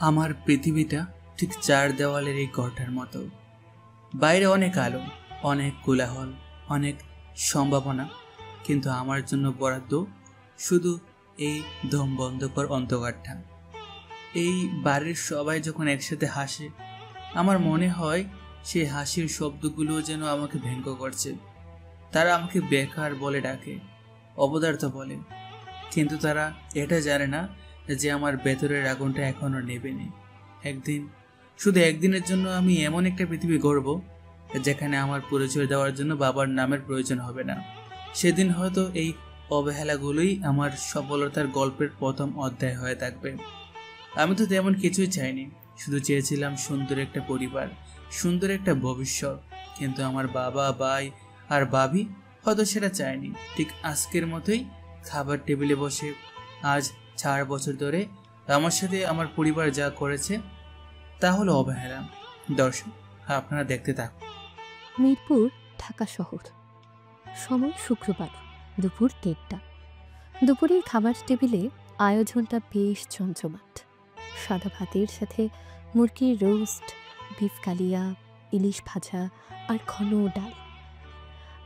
আমার পৃথিবীটা ঠিক চার দেওয়ালের এই ঘরটার মতো। বাইরে অনেক আলো, অনেক কোলাহল, অনেক সম্ভাবনা, কিন্তু আমার জন্য বরাদ্দ শুধু এই দম বন্ধকর অন্ধকারটা। এই বাড়ির সবাই যখন একসাথে হাসে, আমার মনে হয় সেই হাসির শব্দগুলো যেন আমাকে ব্যঙ্গ করছে। তারা আমাকে বেকার বলে ডাকে, অপদার্থ বলে, কিন্তু তারা এটা জানে না যে আমার ভেতরের আগুনটা এখনো নেবেনি। একদিন, শুধু একদিনের জন্য আমি এমন একটা পৃথিবী গড়ব যেখানে আমার পরিচয় দেওয়ার জন্য বাবার নামের প্রয়োজন হবে না। সেদিন হয়তো এই অবহেলাগুলোই আমার সফলতার গল্পের প্রথম অধ্যায় হয়ে থাকবে। আমি তো তেমন কিছুই চাইনি, শুধু চেয়েছিলাম সুন্দর একটা পরিবার, সুন্দর একটা ভবিষ্যৎ। কিন্তু আমার বাবা, ভাই আর ভাবি হয়তো সেটা চায়নি। ঠিক আজকের মতোই খাবার টেবিলে বসে আজ 4 বছর ধরে আমার সাথে আমার পরিবার যা করেছে তা হলো অবহেলা। দর্শক, আপনারা দেখতে থাকুন। মিরপুর, ঢাকা শহর। সময় শুক্রবার, দুপুর 1টা। দুপুরের খাবার টেবিলে আয়োজনটা বেশ জমজমাট। সাদা ভাতের সাথে মুরগির রোস্ট, বিফ কালিয়া, ইলিশ ভাজা আর ঘন ডাল।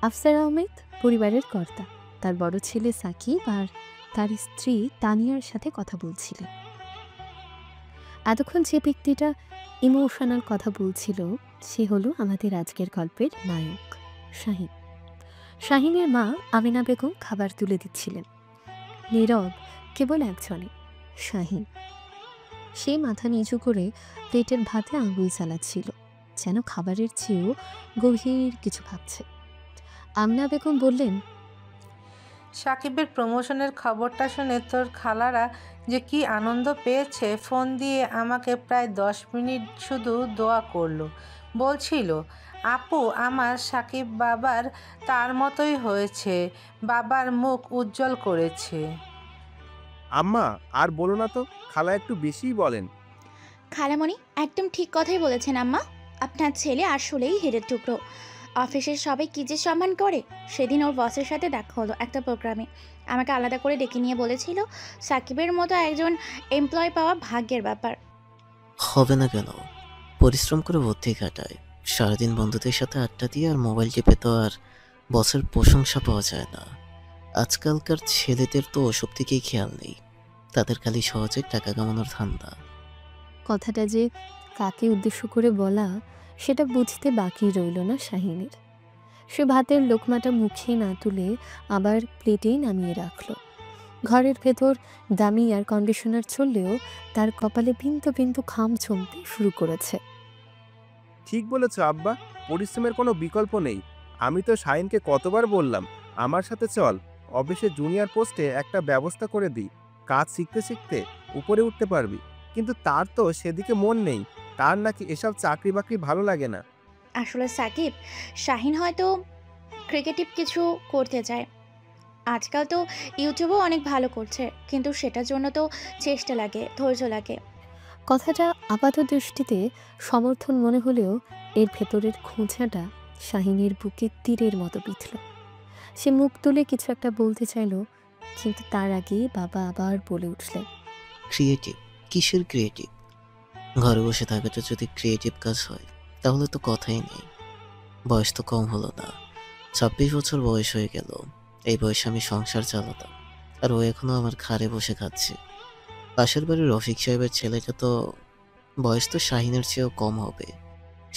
আফসার আহমেদ পরিবারের কর্তা, তার বড় ছেলে সাকিব আর তার স্ত্রী তানিয়ার সাথে কথা বলছিলেন। এতক্ষণ যে ব্যক্তিটা ইমোশনাল কথা বলছিল সে হলো আমাদের আজকের গল্পের নায়ক শাহিন। শাহিনের মা আমিনা বেগম খাবার তুলে দিচ্ছিলেন। নীরব কেবল একজনে, শাহিন। সে মাথা নিচু করে প্লেটের ভাতে আঙুল চালাচ্ছিল, যেন খাবারের চেয়েও গভীর কিছু ভাবছে। আমিনা বেগম বললেন, সাকিবের প্রমোশনের খবরটা শুনে তোর খালারা যে কি আনন্দ পেয়েছে, ফোন দিয়ে আমাকে প্রায় 10 মিনিট শুধু দোয়া করলো। বলছিল, আপু আমার সাকিব বাবার তার মতোই হয়েছে, বাবার মুখ উজ্জ্বল করেছে। আম্মা আর বলো না তো, খালা একটু বেশিই বলেন। খালামণি একদম ঠিক কথাই বলেছেন আম্মা। আপনার ছেলে আসলেই হিরের টুকরো। অফিসের সবাই কী যে সম্মান করে। সেদিন ওর বসের সাথে দেখা হলো একটা প্রোগ্রামে। আমাকে আলাদা করে ডেকে নিয়ে বলেছিল, সাকিবের মতো একজন এমপ্লয় পাওয়া ভাগ্যের ব্যাপার। হবে না কেন? পরিশ্রম করে বুদ্ধি কাটায়, সারাদিন বন্ধুদের সাথে আড্ডা দিয়ে আর মোবাইল টিপে তো আর বসের প্রশংসা পাওয়া যায় না। আজকালকার ছেলেদের তো ওসব দিকেই খেয়াল নেই, তাদের খালি সহজে টাকা কামানোর ধান্দা। কথাটা যে কাকে উদ্দেশ্য করে বলা সেটা বুঝতে বাকি রইল না শাহিনের। সে ভাতের লোকমাটা মুখে না তুলে আবার প্লেটেই নামিয়ে রাখল। ঘরের ভেতর দামি এয়ার কন্ডিশনার চললেও তার কপালে বিন্দু বিন্দু ঘাম জমতে শুরু করেছে। ঠিক বলেছ আব্বা, পরিশ্রমের কোনো বিকল্প নেই। আমি তো শাহিনকে কতবার বললাম আমার সাথে চল, অফিসে জুনিয়র পোস্টে একটা ব্যবস্থা করে দিই, কাজ শিখতে শিখতে উপরে উঠতে পারবি। কিন্তু তার তো সেদিকে মন নেই, তার নাকি এসব চাকরি বাকরি ভালো লাগে না। আসলে সাকিব, শাহিন হয়তো ক্রিকেটিভ কিছু করতে চায়। আজকাল তো ইউটিউবেও অনেক ভালো করছে, কিন্তু সেটার জন্য তো চেষ্টা লাগে, ধৈর্য লাগে। কথাটা আপাত দৃষ্টিতে সমর্থন মনে হলেও এর ভেতরের খোঁচাটা শাহিনের বুকে তীরের মতো বিঁধল। সে মুখ তুলে কিছু একটা বলতে চাইল, কিন্তু তার আগেই বাবা আবার বলে উঠলেন, ক্রিয়েটিভ? কিসের ক্রিয়েটিভ? ঘরে বসে থাকাটা যদি ক্রিয়েটিভ কাজ হয় তাহলে তো কথাই নেই। বয়স তো কম হলো না, 26 বছর বয়স হয়ে গেল। এই বয়সে আমি সংসার চালাতাম, আর ও এখনো আমার ঘাড়ে বসে খাচ্ছে। পাশের বাড়ির রফিক সাহেবের ছেলেটা তো বয়স তো শাহিনের চেয়েও কম হবে।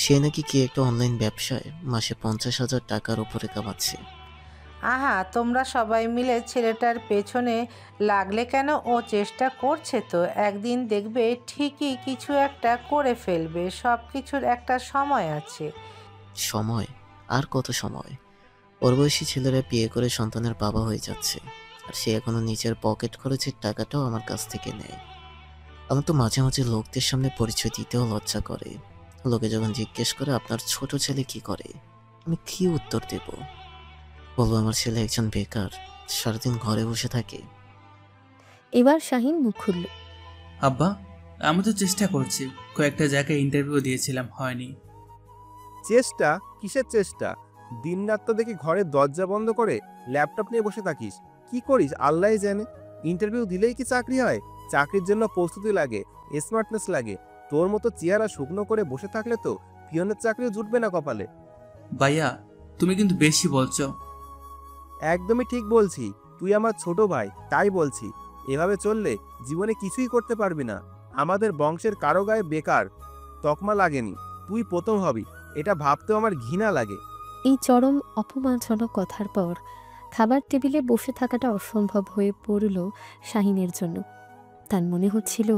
সে নাকি কি একটা অনলাইন ব্যবসায় মাসে 50,000 টাকার উপরে কামাচ্ছে। আহা, তোমরা সবাই মিলে ছেলেটার পেছনে লাগলে কেন? ও চেষ্টা করছে তো, একদিন দেখবে ঠিকই কিছু একটা করে ফেলবে। সব কিছুর একটা সময় আছে। সময়? আর কত সময়? ওর বয়সী ছেলেরা বিয়ে করে সন্তানের বাবা হয়ে যাচ্ছে, আর সে এখনো নিজের পকেট খরচের টাকাটাও আমার কাছ থেকে নেয়। আমার তো মাঝে মাঝে লোকদের সামনে পরিচয় দিতেও লজ্জা করে। লোকে যখন জিজ্ঞেস করে আপনার ছোট ছেলে কি করে, আমি কি উত্তর দেব? বলবো আমার ছেলে একজন বেকার, সারাদিন ঘরে বসে থাকে। এবার শাহিন মুখ খুলল, আব্বা, আমি তো চেষ্টা করছি, কয়েকটা জায়গায় ইন্টারভিউ দিয়েছিলাম, হয়নি। চেষ্টা? কিসের চেষ্টা? দিনরাত তো দেখি ঘরের দরজা বন্ধ করে ল্যাপটপ নিয়ে বসে থাকিস। কি করিস আল্লাহই জানে। ইন্টারভিউ দিলেই কি চাকরি হয়? চাকরির জন্য প্রস্তুতি লাগে, স্মার্টনেস লাগে। তোর মতো চেহারা শুকনো করে বসে থাকলে তো পিয়নের চাকরিও জুটবে না কপালে। ভাইয়া তুমি কিন্তু বেশি বলছো। একদমই ঠিক বলছি, তুই আমার ছোট ভাই তাই বলছি। এভাবে চললে জীবনে কিছুই করতে পারবি না। আমাদের বংশের কারো গায়ে বেকার তকমা লাগেনি, তুই প্রথম হবি, এটা ভাবতেও আমার ঘৃণা লাগে। এই চরম অপমানজনক কথার পর খাবার টেবিলে বসে থাকাটা অসম্ভব হয়ে পড়ল শাহিনের জন্য। তার মনে হচ্ছিল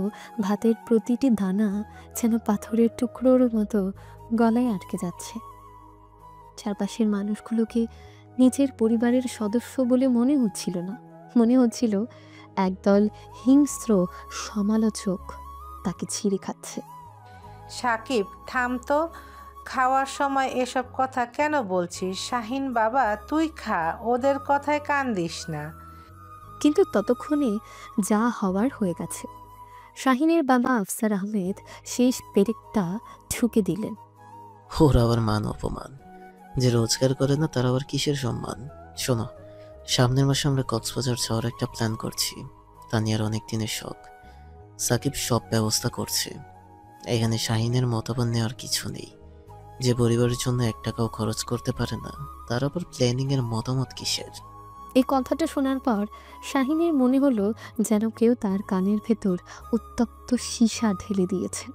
ভাতের প্রতিটি দানা যেন পাথরের টুকরোর মতো গলায় আটকে যাচ্ছে। চারপাশের মানুষগুলোকে নিজের পরিবারের সদস্য বলে মনে হচ্ছিল না, মনে হচ্ছিল একদল হিংস্র সমালোচক তাকে ছিঁড়ে খাচ্ছে। সাকিব থাম তো, খাওয়ার সময় এসব কথা কেন বলছিস? শাহিন বাবা তুই খা, ওদের কথায় কান দিস না। কিন্তু ততক্ষণে যা হওয়ার হয়ে গেছে। শাহিনের বাবা আফসার আহমেদ শেষ পেরেকটা ঠুকে দিলেন। ওর আবার মান অপমান, যে রোজগার করে না তার আবার কিসের সম্মান? শোনো, সামনের মাসে আমরা কক্সবাজার যাওয়ার একটা প্ল্যান করছি। তানিয়ার অনেক দিনের শখ, সাকিব সব ব্যবস্থা করছে। এখানে শাহিনের মতামত নেওয়ার কিছু নেই। যে পরিবারের জন্য 1 টাকাও খরচ করতে পারে না তার আবার প্ল্যানিংয়ের মতামত কিসের? এই কথাটা শোনার পর শাহিনের মনে হলো যেন কেউ তার কানের ভেতর উত্তপ্ত সীসা ঢেলে দিয়েছে।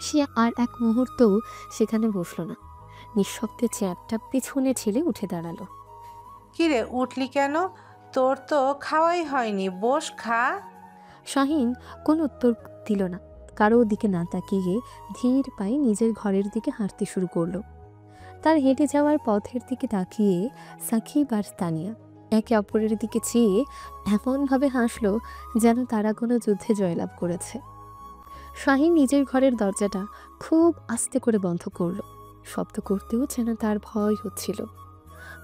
সে আর এক মুহূর্তও সেখানে বসল না, নিঃশব্দে চেয়ারটা পেছনে ছেড়ে উঠে দাঁড়ালো। কিরে উঠলি কেন? তোর তো খাওয়াই হয়নি, বস খা। শাহিন কোনো উত্তর দিল না, কারো দিকে না তাকিয়ে ধীর পায়ে নিজের ঘরের দিকে হাঁটতে শুরু করলো। তার হেঁটে যাওয়ার পথের দিকে তাকিয়ে সাকিব আর তানিয়া একে অপরের দিকে চেয়ে এমনভাবে হাসলো যেন তারা কোনো যুদ্ধে জয়লাভ করেছে। শাহিন নিজের ঘরের দরজাটা খুব আস্তে করে বন্ধ করলো। শব্দ করতেও যেন তার ভয় হচ্ছিল।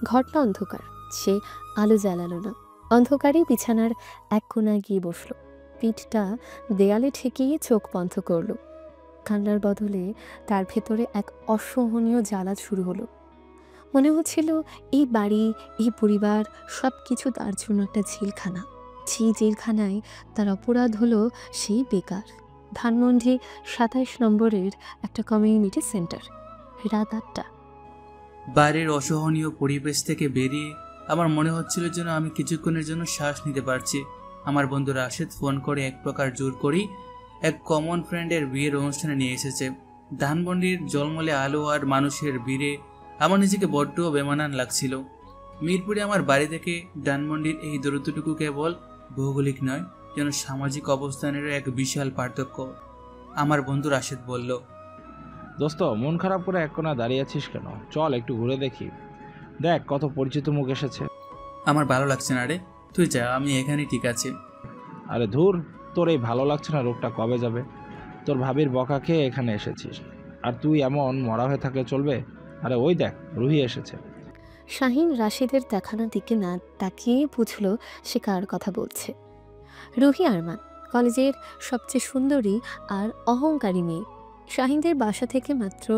ঘরটা অন্ধকার, সে আলো জ্বালালো না। অন্ধকারে বিছানার এক কোণায় গিয়ে বসলো, পিঠটা দেয়ালে ঠেকিয়ে চোখ বন্ধ করলো। কান্নার বদলে তার ভেতরে এক অসহনীয় জ্বালা শুরু হলো। মনে হচ্ছিল এই বাড়ি, এই পরিবার সব কিছু তার জন্য একটা জেলখানা। সেই জেলখানায় তার অপরাধ হলো সেই বেকার। ধানমন্ডি 27 নম্বরের একটা কমিউনিটি সেন্টার, রাত 8টা। বাইরের অসহনীয় পরিবেশ থেকে বেরিয়ে আমার মনে হচ্ছিল যেন আমি কিছুক্ষণের জন্য শ্বাস নিতে পারছি। আমার বন্ধু রাশেদ ফোন করে এক প্রকার জোর করেই এক কমন ফ্রেন্ডের বিয়ের অনুষ্ঠানে নিয়ে এসেছে। ধানমন্ডির জলমলে আলো আর মানুষের ভিড়ে আমার নিজেকে বড্ড বেমানান লাগছিল। মিরপুরে আমার বাড়ি থেকে ধানমন্ডির এই দূরত্বটুকু কেবল ভৌগোলিক নয়, যেন সামাজিক অবস্থানেরও এক বিশাল পার্থক্য। আমার বন্ধু রাশেদ বলল, দোস্ত মন খারাপ করে এক কোণা দাঁড়িয়ে আছিস কেন? চল একটু ঘুরে দেখি, দেখ কত পরিচিত মুখ এসেছে। আমার ভালো লাগছে না রে, তুই যা, আমি এখানেই ঠিক আছে। আরে ধুর, তোর এই ভালো লাগছে না রোগটা কবে যাবে? তোর ভাবির বকা খেয়ে এখানে এসেছিস, আর তুই এমন মরা হয়ে থাকলে চলবে? আরে ওই দেখ রুহি এসেছে। শাহিন রাশিদের দেখানো দিকে না তাকিয়ে বুঝল সে কার কথা বলছে। রুহি আরমান কলেজের সবচেয়ে সুন্দরী আর অহংকারী মেয়ে। শাহিনদের বাসা থেকে মাত্র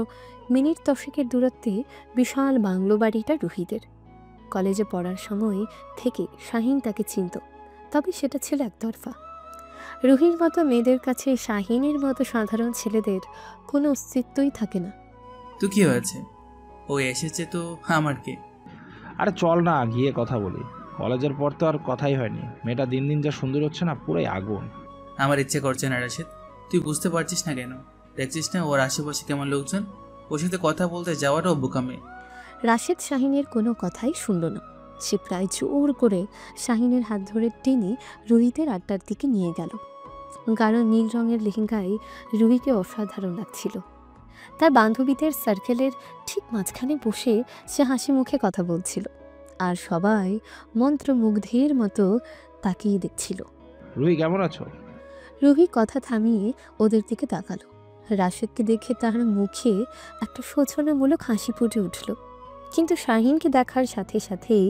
মিনিট 10 দূরত্বে বিশাল বাংলো বাড়িটা রুহিদের। কলেজে পড়ার সময় থেকে শাহিন তাকে চিনত, তবে সেটা ছিল একতরফা। রুহির মতো মেয়েদের কাছে শাহিনের মতো সাধারণ ছেলেদের কোনো অস্তিত্বই থাকে না। তো কি হয়েছে, ও এসেছে তো আমার কে? আরে চল না গিয়ে কথা বলি। কলেজের পর তো আর কথাই হয়নি। মেয়েটা দিন দিন যা সুন্দর হচ্ছে না, পুরোই আগুন। আমার ইচ্ছে করছে না রাশেদ, তুই বুঝতে পারছিস না কেন? দেখছিস না ওর আশেপাশে কেমন লোকজন, ওর সাথে কথা বলতে যাওয়াটাও বোকামে। রাশেদ শাহিনের কোনো কথাই শুনল না। সে প্রায় জোর করে শাহিনের হাত ধরে টেনে রুহিদের আড্ডার দিকে নিয়ে গেল। গাঢ় নীল রঙের লেহেঙ্গায় রুহিকে অসাধারণ লাগছিল। তার বান্ধবীদের সার্কেলের ঠিক মাঝখানে বসে সে হাসি মুখে কথা বলছিল, আর সবাই মন্ত্রমুগ্ধের মতো তাকিয়ে দেখছিল। রুহি কেমন আছো? রুহি কথা থামিয়ে ওদের দিকে তাকালো। রাশেদকে দেখে তার মুখে একটা শোচনামূলক হাসি ফুটে উঠল, কিন্তু শাহিনকে দেখার সাথে সাথেই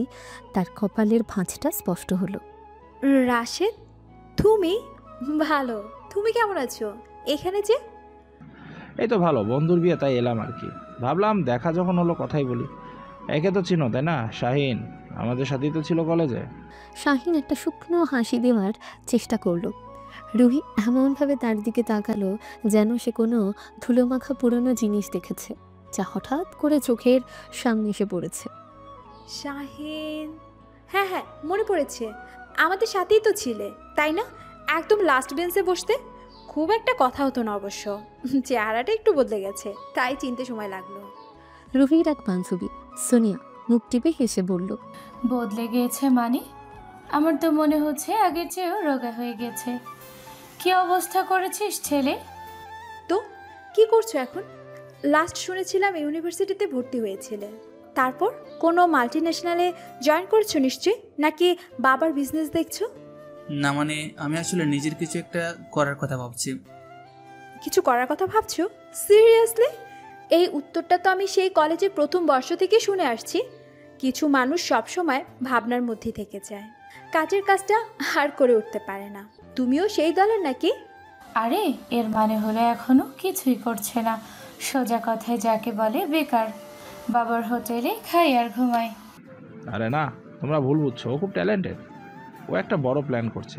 তার কপালের ভাঁজটা স্পষ্ট হলো। রাশেদ, তুমি ভালো, তুমি কেমন আছো? এখানে যে? এই তো ভালো, বন্ধুর বিয়ে তাই এলাম আর কি। ভাবলাম দেখা যখন হলো কথাই বলি। একে তো চিনো তাই না? শাহিন, আমাদের সাথেই তো ছিল কলেজে। শাহিন একটা শুকনো হাসি দেওয়ার চেষ্টা করলো। রুহি এমনভাবে তার দিকে তাকালো যেন সে কোনো ধুলোমাখা পুরনো জিনিস দেখেছে, যা হঠাৎ করে চোখের সামনে এসে পড়েছে। শাহিন, হ্যাঁ হ্যাঁ মনে পড়েছে, আমাদের সাথেই তো ছিলে তাই না? একদম লাস্ট বেঞ্চে বসতে। খুব একটা কথা হতো না অবশ্য, চেহারাটা একটু বদলে গেছে তাই চিনতে সময় লাগলো। রুহির এক বান্ধবী সোনিয়া মুখ টিপে হেসে বলল, বদলে গিয়েছে মানে? আমার তো মনে হচ্ছে আগের চেয়েও রোগা হয়ে গেছে। কি অবস্থা করেছিস ছেলে? তো কি করছো এখন? লাস্ট শুনেছিলাম ইউনিভার্সিটিতে ভর্তি হয়েছিলে, তারপর কোনো মাল্টি ন্যাশনালে জয়েন করেছো নিশ্চয়ই, নাকি বাবার বিজনেস দেখছো? না মানে আমি আসলে নিজের কিছু একটা করার কথা ভাবছি। কিছু করার কথা ভাবছো? সিরিয়াসলি? এই উত্তরটা তো আমি সেই কলেজে প্রথম বর্ষ থেকে শুনে আসছি। কিছু মানুষ সবসময় ভাবনার মধ্যে থেকে যায়, কাজের কাজটা আর করে উঠতে পারে না। তুমিও সেই দলের নাকি? আরে এর মানে হলো এখনো কিছুই করছে না, সোজা কথায় যাকে বলে বেকার। বাবার হোটেলে খাই আর ঘুমাই। আরে না, তোমরা ভুল বুঝছো, ও খুব ট্যালেন্টেড। ও একটা বড় প্ল্যান করছে।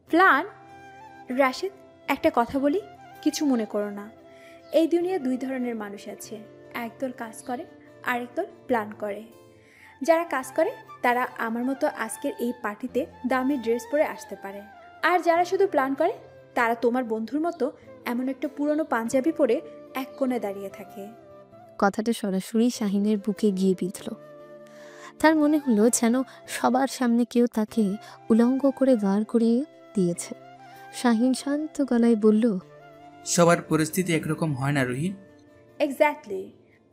প্ল্যান? রাশেদ, একটা কথা বলি, কিছু মনে করো না। এই দুনিয়া দুই ধরনের মানুষ আছে, একদল কাজ করে আরেক দল প্ল্যান করে। যারা কাজ করে তারা আমার মতো আজকের এই পার্টিতে দামি ড্রেস পরে আসতে পারে, আর যারা শুধু প্ল্যান করে তারা তোমার বন্ধুর মতো এমন একটা পুরনো পাঞ্জাবি পরে এক কোণে দাঁড়িয়ে থাকে। কথাটা সরাসরি শাহিনের বুকে গিয়ে বিঁধল। তার মনে হলো যেন সবার সামনে কেউ তাকে উলঙ্গ করে দাঁড় করিয়ে দিয়েছে। শাহিন শান্ত গলায় বলল, সবার পরিস্থিতি একরকম হয় না রুহি। এক্স্যাক্টলি,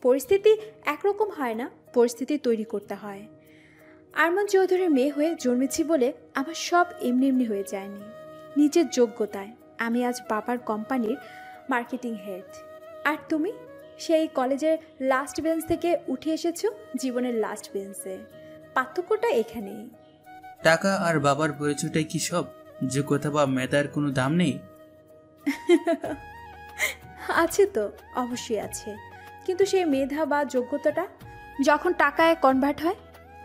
পরিস্থিতি একরকম হয় না, পরিস্থিতি তৈরি করতে হয়। আরমান চৌধুরীর মেয়ে হয়ে জন্মেছি বলে আমার সব এমনি এমনি হয়ে যায়নি। নিজের যোগ্যতায় আমি আজ বাবার কোম্পানির মার্কেটিং হেড, আর তুমি সেই কলেজের লাস্ট বেঞ্চ থেকে উঠে এসেছো জীবনের লাস্ট বেঞ্চে। পার্থক্যটা এখানেই। টাকা আর বাবার পরিচয়টাই কি সব? যোগ্যতা বা মেধার কোনো দাম নেই? আছে তো, অবশ্যই আছে, কিন্তু সেই মেধা বা যোগ্যতাটা যখন টাকায় কনভার্ট হয়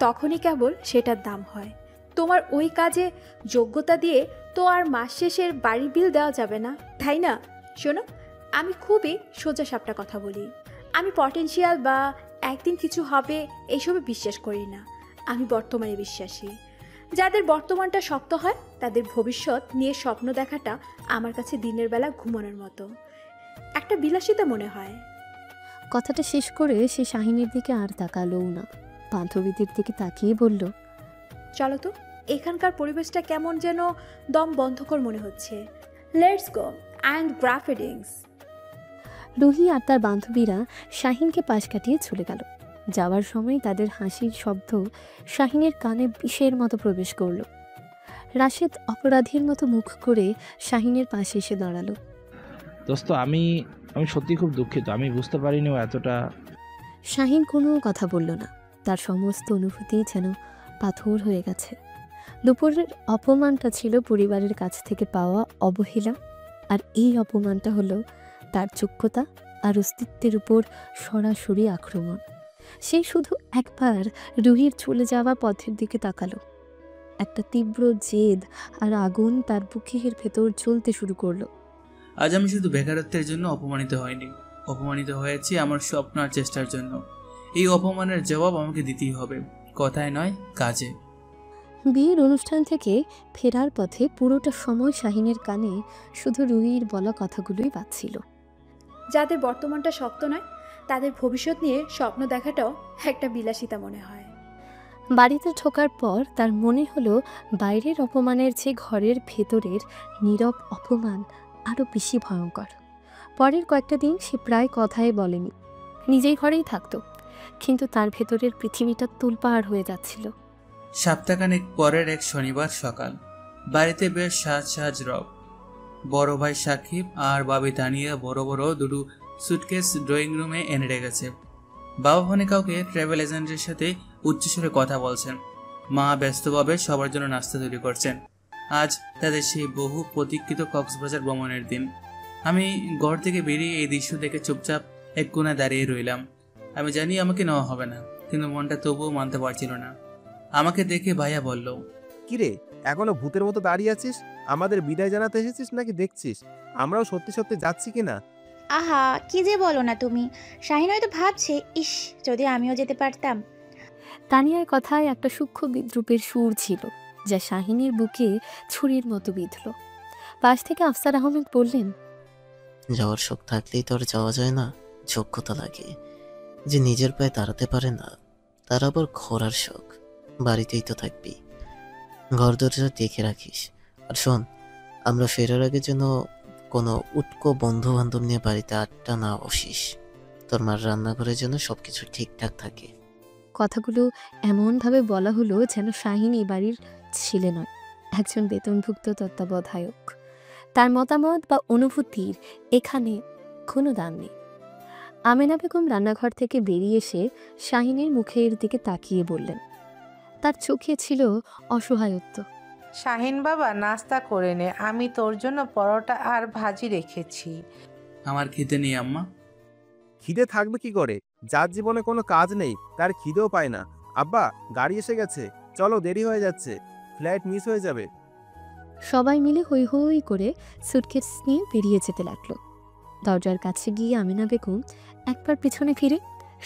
তখনই কেবল সেটার দাম হয়। তোমার ওই কাজে যোগ্যতা দিয়ে তো আর মাস শেষের বাড়ি বিল দেওয়া যাবে না, তাই না? শোনো, আমি খুবই সোজাসাপটা কথা বলি। আমি পটেনশিয়াল বা একদিন কিছু হবে এইসবে বিশ্বাস করি না। আমি বর্তমানে বিশ্বাসী। যাদের বর্তমানটা শক্ত হয় তাদের ভবিষ্যৎ নিয়ে স্বপ্ন দেখাটা আমার কাছে দিনের বেলা ঘুমানোর মতো একটা বিলাসিতা মনে হয়। কথাটা শেষ করে সে শাহিনের দিকে আর তাকালোও না, বান্ধবীদের দিকে তাকিয়ে বলল, চলো তো, এখানকার পরিবেশটা কেমন যেন দম বন্ধকর মনে হচ্ছে। লেটস গো অ্যান্ড গ্রাফ ফিডিংস। রুহি আর তার বান্ধবীরা শাহিনকে পাশ কাটিয়ে চলে গেল। যাওয়ার সময় তাদের হাসির শব্দ শাহিনের কানে বিষের মতো প্রবেশ করল। রাশেদ অপরাধীর মতো মুখ করে শাহিনের পাশে এসে দাঁড়ালো। দোস্ত, আমি সত্যি খুব দুঃখিত, আমি বুঝতে পারিনি ও এতটা। শাহিন কোনো কথা বলল না, তার সমস্ত অনুভূতি যেন পাথর হয়ে গেছে। দুপুরের অপমানটা ছিল পরিবারের কাছ থেকে পাওয়া অবহেলা, আর এই অপমানটা হলো তার যোগ্যতা আর অস্তিত্বের উপর সরাসরি আক্রমণ। সে শুধু একবার রুহির চলে যাওয়া পথের দিকে তাকালো। একটা তীব্র জেদ আর আগুন তার বুকের ভেতর জ্বলতে শুরু করলো। আজ আমি শুধু বেকারত্বের জন্য অপমানিত হয়নি, অপমানিত হয়েছি আমার স্বপ্ন আর চেষ্টার জন্য। এই অপমানের জবাব আমাকে দিতেই হবে, কথায় নয় কাজে। বিয়ের অনুষ্ঠান থেকে ফেরার পথে পুরোটা সময় শাহিনের কানে শুধু রুহির বলা কথাগুলোই বাজছিল। যাদের বর্তমানটা শক্ত নয় তাদের ভবিষ্যৎ নিয়ে স্বপ্ন দেখাটাও একটা বিলাসিতা মনে হয়। বাড়িতে ঢোকার পর তার মনে হলো বাইরের অপমানের চেয়ে ঘরের ভেতরের নীরব অপমান আরও বেশি ভয়ঙ্কর। পরের কয়েকটা দিন সে প্রায় কথাই বলেনি, নিজেই ঘরেই থাকতো, কিন্তু তার ভেতরের পৃথিবীটা তোলপাড় হয়ে যাচ্ছিল। সপ্তাহখানেক পরের এক শনিবার সকাল, বাড়িতে বেশ সাজ রব। বড় ভাই সাকিব আর বাবি তানিয়া বড় বড় দুটো সুটকেস ড্রয়িং রুমে এনে রেখেছে। বাবা ফোনে কাউকে ট্রাভেল এজেন্টের সাথে উচ্চস্বরে কথা বলছেন। মা ব্যস্তভাবে সবার জন্য নাস্তা তৈরি করছেন। আজ তাদের সেই বহু প্রতীক্ষিত কক্সবাজার ভ্রমণের দিন। আমি ঘর থেকে বেরিয়ে এই দৃশ্য দেখে চুপচাপ এক কোণে দাঁড়িয়ে রইলাম। আমি জানি আমাকে নেওয়া হবে না, কিন্তু মনটা তবুও মানতে পারছিল না। আমাকে দেখে ভাইয়া বলল, কিরে, এখনো ভূতের মতো দাঁড়িয়ে আছিস? আমাদের বিদায় জানাতে এসেছিস নাকি দেখছিস আমরাও সত্যি সত্যি যাচ্ছি কিনা? আহা, কি যে বলো না তুমি। শাহিন হয়তো ভাবছে, ইস যদি আমিও যেতে পারতাম। তানিয়ার কথায় একটা সূক্ষ্ম বিদ্রুপের সুর ছিল, যা শাহিনের বুকে ছুরির মতো বিঁধল। পাশ থেকে আফসার আহমেদ বললেন, যাওয়ার শখ থাকলেই তো আর যাওয়া যায় না। যোগ্যতা লাগে। যে নিজের পায়ে দাঁড়াতে পারে না, তার আবার ঘোরার শখ। বাড়িতেই তো থাকবি, ঘর দরজা দেখে রাখিস। আর শোন, আমরা ফেরার আগে যেন কোনো উটকো বন্ধু বান্ধব নিয়ে বাড়িতে আড্ডা না বসিস। তোর মার রান্নাঘরে যেন সবকিছু ঠিকঠাক থাকে। কথাগুলো এমনভাবে বলা হলো যেন শাহিন এই বাড়ির ছেলে নয়, একজন বেতনভুক্ত তত্ত্বাবধায়ক। তার মতামত বা অনুভূতির এখানে কোনো দাম নেই। আমেনা বেগম রান্নাঘর থেকে বেরিয়ে এসে শাহিনের মুখের দিকে তাকিয়ে বললেন, তার চোখে ছিল অসহায়ত্ব। শাহিন বাবা, নাস্তা করে নে, আমি তোর জন্য পরোটা আর ভাজি রেখেছি। আমার খিদে নেই আম্মা। খিদে থাকবে কি করে? যার জীবনে কোনো কাজ নেই তার খিদেও পায় না। আব্বা, গাড়ি এসে গেছে, চলো, দেরি হয়ে যাচ্ছে, ফ্লাইট মিস হয়ে যাবে। সবাই মিলে হৈ হৈ করে সুটকেস নিয়ে বেরিয়ে যেতে লাগলো। দরজার কাছে গিয়ে আমেনা বেগম একবার পিছনে ফিরে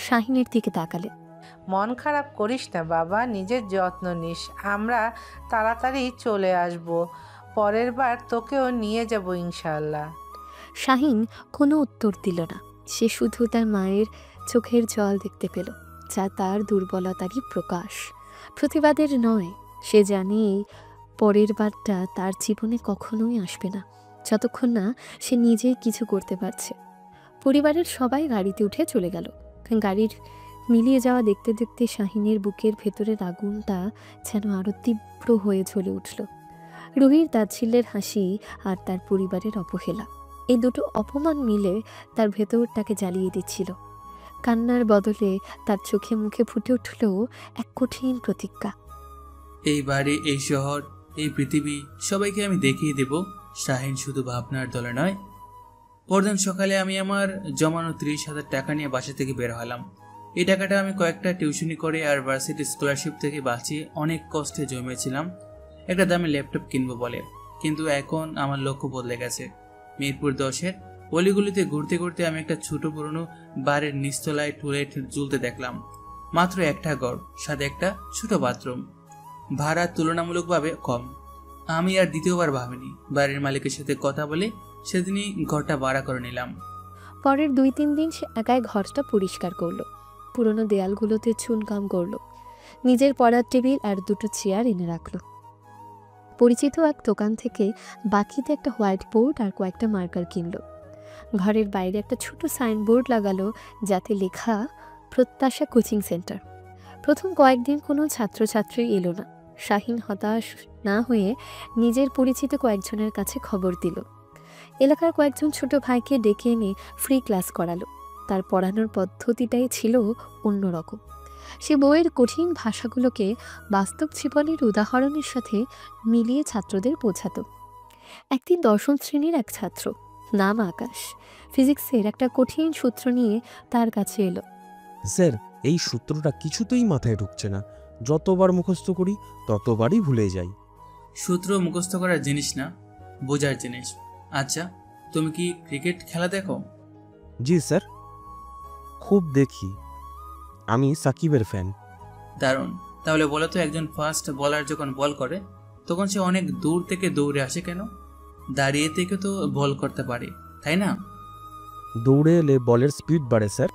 শাহিনের দিকে তাকালেন। মন খারাপ করিস না বাবা, নিজের যত্ন নিস। আমরা তাড়াতাড়ি চলে আসব, পরের বার তোকেও নিয়ে যাব ইনশাল্লাহ। শাহিন কোনো উত্তর দিল না। সে শুধু তার মায়ের চোখের জল দেখতে পেল, যা তার দুর্বলতারই প্রকাশ, প্রতিবাদের নয়। সে জানে এই পরের বারটা তার জীবনে কখনোই আসবে না, যতক্ষণ না সে নিজে কিছু করতে পারছে। পরিবারের সবাই গাড়িতে উঠে চলে গেল। গাড়ির মিলিয়ে যাওয়া দেখতে দেখতে শাহিনের বুকের ভেতরের আগুনটা যেন আরও তীব্র হয়ে জ্বলে উঠল। রুহির তাচ্ছিল্যের হাসি আর তার পরিবারের অবহেলা, এই দুটো অপমান মিলে তার ভেতরটাকে জ্বালিয়ে দিচ্ছিল। কান্নার বদলে তার চোখে মুখে ফুটে উঠল এক কঠিন প্রতিজ্ঞা। এই বাড়ি, এই শহর, এই পৃথিবী সবাইকে আমি দেখিয়ে দেব শাহিন শুধু ভাবনার দলে নয়। পরদিন সকালে আমি আমার জমানো 30,000 টাকা নিয়ে বাসা থেকে বের হলাম। এই টাকাটা আমি কয়েকটা টিউশনি করে আর ভার্সিটি স্কলারশিপ থেকে বাঁচিয়ে অনেক কষ্টে জমিয়েছিলাম একটা দামি ল্যাপটপ কিনবো বলে। কিন্তু এখন আমার লক্ষ্য বদলে গেছে। মিরপুর 10-এর অলিগুলিতে ঘুরতে ঘুরতে আমি একটা ছোট পুরনো বাড়ির নিচতলায় টুলেট ঝুলতে দেখলাম। মাত্র একটা ঘর, সাথে একটা ছোট বাথরুম, ভাড়া তুলনামূলকভাবে কম। আমি আর দ্বিতীয়বার ভাবিনি। বাড়ির মালিকের সাথে কথা বলে সেদিনই ঘরটা ভাড়া করে নিলাম। পরের 2-3 দিন সে একাই ঘরটা পরিষ্কার করলো, পুরনো দেয়ালগুলোতে চুনকাম করলো, নিজের পড়ার টেবিল আর দুটো চেয়ার এনে রাখলো। পরিচিত এক দোকান থেকে বাকিতে একটা হোয়াইট বোর্ড আর কয়েকটা মার্কার কিনলো। ঘরের বাইরে একটা ছোট সাইনবোর্ড লাগালো, যাতে লেখা প্রত্যাশা কোচিং সেন্টার। প্রথম কয়েকদিন কোনো ছাত্রছাত্রী এলো না। শাহিন হতাশ না হয়ে নিজের পরিচিত কয়েকজনের কাছে খবর দিল। এলাকার কয়েকজন ছোট ভাইকে ডেকে এনে ফ্রি ক্লাস করালো। তার পড়ানোর পদ্ধতিটাই ছিল অন্যরকম। সে বইয়ের কঠিন ভাষাগুলোকে বাস্তব জীবনের উদাহরণের সাথে মিলিয়ে ছাত্রদের বোঝাতো। একদিন 10ম শ্রেণীর এক ছাত্র, নাম আকাশ, ফিজিক্সের একটা কঠিন সূত্র নিয়ে তার কাছে এলো। স্যার, এই সূত্রটা কিছুতেই মাথায় ঢুকছে না, যতবার মুখস্থ করি ততবারই ভুলে যাই। সূত্র মুখস্থ করার জিনিস না, বোঝার জিনিস। আচ্ছা, তুমি কি ক্রিকেট খেলা দেখো? জি স্যার, খুব দেখি। আমি সাকিবের ফ্যান। দারুণ। তাহলে বলো তো, একজন ফাস্ট বলার যখন বল করে তখন সে অনেক দূর থেকে দৌড়ে আসে কেন? দাঁড়িয়ে থেকে তো বল করতে পারে, তাই না? দৌড়ে এলে বলের স্পিড বাড়ে স্যার।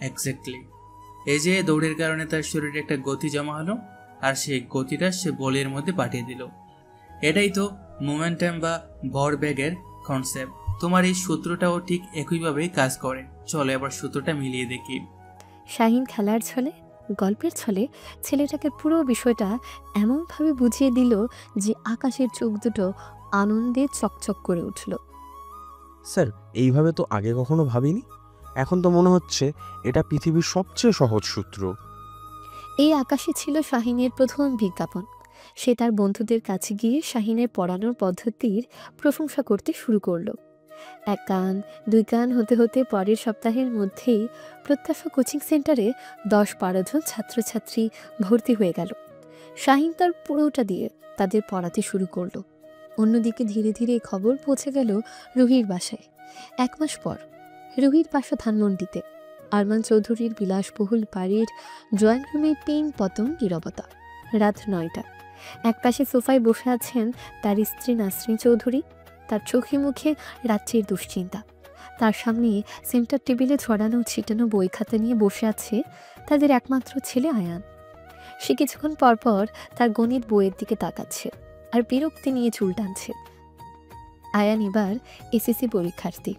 এক্স্যাক্টলি। এই যে দৌড়ের কারণে তার শরীরে একটা গতি জমা হলো, আর সেই গতিটা সে বলের মধ্যে পাঠিয়ে দিল। এটাই তো মোমেন্টাম বা ভরবেগের কনসেপ্ট। তোমার এই সূত্রটাও ঠিক একইভাবেই কাজ করে। চলো এবার সূত্রটা মিলিয়ে দেখি। শাহিন খেলার ছলে, গল্পের ছলে ছেলেটাকে পুরো বিষয়টা এমনভাবে বুঝিয়ে দিল যে আকাশের চোখ দুটো আনন্দে চকচক করে উঠল। স্যার, এইভাবে তো আগে কখনো ভাবিনি। এখন তো মনে হচ্ছে এটা পৃথিবীর সবচেয়ে সহজ সূত্র। এই আকাশে ছিল শাহিনের প্রথম বিজ্ঞাপন। সে তার বন্ধুদের কাছে গিয়ে শাহিনের পড়ানোর পদ্ধতির প্রশংসা করতে শুরু করলো। এক গান 2 গান হতে হতে পরের সপ্তাহের মধ্যেই প্রত্যাশা কোচিং সেন্টারে 10-12 জন ছাত্রছাত্রী ভর্তি হয়ে গেল। শাহিন তার পুরোটা দিয়ে তাদের পড়াতে শুরু করলো। অন্যদিকে ধীরে ধীরে খবর পৌঁছে গেল রুহির বাসায়। 1 মাস পর রুহির বাসা ধানমন্ডিতে। আরমান চৌধুরীর বিলাসবহুল বাড়ির ড্রয়িং রুমে পেন পতন নীরবতা। রাত 9টা। একপাশে সোফায় বসে আছেন তার স্ত্রী নাসরিন চৌধুরী। তার চোখে মুখে রাত্রির দুশ্চিন্তা। তার সামনে সেন্টার টেবিলে ছড়ানো ছিটানো বই খাতা নিয়ে বসে আছে তাদের একমাত্র ছেলে আয়ান। সে কিছুক্ষণ পরপর তার গণিত বইয়ের দিকে তাকাচ্ছে আর বিরক্তি নিয়ে চুল টানছে। আয়ান এবার এসএসসি পরীক্ষার্থী।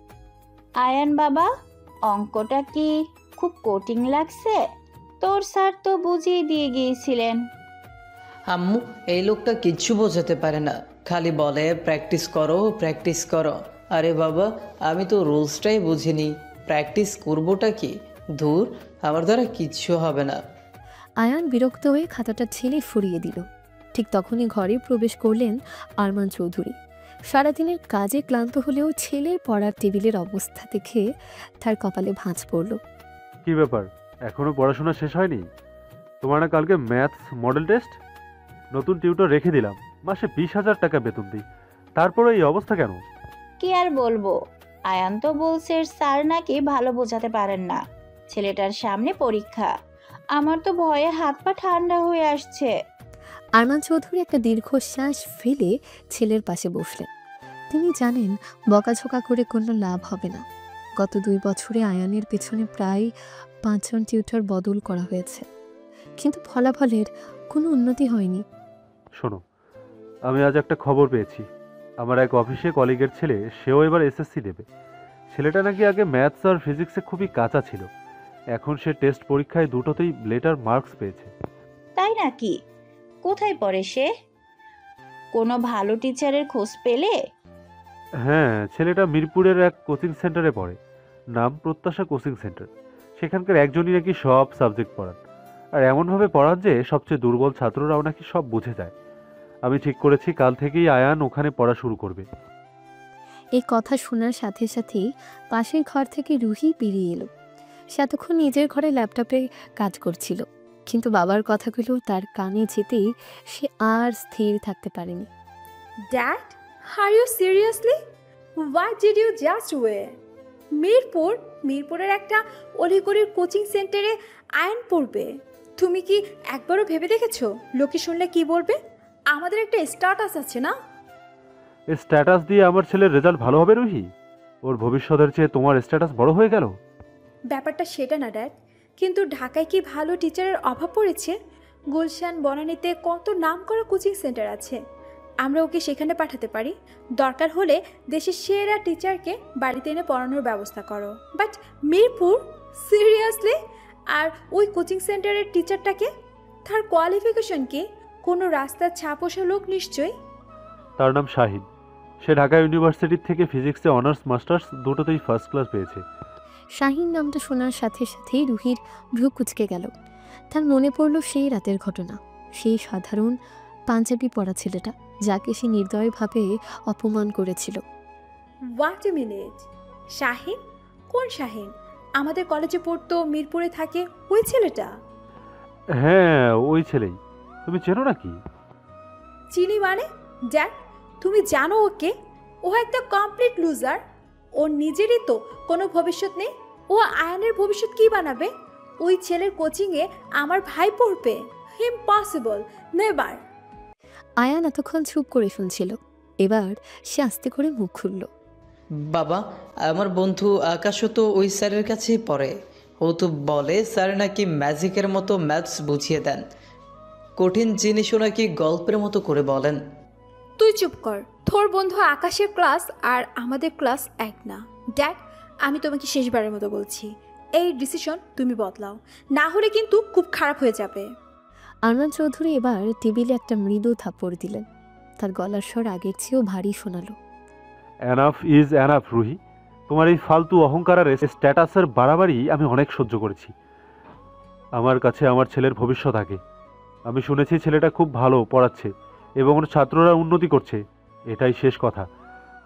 আয়ান বাবা, অঙ্কটা কি খুব কঠিন লাগছে? তোর স্যার তো বুঝিয়ে দিয়ে গিয়েছিলেন। আম্মু, এই লোকটা কিচ্ছু বোঝাতে পারে না, খালি বলে প্র্যাকটিস করো প্র্যাকটিস করো। আরে বাবা, আমি তো রুলসটাই বুঝিনি, প্র্যাকটিস করবোটা কি? ধুর, আমার দ্বারা কিচ্ছু হবে না। আয়ান বিরক্ত হয়ে খাতাটা ছেলে ফুরিয়ে দিল। ঠিক তখনই ঘরে প্রবেশ করলেন আরমান চৌধুরী। সারাদিনের কাজে ক্লান্ত হলেও ছেলের পড়ার টেবিলের অবস্থা দেখে তার কপালে ভাঁজ পড়ল। কি ব্যাপার, এখনো পড়াশোনা শেষ হয়নি? তোমার না কালকে ম্যাথস মডেল টেস্ট? নতুন টিউটর রেখে দিলাম, মাসে 20,000 টাকা বেতন দিই, তারপরে এই অবস্থা কেন? কি আর বলবো, আয়ান তো বলছে স্যার নাকি ভালো বোঝাতে পারেন না। ছেলেটার সামনে পরীক্ষা, আমার তো ভয়ে হাত পা ঠান্ডা হয়ে আসছে। আরমান চৌধুরী একটা দীর্ঘশ্বাস ফেলে ছেলের পাশে বসলেন। তিনি জানেন বকাঝোকা করে কোনো লাভ হবে না। গত 2 বছরে আয়ানের পেছনে প্রায় 5 জন টিউটর বদল করা হয়েছে, কিন্তু ফলাফলের কোনো উন্নতি হয়নি। শোনো, আমি আজ একটা খবর পেয়েছি। আমার এক অফিসে কলিগের ছেলে, সেও এবার এসএসসি দেবে। ছেলেটা নাকি আগে ম্যাথস আর ফিজিক্সে খুবই কাঁচা ছিল, এখন সে টেস্ট পরীক্ষায় দুটোতেই লেটার মার্কস পেয়েছে। তাই নাকি? কোথায় পড়ে সে? কোনো ভালো টিচারের খোঁজ পেলে? হ্যাঁ, ছেলেটা মিরপুরের এক কোচিং সেন্টারে পড়ে, নাম প্রত্যাশা কোচিং সেন্টার। সেখানকার একজনই নাকি সব সাবজেক্ট পড়ান, আর এমনভাবে পড়ান যে সবচেয়ে দুর্বল ছাত্ররাও নাকি সব বুঝে যায়। আমি ঠিক করেছি কাল থেকেই আয়ান ওখানে পড়া শুরু করবে। এই কথা শোনার সাথে সাথেই পাশের ঘর থেকে রুহি বেরিয়ে এলো। সে এতক্ষণ নিজের ঘরে ল্যাপটপে কাজ করছিল, কিন্তু বাবার কথাগুলো তার কানে যেতেই সে আর স্থির থাকতে পারেনি। Dad, are you seriously? What did you just way? মিরপুরের একটা অলিগলির কোচিং সেন্টারে আয়ন পড়বে? তুমি কি একবারও ভেবে দেখেছো লোকে শুনলে কি বলবে? আমাদের একটা স্ট্যাটাস আছে না? স্ট্যাটাস দিয়ে আমার ছেলের রেজাল্ট ভালো হবে রুহি? ওর ভবিষ্যতের চেয়ে তোমার স্ট্যাটাস বড় হয়ে গেল? ব্যাপারটা সেটা না ড্যাড, কিন্তু ঢাকায় কি ভালো টিচারের অভাব পড়েছে? গুলশান, বনানীতে কত নামকরা কোচিং সেন্টার আছে, আমরা ওকে সেখানে পাঠাতে পারি। দরকার হলে দেশের সেরা টিচারকে বাড়িতে এনে পড়ানোর ব্যবস্থা করো। বাট মিরপুর? সিরিয়াসলি? আর ওই কোচিং সেন্টারের টিচারটাকে, তার কোয়ালিফিকেশন কি? কোনো রাস্তার ছাপোষা লোক নিশ্চয়ই। তার নাম শাহিন। সে ঢাকা ইউনিভার্সিটি থেকে ফিজিক্সে অনার্স মাস্টার্স দুটোতেই ফার্স্ট ক্লাস পেয়েছে। শাহিন নামটা শোনার সাথে সাথেই রুহির ভ্রু কুঁচকে গেল। তার মনে পড়ল সেই রাতের ঘটনা, সেই সাধারণ পাঞ্জাবি পরা ছেলেটা যাকে সে নির্দয়ভাবে অপমান করেছিল। Wait a minute, Shahin? কোন শাহিন? আমাদের কলেজে পড়তো, মিরপুরে থাকে, ওই ছেলেটা? হ্যাঁ, ওই ছেলেই। তুমি চেনো নাকি? চিনি মানে? ড্যাড, তুমি জানো ওকে? ও একটা কমপ্লিট লুজার। ওর নিজেরই তো কোনো ভবিষ্যৎ নেই, ও আয়ানের ভবিষ্যৎ কি বানাবে? ওই ছেলের কোচিংয়ে আমার ভাই পড়বে? Impossible, never. আয়ান এতক্ষণ চুপ করে শুনছিল, এবার সে আস্তে করে মুখ খুলল। বাবা, আমার বন্ধু আকাশও তো ওই স্যারের কাছেই পড়ে। ও তো বলে স্যার নাকি ম্যাজিকের মতো ম্যাথস বুঝিয়ে দেন, কঠিন জিনিসও নাকি গল্পের মতো করে বলেন। তুই চুপ কর। তোর বন্ধু আকাশের ক্লাস আর আমাদের ক্লাস এক না। ড্যাড, আমি তোমাকে শেষবারের মতো বলছি, এই ডিসিশন তুমি বদলাও, না হলে কিন্তু খুব খারাপ হয়ে যাবে। আরমান চৌধুরী এবার টেবিলে একটা মৃদু থাপ্পড় দিলেন। তার গলার স্বর আগের চেয়েও ভারী শোনালো। Enough is enough Ruhi. তোমার এই ফালতু অহংকার আর স্ট্যাটাসের বাড়াবাড়ি আমি অনেক সহ্য করেছি। আমার কাছে আমার ছেলের ভবিষ্যৎ আগে। আমি শুনেছি ছেলেটা খুব ভালো পড়াচ্ছে এবং ওর ছাত্ররা উন্নতি করছে, এটাই শেষ কথা।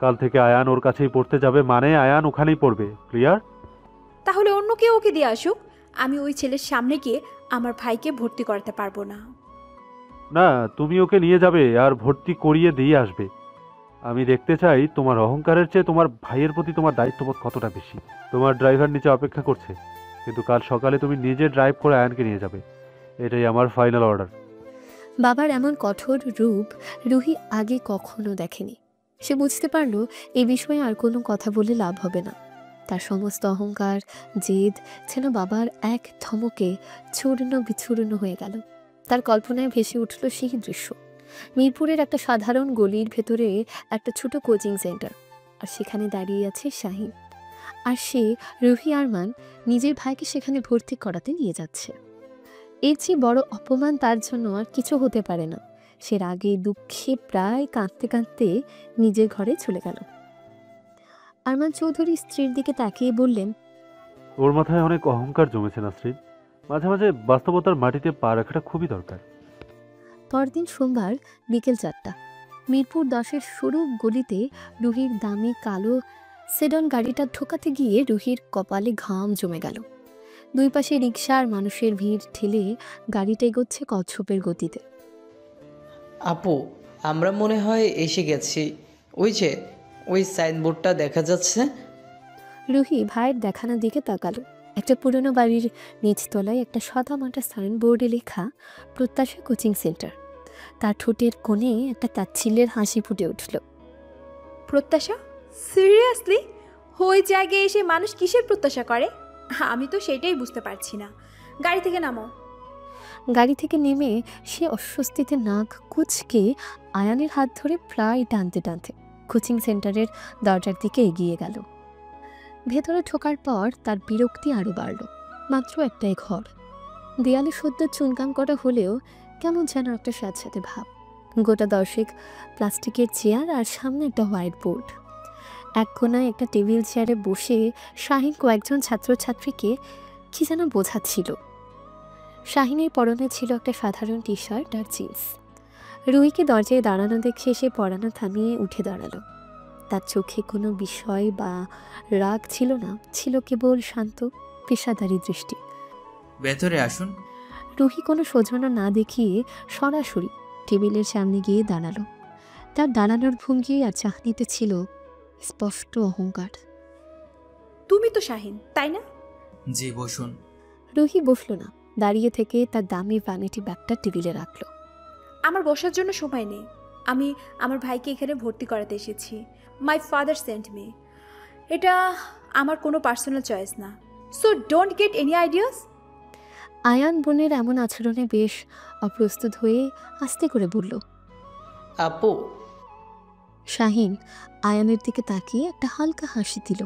কাল থেকে আয়ান ওর কাছেই পড়তে যাবে, মানে আয়ান ওখানেই পড়বে। ক্লিয়ার? তাহলে অন্য কেউ ওকে দিয়ে আসুক, আমি ওই ছেলের সামনে গিয়ে আমার ভাইকে ভর্তি করাতে পারবো না। না, তুমি ওকে নিয়ে যাবে আর ভর্তি করিয়ে দিয়ে আসবে। আমি দেখতে চাই তোমার অহংকারের চেয়ে তোমার ভাইয়ের প্রতি তোমার দায়িত্ববোধ কতটা বেশি। তোমার ড্রাইভার নিচে অপেক্ষা করছে, কিন্তু কাল সকালে তুমি নিজে ড্রাইভ করে আয়ানকে নিয়ে যাবে। এটাই আমার ফাইনাল অর্ডার। বাবার এমন কঠোর রূপ রুহি আগে কখনো দেখেনি। সে বুঝতে পারল এই বিষয়ে আর কোনো কথা বলে লাভ হবে না। তার সমস্ত অহংকার, জেদ যেন বাবার এক ধমকে চূর্ণ বিচূর্ণ হয়ে গেল। তার কল্পনায় ভেসে উঠল সেই দৃশ্য। মিরপুরের একটা সাধারণ গলির ভেতরে একটা ছোট কোচিং সেন্টার, আর সেখানে দাঁড়িয়ে আছে শাহিন। আর সে, রুহি আরমান, নিজের ভাইকে সেখানে ভর্তি করাতে নিয়ে যাচ্ছে। এর চেয়ে বড় অপমান তার জন্য আর কিছু হতে পারে না। সে রাগে দুঃখে প্রায় কাঁদতে কাঁদতে নিজের ঘরে চলে গেল। আরমান চৌধুরী স্ত্রীর দিকে তাকিয়ে বললেন, ওর মাথায় অনেক অহংকার জমেছে নাসরিন, মাঝে মাঝে বাস্তবতার মাটিতে পা রাখাটা খুবই দরকার। পরদিন সোমবার বিকেল 4টা, মিরপুর 10-এর সরু গলিতে রুহির দামি কালো সেডন গাড়িটা ঢোকাতে গিয়ে রুহির কপালে ঘাম জমে গেল। দুই পাশে রিকশা আর মানুষের ভিড় ঠেলে গাড়িটা এগোচ্ছে কচ্ছপের গতিতে। আপু, আমরা মনে হয় এসে গেছি। ওই যে ওই সাইনবোর্ডটা দেখা যাচ্ছে। রুহি ভাইয়ের দেখানোর দিকে তাকালো। একটা পুরনো বাড়ির নিচতলায় একটা সাদামাটা সাইনবোর্ডে লেখা প্রত্যাশা কোচিং সেন্টার। তার ঠোঁটের কোণে একটা তাচ্ছিল্যের হাসি ফুটে উঠল। প্রত্যাশা? সিরিয়াসলি? ওই জায়গায় এসে মানুষ কিসের প্রত্যাশা করে? আমি তো সেটাই বুঝতে পারছি না। গাড়ি থেকে নামো। গাড়ি থেকে নেমে সে অস্বস্তিতে নাক কুচকে আয়ানের হাত ধরে প্রায় টানতে টানতে কোচিং সেন্টারের দরজার দিকে এগিয়ে গেল। ভেতরে ঢোকার পর তার বিরক্তি আরও বাড়ল। মাত্র একটাই ঘর, দেয়ালে সদ্য চুনকাম করা হলেও কেমন যেন একটা স্যাঁতস্যাঁতে ভাব। গোটা 10 প্লাস্টিকের চেয়ার আর সামনে একটা হোয়াইট বোর্ড। এক কোনায় একটা টেবিল চেয়ারে বসে শাহিন কয়েকজন ছাত্রছাত্রীকে কি যেন বোঝাচ্ছিল। শাহিনের পরনে ছিল একটা সাধারণ টি শার্ট আর জিন্স। রুহিকে দরজায় দাঁড়ানো দেখে সে পড়ানো থামিয়ে উঠে দাঁড়ালো। তার চোখে কোনো বিষয় বা রাগ ছিল না, ছিল কেবল শান্ত পেশাদারি দৃষ্টি। ভেতরে আসুন। রুহি কোনো সৌজন্য না দেখিয়ে সরাসরি টেবিলের সামনে গিয়ে দাঁড়ালো। তার দাঁড়ানোর ভঙ্গি আর চাহনিতে ছিল স্পষ্ট অহংকার। তুমি তো শাহিন, তাই না? জি, বসুন। রুহি বসলো না, দাঁড়িয়ে থেকে তার দামি ভ্যানিটি ব্যাগটা টেবিলে রাখলো। আমার বসার জন্য সময় নেই। আমি আমার ভাইকে এখানে ভর্তি করাতে এসেছি। My father sent me. এটা আমার কোনো পার্সোনাল চয়েস না। So don't get any ideas. Ayan বোনের এমন আচরণে বেশ অপ্রস্তুত হয়ে আস্তে করে বলল, আপু। শাহিন আয়ানের দিকে তাকিয়ে একটা হালকা হাসি দিল,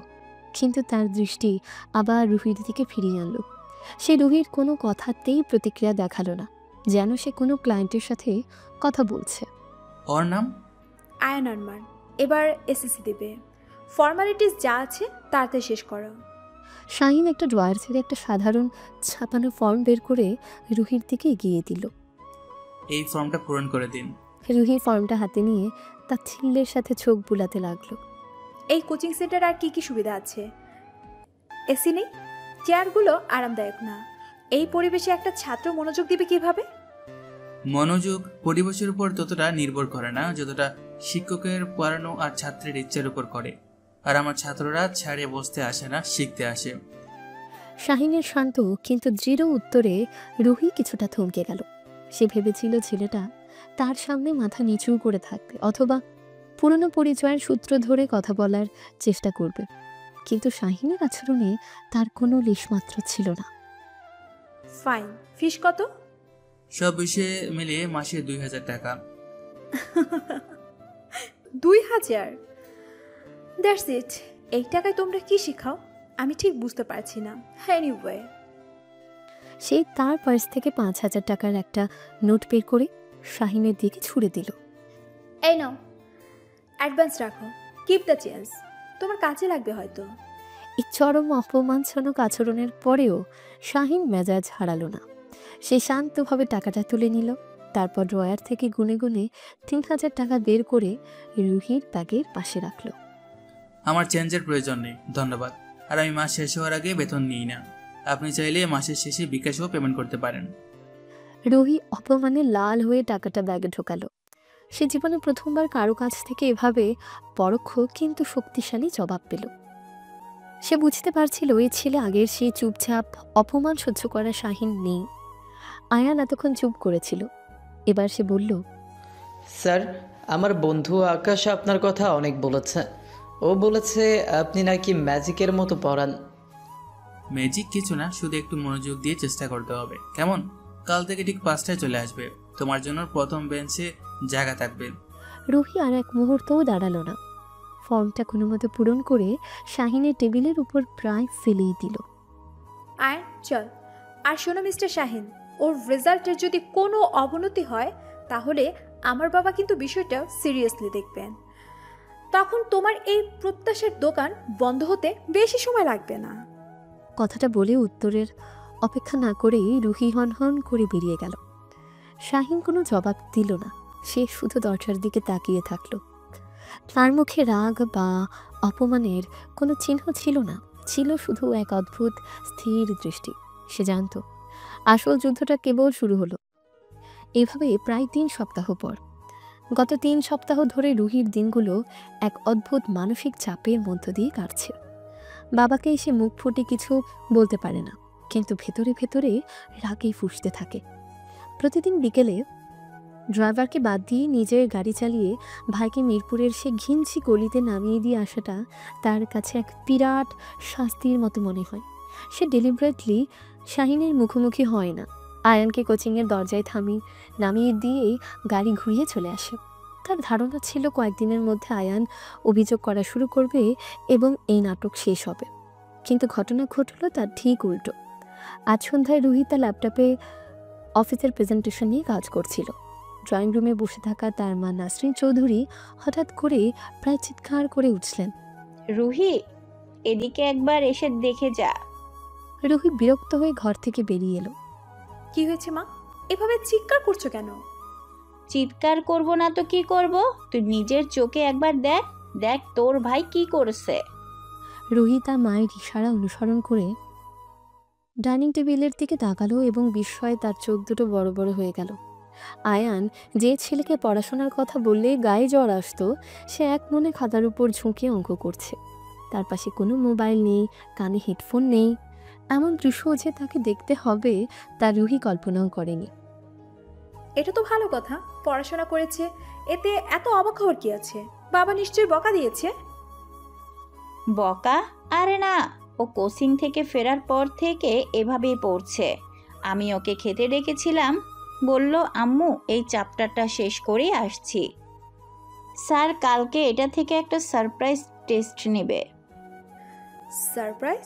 কিন্তু তার দৃষ্টি আবার রুহির দিকে ফিরিয়ে আনলো। সে রুহির কোনো কথাতেই প্রতিক্রিয়া দেখালো না, যেন সে কোনো ক্লায়েন্টের সাথে কথা বলছে। ওর নাম? আয়ান আরমান। এবার এসএসসি দেবে। ফর্মালিটিস যা আছে তাড়াতাড়ি শেষ করো। শাহিন একটা ড্রয়ার থেকে একটা সাধারণ ছাপানো ফর্ম বের করে রুহির দিকে এগিয়ে দিল। এই ফর্মটা পূরণ করে দিন। রুহি ফর্মটা হাতে নিয়ে তার ছিল্লের সাথে চোখ বুলাতে লাগলো। এই কোচিং সেন্টার আর কি কি সুবিধা আছে? এসি নেই, চেয়ারগুলো আরামদায়ক না। এই পরিবেশে একটা ছাত্র মনোযোগ দিবে কিভাবে? মনোযোগ পরিবেশের উপর ততটা নির্ভর করে না যতটা শিক্ষকের পড়ানো আর ছাত্রের ইচ্ছার উপর করে। আর আমার ছাত্ররা ছাড়ে বসতে আসে না, শিখতে আসে। শাহিনের শান্ত কিন্তু দৃঢ় উত্তরে রুহি কিছুটা থমকে গেল। সে ভেবেছিল ছেলেটা তার সামনে মাথা নিচু করে থাকবে, অথবা পুরনো পরিচয়ের সূত্র ধরে কথা বলার চেষ্টা করবে, কিন্তু শাহিনের আচরণে তার কোনো লেশমাত্র ছিল না। ফাইন। ফিস কত? সব বিষয়ে মিলিয়ে মাসে 2000 টাকা। 2000? That's it. এই টাকায় তোমরা কি শেখাও আমি ঠিক বুঝতে পারছি না। এনিওয়ে, সে তার পার্স থেকে 5000 টাকার একটা নোট বের করে শাহিনের দিকে ছুড়ে দিল। এই নাও, অ্যাডভান্স রাখো। কিপ দ্য চেঞ্জ, তোমার কাজে লাগবে হয়তো। এই চরম অপমানজনক আচরণের পরেও শাহিন মেজাজ হারালো না। সে শান্তভাবে টাকাটা তুলে নিল। তারপর ড্রয়ার থেকে গুনে গুনে 3000 টাকা বের করে রুহির ব্যাগের পাশে রাখলো। আমার চেঞ্জের প্রয়োজন নেই, ধন্যবাদ। আর আমি মাস শেষ হওয়ার আগে বেতন নিই না। আপনি চাইলে মাসের শেষে বিকাশেও পেমেন্ট করতে পারেন। রুহি অপমানে লাল হয়ে টাকাটা ব্যাগে ঢোকালো। সে জীবনে প্রথমবার কারো কাছ থেকে এভাবে পরোক্ষ কিন্তু শক্তিশালী জবাব পেল। সে বুঝতে পারছিল এই ছেলে আগের সেই চুপচাপ অপমান সহ্য করা শাহিন নেই। আয়ান এতক্ষণ চুপ করেছিল, এবার সে বলল, স্যার, আমার বন্ধু আকাশ আপনার কথা অনেক বলেছে। ও বলেছে আপনি নাকি ম্যাজিকের মতো পড়ান। ম্যাজিক কিছু না, শুধু একটু মনোযোগ দিয়ে চেষ্টা করতে হবে, কেমন? কাল থেকে ঠিক 5টায় চলে আসবে, তোমার জন্য প্রথম বেঞ্চে জায়গা থাকবে। রুহি আর এক মুহূর্তও দাঁড়ালো না। ফর্মটা কোনো মতো পূরণ করে শাহিনের টেবিলের উপর প্রায় ফেলেই দিল। আয় চল। আর শোনো মিস্টার শাহিন, ওর রেজাল্টের যদি কোনো অবনতি হয় তাহলে আমার বাবা কিন্তু বিষয়টা সিরিয়াসলি দেখবেন। তখন তোমার এই প্রত্যাশার দোকান বন্ধ হতে বেশি সময় লাগবে না। কথাটা বলে উত্তরের অপেক্ষা না করেই রুহি হনহন করে বেরিয়ে গেল। শাহিন কোনো জবাব দিল না, সে শুধু দরজার দিকে তাকিয়ে থাকল। তার মুখে রাগ বা অপমানের কোনো চিহ্ন ছিল না, ছিল শুধু এক অদ্ভুত স্থির দৃষ্টি। সে জানত আসল যুদ্ধটা কেবল শুরু হলো। এভাবে প্রায় 3 সপ্তাহ পর, গত 3 সপ্তাহ ধরে রুহির দিনগুলো এক অদ্ভুত মানসিক চাপের মধ্য দিয়ে কাটছে। বাবাকে এসে মুখ ফুটে কিছু বলতে পারে না, কিন্তু ভেতরে ভেতরে রাগেই ফুঁসতে থাকে। প্রতিদিন বিকেলে ড্রাইভারকে বাদ দিয়ে নিজের গাড়ি চালিয়ে ভাইকে মিরপুরের সে ঘিঞ্চি গলিতে নামিয়ে দিয়ে আসাটা তার কাছে এক বিরাট শাস্তির মতো মনে হয়। সে ডেলিবারেটলি শাহিনের মুখোমুখি হয় না, আয়ানকে কোচিংয়ের দরজায় নামিয়ে দিয়েই গাড়ি ঘুরিয়ে চলে আসে। তার ধারণা ছিল কয়েকদিনের মধ্যে আয়ান অভিযোগ করা শুরু করবে এবং এই নাটক শেষ হবে, কিন্তু ঘটনা ঘটল তার ঠিক উল্টো। আজ সন্ধ্যায় রুহি তার ল্যাপটপে অফিসের প্রেজেন্টেশন নিয়ে কাজ করছিল। ড্রয়িং রুমে বসে থাকা তার মা নাসরিন চৌধুরী হঠাৎ করে প্রায় চিৎকার করে উঠলেন, রুহি, এদিকে একবার এসে দেখে যা। রুহি বিরক্ত হয়ে ঘর থেকে বেরিয়ে এলো। কি হয়েছে মা, এভাবে চিৎকার করছো কেন? চিৎকার করব না তো কি করব? তুই নিজের চোখে একবার দেখ, দেখ তোর ভাই কি করছে। রুহি তার মায়ের ইশারা অনুসরণ করে ডাইনিং টেবিলের দিকে তাকালো এবং বিস্ময়ে তার চোখ দুটো বড় বড় হয়ে গেল। আয়ান যে ছেলেকে পড়াশোনার কথা বললে গায়ে জ্বর আসতো, সে এক মনে খাতার উপর ঝুঁকে অঙ্ক করছে। তার পাশে কোনো মোবাইল নেই, কানে হেডফোন নেই। এমন দৃশ্য যে তাকে দেখতে হবে তা রুহি কল্পনাও করেনি। এটা তো ভালো কথা, পড়াশোনা করেছে, এতে এত অবাক হওয়ার কি আছে? বাবা নিশ্চয়ই বকা দিয়েছে। বকা? আরে না, ও কোচিং থেকে ফেরার পর থেকে এভাবেই পড়ছে। আমি ওকে খেতে ডেকেছিলাম, বলল আম্মু এই চ্যাপ্টারটা শেষ করেই আসছি। স্যার কালকে এটা থেকে একটা সারপ্রাইজ টেস্ট নেবে। সারপ্রাইজ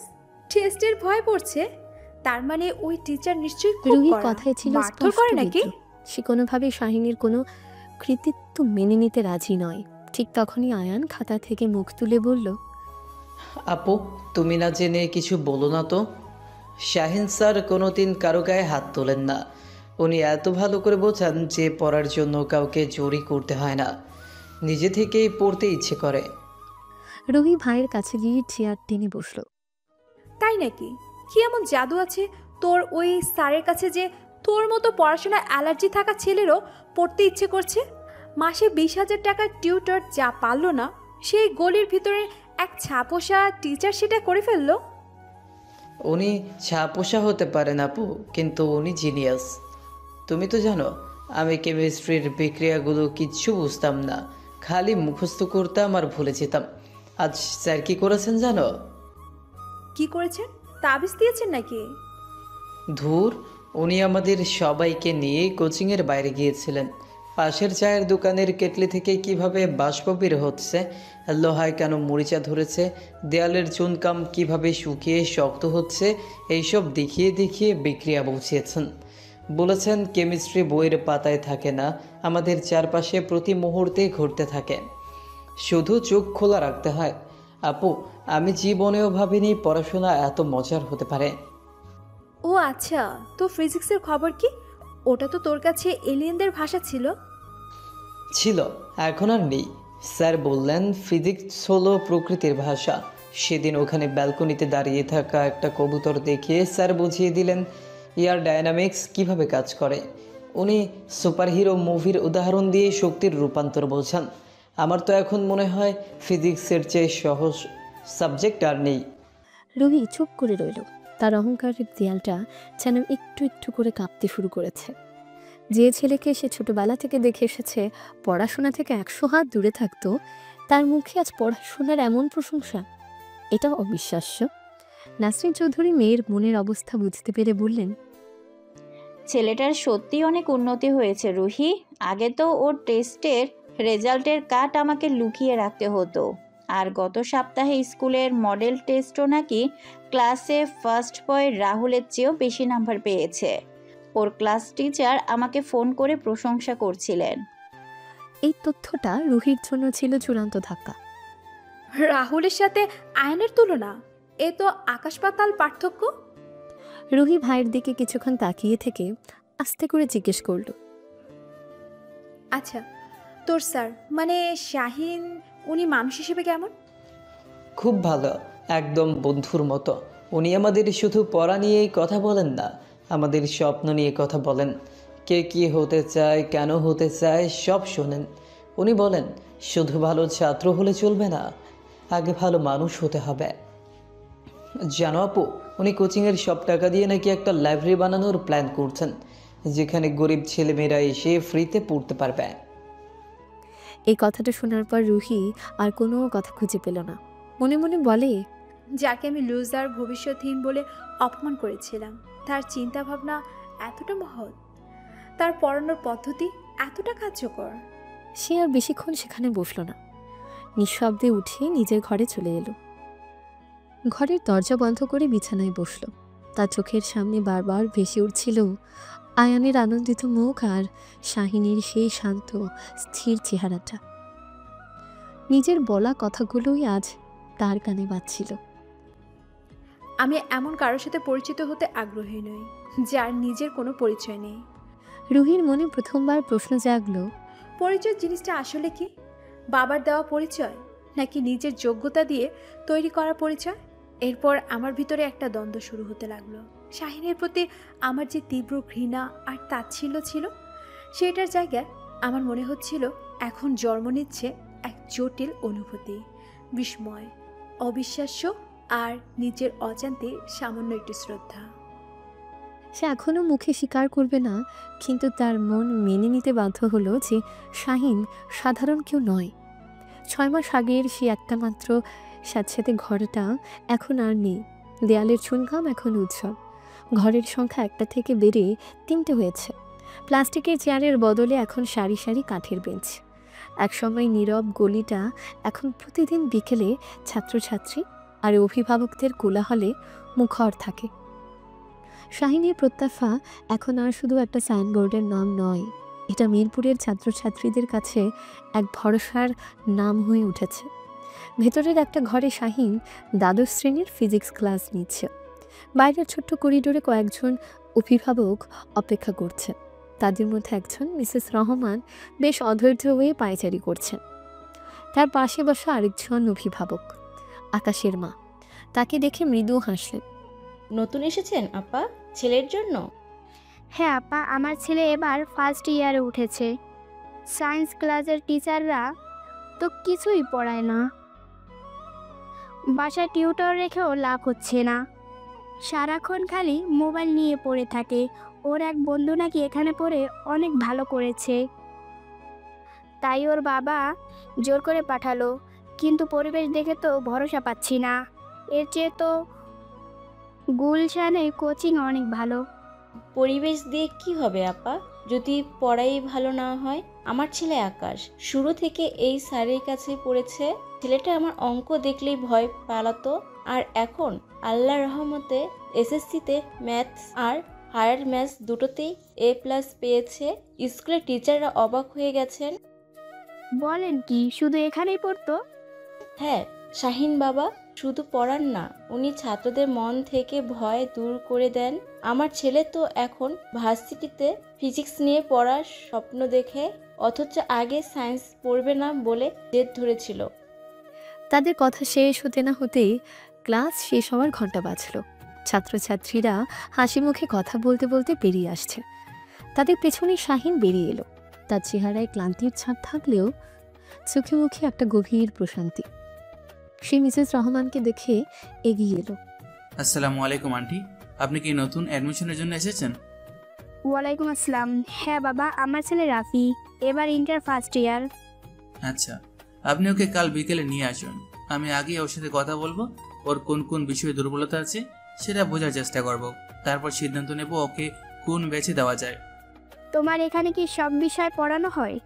টেস্টের ভয় পড়ছে? তার মানে ওই টিচার নিশ্চয়ই খুব রুহির কড়া। কথায় ছিল মারধর করে নাকি? সে কোনোভাবেই শাহিনীর কোনো কৃতিত্ব মেনে নিতে রাজি নয়। ঠিক তখনই আয়ান খাতা থেকে মুখ তুলে বলল, আপু, তুমি না জেনে কিছু বলো না তো। শাহিন স্যার কোনোদিন কারো গায়ে হাত তোলেন না। উনি এত ভালো করে বোঝান যে পড়ার জন্য কাউকে জোরই করতে হয় না, নিজে থেকেই পড়তে ইচ্ছে করে। রুহি ভাইয়ের কাছে গিয়ে চেয়ার টেনে বসল। তাই নাকি? কি এমন জাদু আছে তোর ওই স্যারের কাছে যে তোর মতো পড়াশোনায় অ্যালার্জি থাকা ছেলেরও পড়তে ইচ্ছে করছে? মাসে 20,000 টাকার টিউটর যা পারল না, সেই গলির ভিতরে এক ছাপোষা টিচার সেটা করে ফেললো। উনি ছাপোষা হতে পারেন আপু, কিন্তু উনি জিনিয়াস। তুমি তো জানো আমি কেমিস্ট্রির বিক্রিয়াগুলো কিচ্ছু বুঝতাম না, খালি মুখস্থ করতাম আর ভুলে যেতাম। আজ স্যার কি করেছেন জানো? কি করেছেন? তাবিজ দিয়েছেন নাকি? ধুর, উনি আমাদের সবাইকে নিয়ে কোচিংয়ের বাইরে গিয়েছিলেন। পাশের চায়ের দোকানের কেটলি থেকে কিভাবে বাষ্প বের হচ্ছে, লোহায় কেন মরিচা ধরেছে, দেয়ালের চুনকাম কিভাবে শুকিয়ে শক্ত হচ্ছে, এইসব দেখিয়ে দেখিয়ে বিক্রিয়া বুঝিয়েছেন। বলেছেন কেমিস্ট্রি বইয়ের পাতায় থাকে না, আমাদের চারপাশে প্রতি মুহূর্তে ঘটতে থাকে, শুধু চোখ খোলা রাখতে হয়। আপু, আমি জীবনেও ভাবিনি পড়াশোনা এত মজার হতে পারে। ও আচ্ছা, তো ফিজিক্সের খবর কি? ওটা তো তোর কাছে এলিয়েনদের ভাষা ছিল। ছিল, এখন আর নেই। স্যার বললেন ফিজিক্স হলো প্রকৃতির ভাষা। সেদিন ওখানে ব্যালকনিতে দাঁড়িয়ে থাকা একটা কবুতর দেখিয়ে স্যার বুঝিয়ে দিলেন এয়ার ডায়নামিক্স কিভাবে কাজ করে। উনি সুপারহিরো মুভির উদাহরণ দিয়ে শক্তির রূপান্তর বোঝান। আমার তো এখন মনে হয় ফিজিক্সের চেয়ে সহজ সাবজেক্ট আর নেই। রবি চুপ করে রইল। তার অহংকারের দেয়ালটা যেন একটু একটু করে কাঁপতে শুরু করেছে। যে ছেলেকে সে ছোটবেলা থেকে দেখে এসেছে পড়াশোনা থেকে 100 হাত দূরে থাকতো, তার মুখে আজ পড়াশোনার এমন প্রশংসা, এটা অবিশ্বাস্য। নাসরিন চৌধুরী মেয়ের মনের অবস্থা বুঝতে পেরে বললেন, ছেলেটার সত্যি অনেক উন্নতি হয়েছে রুহি। আগে তো ওর টেস্টের রেজাল্টের কাট আমাকে লুকিয়ে রাখতে হতো। আর গত সপ্তাহে স্কুলের মডেল টেস্টও নাকি ক্লাসে ফার্স্ট বয় রাহুলের চেয়েও বেশি নাম্বার পেয়েছে। ওর ক্লাস টিচার আমাকে ফোন করে প্রশংসা করছিলেন। এই তথ্যটা রুহির জন্য ছিল চূড়ান্ত ধাক্কা। রাহুলের সাথে আয়নের তুলনা, এ তো আকাশ পাতাল পার্থক্য। রুহি ভাইয়ের দিকে কিছুক্ষণ তাকিয়ে থেকে আস্তে করে জিজ্ঞেস করল, আচ্ছা তোর স্যার মানে শাহিন, উনি মানুষ হিসেবে কেমন? খুব ভালো, একদম বন্ধুর মতো। উনি আমাদের শুধু পড়া নিয়েই কথা বলেন না, আমাদের স্বপ্ন নিয়ে কথা বলেন। কে কী হতে চায়, কেন হতে চায় সব শোনেন। উনি বলেন শুধু ভালো ছাত্র হলে চলবে না, আগে ভালো মানুষ হতে হবে। জানো আপু, উনি কোচিংয়ের সব টাকা দিয়ে নাকি একটা লাইব্রেরি বানানোর প্ল্যান করছেন, যেখানে গরিব ছেলেমেয়েরা এসে ফ্রিতে পড়তে পারবে। এই কথাটা শোনার পর রুহি আর কোনো কথা খুঁজে পেল না। মনে মনে বলে, যাকে আমি লুজার ভবিষ্যৎহীন বলে অপমান করেছিলাম, তার চিন্তা ভাবনা এতটা মহৎ, তার পড়ানোর পদ্ধতি এতটা কার্যকর। সে আর বেশিক্ষণ সেখানে বসল না, নিঃশব্দে উঠে নিজের ঘরে চলে এলো। ঘরের দরজা বন্ধ করে বিছানায় বসল। তার চোখের সামনে বারবার ভেসে উঠছিল আয়ানের আনন্দিত মুখ আর শাহিনীর সেই শান্ত স্থির চেহারাটা। নিজের বলা কথাগুলোই আজ তার কানে বাজছিল। আমি এমন কারোর সাথে পরিচিত হতে আগ্রহী নই যার নিজের কোনো পরিচয় নেই। রুহির মনে প্রথমবার প্রশ্ন জাগলো, পরিচয় জিনিসটা আসলে কি? বাবার দেওয়া পরিচয় নাকি নিজের যোগ্যতা দিয়ে তৈরি করা পরিচয়? এরপর আমার ভিতরে একটা দ্বন্দ্ব শুরু হতে লাগলো। শাহিনের প্রতি আমার যে তীব্র ঘৃণা আর তাচ্ছিল্য ছিল, সেটার জায়গায় আমার মনে হচ্ছিল এখন জন্ম নিচ্ছে এক জটিল অনুভূতি, বিস্ময়, অবিশ্বাস্য আর নিজের অজান্তে সামান্য একটু শ্রদ্ধা। সে এখনও মুখে স্বীকার করবে না, কিন্তু তার মন মেনে নিতে বাধ্য হলো যে শাহিন সাধারণ কেউ নয়। 6 মাস আগের সে একটা মাত্র স্যাঁতস্যাঁতে ঘরটা এখন আর নেই। দেয়ালের চুনকাম এখন উৎসব। ঘরের সংখ্যা 1টা থেকে বেড়ে 3টে হয়েছে। প্লাস্টিকের চেয়ারের বদলে এখন সারি সারি কাঠের বেঞ্চ। একসময় নীরব গলিটা এখন প্রতিদিন বিকেলে ছাত্রছাত্রী আর অভিভাবকদের কোলাহলে মুখর থাকে। শাহিনীর প্রত্যাশা এখন আর শুধু একটা সাইনবোর্ডের নাম নয়, এটা মিরপুরের ছাত্রছাত্রীদের কাছে এক ভরসার নাম হয়ে উঠেছে। ভেতরের একটা ঘরে শাহিন দ্বাদশ শ্রেণীর ফিজিক্স ক্লাস নিচ্ছে। বাইরের ছোট্ট করিডোরে কয়েকজন অভিভাবক অপেক্ষা করছে। তাদের মধ্যে একজন মিসেস রহমান বেশ অধৈর্য হয়ে পায়চারি করছেন। তার পাশে বসা আরেকজন অভিভাবক, আকাশের মা, তাকে দেখে মৃদু হাসলেন। নতুন এসেছেন আপা, ছেলের জন্য? হ্যাঁ আপা, আমার ছেলে এবার ফার্স্ট ইয়ারে উঠেছে। সায়েন্স ক্লাসের টিচাররা তো কিছুই পড়ায় না, বাসায় টিউটর রেখেও লাভ হচ্ছে না, সারাক্ষণ খালি মোবাইল নিয়ে পড়ে থাকে। ওর এক বন্ধু নাকি এখানে পড়ে অনেক ভালো করেছে, তাই ওর বাবা জোর করে পাঠালো, কিন্তু পরিবেশ দেখে তো ভরসা পাচ্ছি না। এর চেয়ে তো গুলশানে কোচিং অনেক ভালো। পরিবেশ দিয়ে কি হবে আপা, যদি পড়াই ভালো না হয়? আমার ছেলে আকাশ শুরু থেকে এই স্যারের কাছে পড়েছে। ছেলেটা আমার অঙ্ক দেখলেই ভয় পালাতো, আর এখন আল্লাহর রহমতে এসএসসিতে ম্যাথস আর হায়ার ম্যাথস দুটোতেই A+ পেয়েছে। স্কুলের টিচাররা অবাক হয়ে গেছেন। বলেন কি, শুধু এখানেই পড়তো? হ্যাঁ, শাহিন বাবা শুধু পড়ান না, উনি ছাত্রদের মন থেকে ভয় দূর করে দেন। আমার ছেলে তো এখন ভার্সিটিতে ফিজিক্স নিয়ে পড়ার স্বপ্ন দেখে। অথচ আগে সায়েন্স পড়বে না বলে জেদ ধরেছিল। তাদের কথা শেষ হতে না হতেই ক্লাস শেষ হওয়ার ঘন্টা বাজল। ছাত্রছাত্রীরা হাসি মুখে কথা বলতে বলতে বেরিয়ে আসছে। তাদের পেছনে শাহিন বেরিয়ে এলো। তার চেহারায় ক্লান্তির ছাপ থাকলেও চোখে মুখে একটা গভীর প্রশান্তি। সে মিসেস রহমানকে দেখে এগিয়ে এলো। আসসালামু আলাইকুম আন্টি, আপনি কি নতুন অ্যাডমিশনের জন্য এসেছেন? ওয়ালাইকুম আসসালাম। হ্যাঁ বাবা, আমার ছেলে রাফি এবার ইন্টার ফার্স্ট ইয়ার। আচ্ছা, আপনি ওকে কাল বিকেলে নিয়ে আসুন। আমি আগে ওর সাথে কথা বলবো, ওর কোন কোন বিষয়ে দুর্বলতা আছে সেটা বোঝার চেষ্টা করব, তারপর সিদ্ধান্ত নেব ওকে কোন বেছে দেওয়া যায়। তোমার এখানে কি সব বিষয় পড়ানো হয়?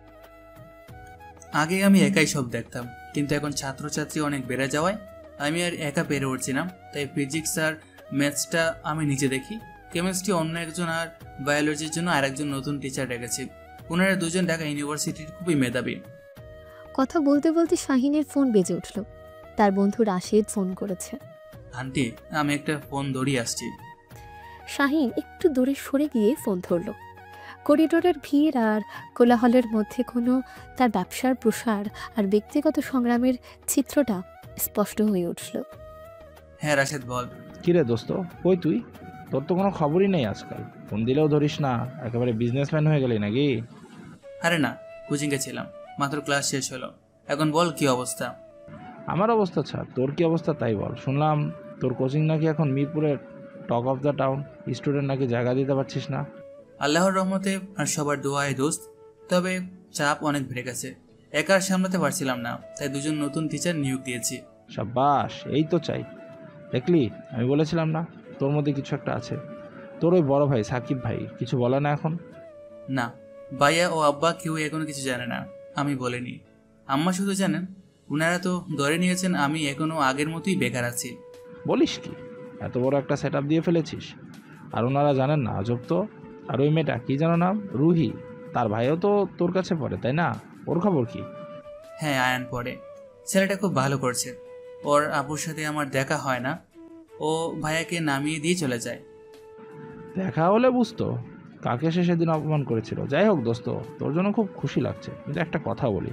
আগে আমি একাই সব দেখতাম, কিন্তু এখন ছাত্রছাত্রী অনেক বেড়ে যাওয়ায় আমি আর একা পেরে উঠছি না। তাই ফিজিক্স আর ম্যাথসটা আমি নিজে দেখি, কেমিস্ট্রি অন্য একজন আর বায়োলজির জন্য আরেকজন নতুন টিচার রেখেছি। ওনারা দুজন ঢাকা ইউনিভার্সিটির খুবই মেধাবী। কথা বলতে বলতে শাহিনের ফোন বেজে উঠল। তার বন্ধু রাশেদ ফোন করেছে। আন্টি, আমি একটা ফোন দৌড়িয়ে আসছি। শাহিন একটু দূরে সরে গিয়ে ফোন ধরল। করিডোরের ভিড় আর কোলাহলের মধ্যে কোনো তার ব্যবসার প্রসার আর ব্যক্তিগত সংগ্রামের চিত্রটা স্পষ্ট হয়ে উঠল। হ্যাঁ রাশেদ, বল। কিরে দোস্ত, কই তুই? তোর তো কোনো খবরই নেই আজকাল। ফোন দিলেও ধরিস না, একেবারে বিজনেসম্যান হয়ে গেলি নাকি? আরে না, কোচিংয়ে ছিলাম, মাত্র ক্লাস শেষ হলো। এখন বল কি অবস্থা? আমার অবস্থা ছাড়, তোর কি অবস্থা তাই বল। শুনলাম তোর কোচিং নাকি এখন মিরপুরের talk of the town, student নাকি জায়গা দিতে পারছিস না। আল্লাহর রহমতে আর সবার দোয়ায় দোস্ত, তবে চাপ অনেক বেড়ে গেছে, একা সামলাতে পারছিলাম না, তাই দুজন নতুন টিচার নিয়োগ দিয়েছি। সাব্বাস, এই তো চাই। দেখলি, আমি বলেছিলাম না তোর মধ্যে কিছু একটা আছে। তোর ওই বড় ভাই সাকিব ভাই কিছু বলে না এখন? না, ভাইয়া ও আব্বা কেউ এখনো কিছু জানে না, আমি বলিনি। আম্মা শুধু জানেন, ওনারা তো ধরে নিয়েছেন আমি এখনো আগের মতোই বেকার আছি। বলিস কি, এত বড় একটা সেট দিয়ে ফেলেছিস আর ওনারা জানেন না? আজব তো। আর ওই মেয়েটা কি জানো নাম, রুহি, তার ভাইও তো তোর কাছে পড়ে তাই না? ওর খবর কি? হ্যাঁ, আয়ান পড়ে। ছেলেটা খুব ভালো করছে। ওর আপুর সাথে আমার দেখা হয় না, ও ভাইয়াকে নামিয়ে দিয়ে চলে যায়। দেখা হলে বুঝতো কাকে সে সেদিন অপমান করেছিল। যাই হোক দোস্ত, তোর জন্য খুব খুশি লাগছে, কিন্তু একটা কথা বলি,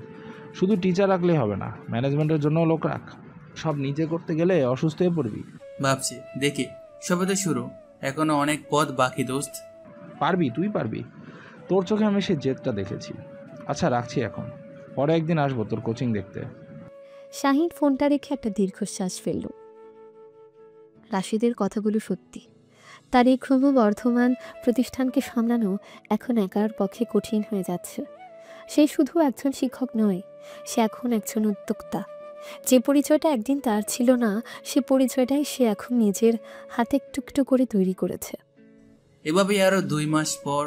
শুধু টিচার রাখলেই হবে না, ম্যানেজমেন্টের জন্য লোক রাখ। সব নিজে করতে গেলে অসুস্থ হয়ে পড়বি। ভাবছি, দেখি, সবে তো শুরু, এখনো অনেক পথ বাকি দোস্ত। পারবি, তুই পারবি। তোর চোখে আমি সে জেদটা দেখেছি। আচ্ছা রাখছি এখন, পরে একদিন আসবো তোর কোচিং দেখতে। শাহিন ফোনটা রেখে একটা দীর্ঘশ্বাস ফেলল। রাশিদের কথাগুলো সত্যি। তার এই ক্রমবর্ধমান প্রতিষ্ঠানকে সামলানো এখন একার পক্ষে কঠিন হয়ে যাচ্ছে। সে শুধু একজন শিক্ষক নয়, সে এখন একজন উদ্যোক্তা। যে পরিচয়টা একদিন তার ছিল না, সে পরিচয়টাই সে এখন নিজের হাতে একটু একটু করে তৈরি করেছে। এভাবেই আরো 2 মাস পর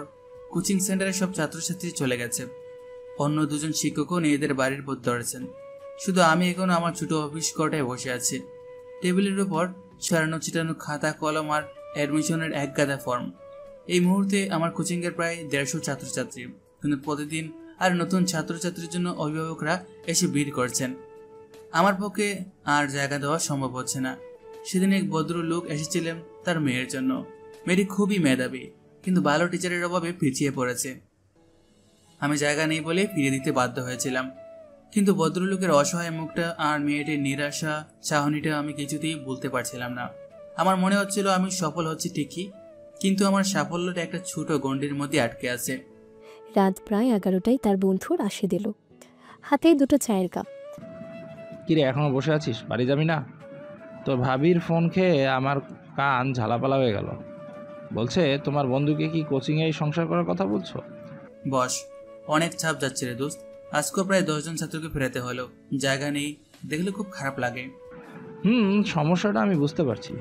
কোচিং সেন্টারে সব ছাত্রছাত্রী চলে গেছে। অন্য দুজন শিক্ষকও নিজেদের বাড়ির পথ ধরেছেন। শুধু আমি এখনো আমার ছোট অফিস কোয়ার্টারে বসে আছি। টেবিলের উপর ছড়ানো ছিটানো খাতা কলম আর অ্যাডমিশনের এক গাদা ফর্ম। এই মুহূর্তে আমার কোচিংয়ের প্রায় 150 ছাত্রছাত্রী, কিন্তু প্রতিদিন আর নতুন ছাত্রছাত্রীর জন্য অভিভাবকরা এসে ভিড় করছেন। আমার পক্ষে আর জায়গা দেওয়া সম্ভব হচ্ছে না। সেদিন এক ভদ্রলোক এসেছিলেন তার মেয়ের জন্য। মেয়েটি খুবই মেধাবী, কিন্তু ভালো টিচারের অভাবে পিছিয়ে পড়েছে। আমি জায়গা নেই বলে ফিরিয়ে দিতে বাধ্য হয়েছিলাম, কিন্তু ভদ্রলোকের অসহায় মুখটা আর মেয়েটির নিরাশা চাহনিটা আমি কিছুতেই ভুলতে পারছিলাম না। আমার মনে হচ্ছিল আমি সফল হচ্ছি ঠিকই, কিন্তু আমার সাফল্যটা একটা ছোট গণ্ডির মধ্যে আটকে আছে। রাত প্রায় 11টায় তার বন্ধু রাশিদ এলো, হাতে 2টো চায়ের কাপ। কিরে, এখনো বসে আছিস? বাড়ি যাবি না? তোর ভাবির ফোন খেয়ে আমার কান ঝালাপালা হয়ে গেল। বলছে তোমার বন্ধুকে কি কোচিংয়ে সংসার করার কথা বলছো? বস, অনেক চাপ যাচ্ছে রে দোস্ত। আজকেও প্রায় 10 জন ছাত্রকে ফেরাতে হলো, জায়গা নেই, দেখলে খুব খারাপ লাগে। সমস্যাটা আমি বুঝতে পারছি।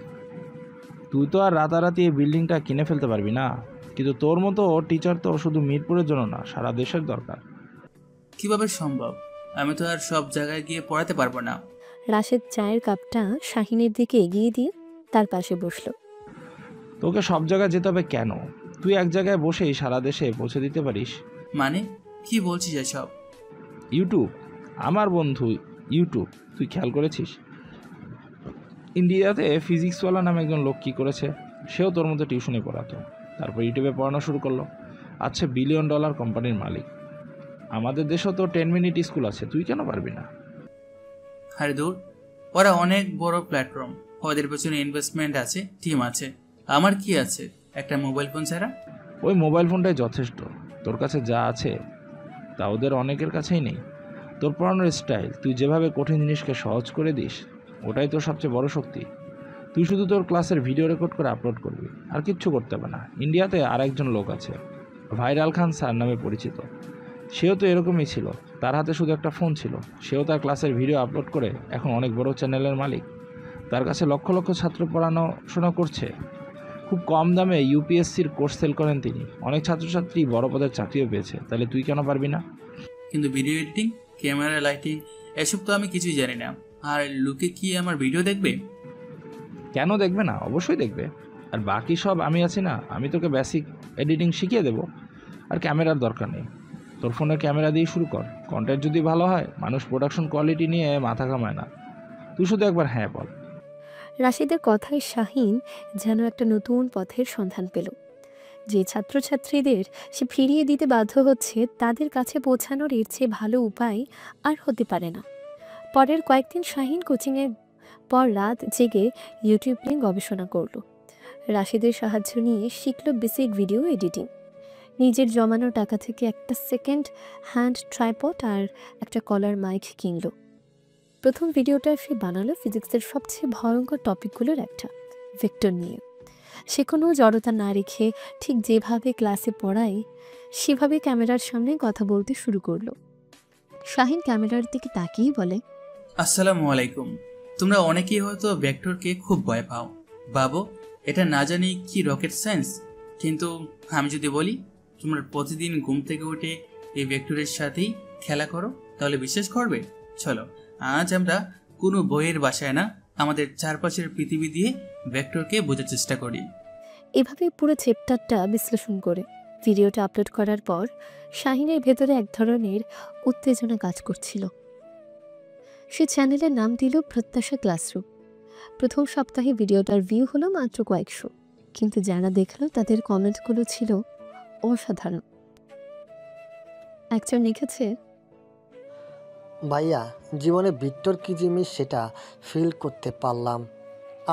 তুই তো আর রাতারাতি এই বিল্ডিংটা কিনে ফেলতে পারবি না, কিন্তু তোর মতো টিচার তো শুধু মিরপুরের জন্য না, সারা দেশের দরকার। কিভাবে সম্ভব? আমি তো আর সব জায়গায় গিয়ে পড়াতে পারবো না। রাশেদ চায়ের কাপটা শাহিনের দিকে এগিয়ে দিয়ে তার পাশে বসলো। তোকে সব জায়গায় যেতে হবে কেন? তুই এক জায়গায় বসেই সারা দেশে পৌঁছে দিতে পারিস। মানে কি বলছিস এসব? ইউটিউব, আমার বন্ধু ইউটিউব, তুই খেয়াল করেছিস? ইন্ডিয়াতে ফিজিক্সওয়ালা নামে একজন লোক কী করেছে? সেও তোর মতো টিউশনে পড়াতো, তারপর ইউটিউবে পড়ানো শুরু করলো। আচ্ছা, $1 বিলিয়ন কোম্পানির মালিক। আমাদের দেশেও তো 10 মিনিট স্কুল আছে, তুই কেন পারবি না? আরে দূর, ওরা অনেক বড় প্ল্যাটফর্ম, ওদের পেছনে ইনভেস্টমেন্ট আছে, টিম আছে। আমার কি আছে একটা মোবাইল ফোন ছাড়া? ওই মোবাইল ফোনটাই যথেষ্ট। তোর কাছে যা আছে তা ওদের অনেকের কাছেই নেই। তোর পড়ানোর স্টাইল, তুই যেভাবে কঠিন জিনিসকে সহজ করে দিস, ওটাই তোর সবচেয়ে বড় শক্তি। তুই শুধু তোর ক্লাসের ভিডিও রেকর্ড করে আপলোড করবি, আর কিচ্ছু করতে হবে না। ইন্ডিয়াতে আর একজন লোক আছে, ভাইরাল খান স্যার নামে পরিচিত। সেও তো এরকমই ছিল, তার হাতে শুধু একটা ফোন ছিল। সেও তার ক্লাসের ভিডিও আপলোড করে এখন অনেক বড় চ্যানেলের মালিক। তার কাছে লক্ষ লক্ষ ছাত্র পড়াশোনা করছে। খুব কম দামে ইউপিএসসির কোর্স সেল করেন তিনি। অনেক ছাত্রছাত্রী বড় পদের চাকরিও পেয়েছে। তাহলে তুই কেন পারবি না? কিন্তু ভিডিও এডিটিং, ক্যামেরা, লাইটিং এসব তো আমি কিছুই জানি না। আর লোকে কি আমার ভিডিও দেখবে? কেন দেখবে না? অবশ্যই দেখবে। আর বাকি সব আমি আছি না, আমি তোকে বেসিক এডিটিং শিখিয়ে দেবো। আর ক্যামেরার দরকার নেই, তোর ফোনের ক্যামেরা দিয়ে শুরু কর। কন্টেন্ট যদি ভালো হয়, মানুষ প্রোডাকশন কোয়ালিটি নিয়ে মাথা ঘামায় না। তুই শুধু একবার হ্যাঁ বল। রাশিদের কথায় শাহিন যেন একটা নতুন পথের সন্ধান পেল। যে ছাত্রছাত্রীদের সে ফিরিয়ে দিতে বাধ্য হচ্ছে, তাদের কাছে পৌঁছানোর এর চেয়ে ভালো উপায় আর হতে পারে না। পরের কয়েকদিন শাহিন কোচিংয়ের পর রাত জেগে ইউটিউব নিয়ে গবেষণা করল। রাশিদের সাহায্য নিয়ে শিখল বেসিক ভিডিও এডিটিং। নিজের জমানো টাকা থেকে একটা সেকেন্ড হ্যান্ড ট্রাইপড আর একটা কলার মাইক কিনল। প্রথম ভিডিওটা সে বানালো ফিজিক্সের সবচেয়ে ভয়ঙ্কর টপিকগুলোর একটা, ভেক্টর নিয়ে। সে কোনো জড়তা না রেখে ঠিক যেভাবে ক্লাসে পড়ায় সেভাবে ক্যামেরার সামনে কথা বলতে শুরু করলো। শাহিন ক্যামেরার দিকে তাকিয়ে বলে, আসসালামু আলাইকুম। তোমরা অনেকেই হয়তো ভেক্টরকে খুব ভয় পাও, ভাবো এটা না জানি কি রকেট সায়েন্স। কিন্তু আমি যদি বলি তোমরা প্রতিদিন ঘুম থেকে উঠে এই ভেক্টরের সাথেই খেলা করো, তাহলে বিশ্বাস করবে? চলো আজ আমরা কোনো বইয়ের ভাষায় না, আমাদের চারপাশের পৃথিবী দিয়ে ভেক্টরকে বোঝার চেষ্টা করি। এভাবে পুরো চ্যাপ্টারটা বিশ্লেষণ করে ভিডিওটা আপলোড করার পর শাহিনের ভেতরে এক ধরনের উত্তেজনা কাজ করছিল। সে চ্যানেলের নাম দিল প্রত্যাশা ক্লাসরুম। প্রথম সপ্তাহে ভিডিওটার ভিউ হলো মাত্র কয়েকশো, কিন্তু যারা দেখলো তাদের কমেন্টগুলো ছিল অসাধারণ। একজন লিখেছে, ভাইয়া, জীবনে ভিক্টর কি জিনিস সেটা ফিল করতে পারলাম,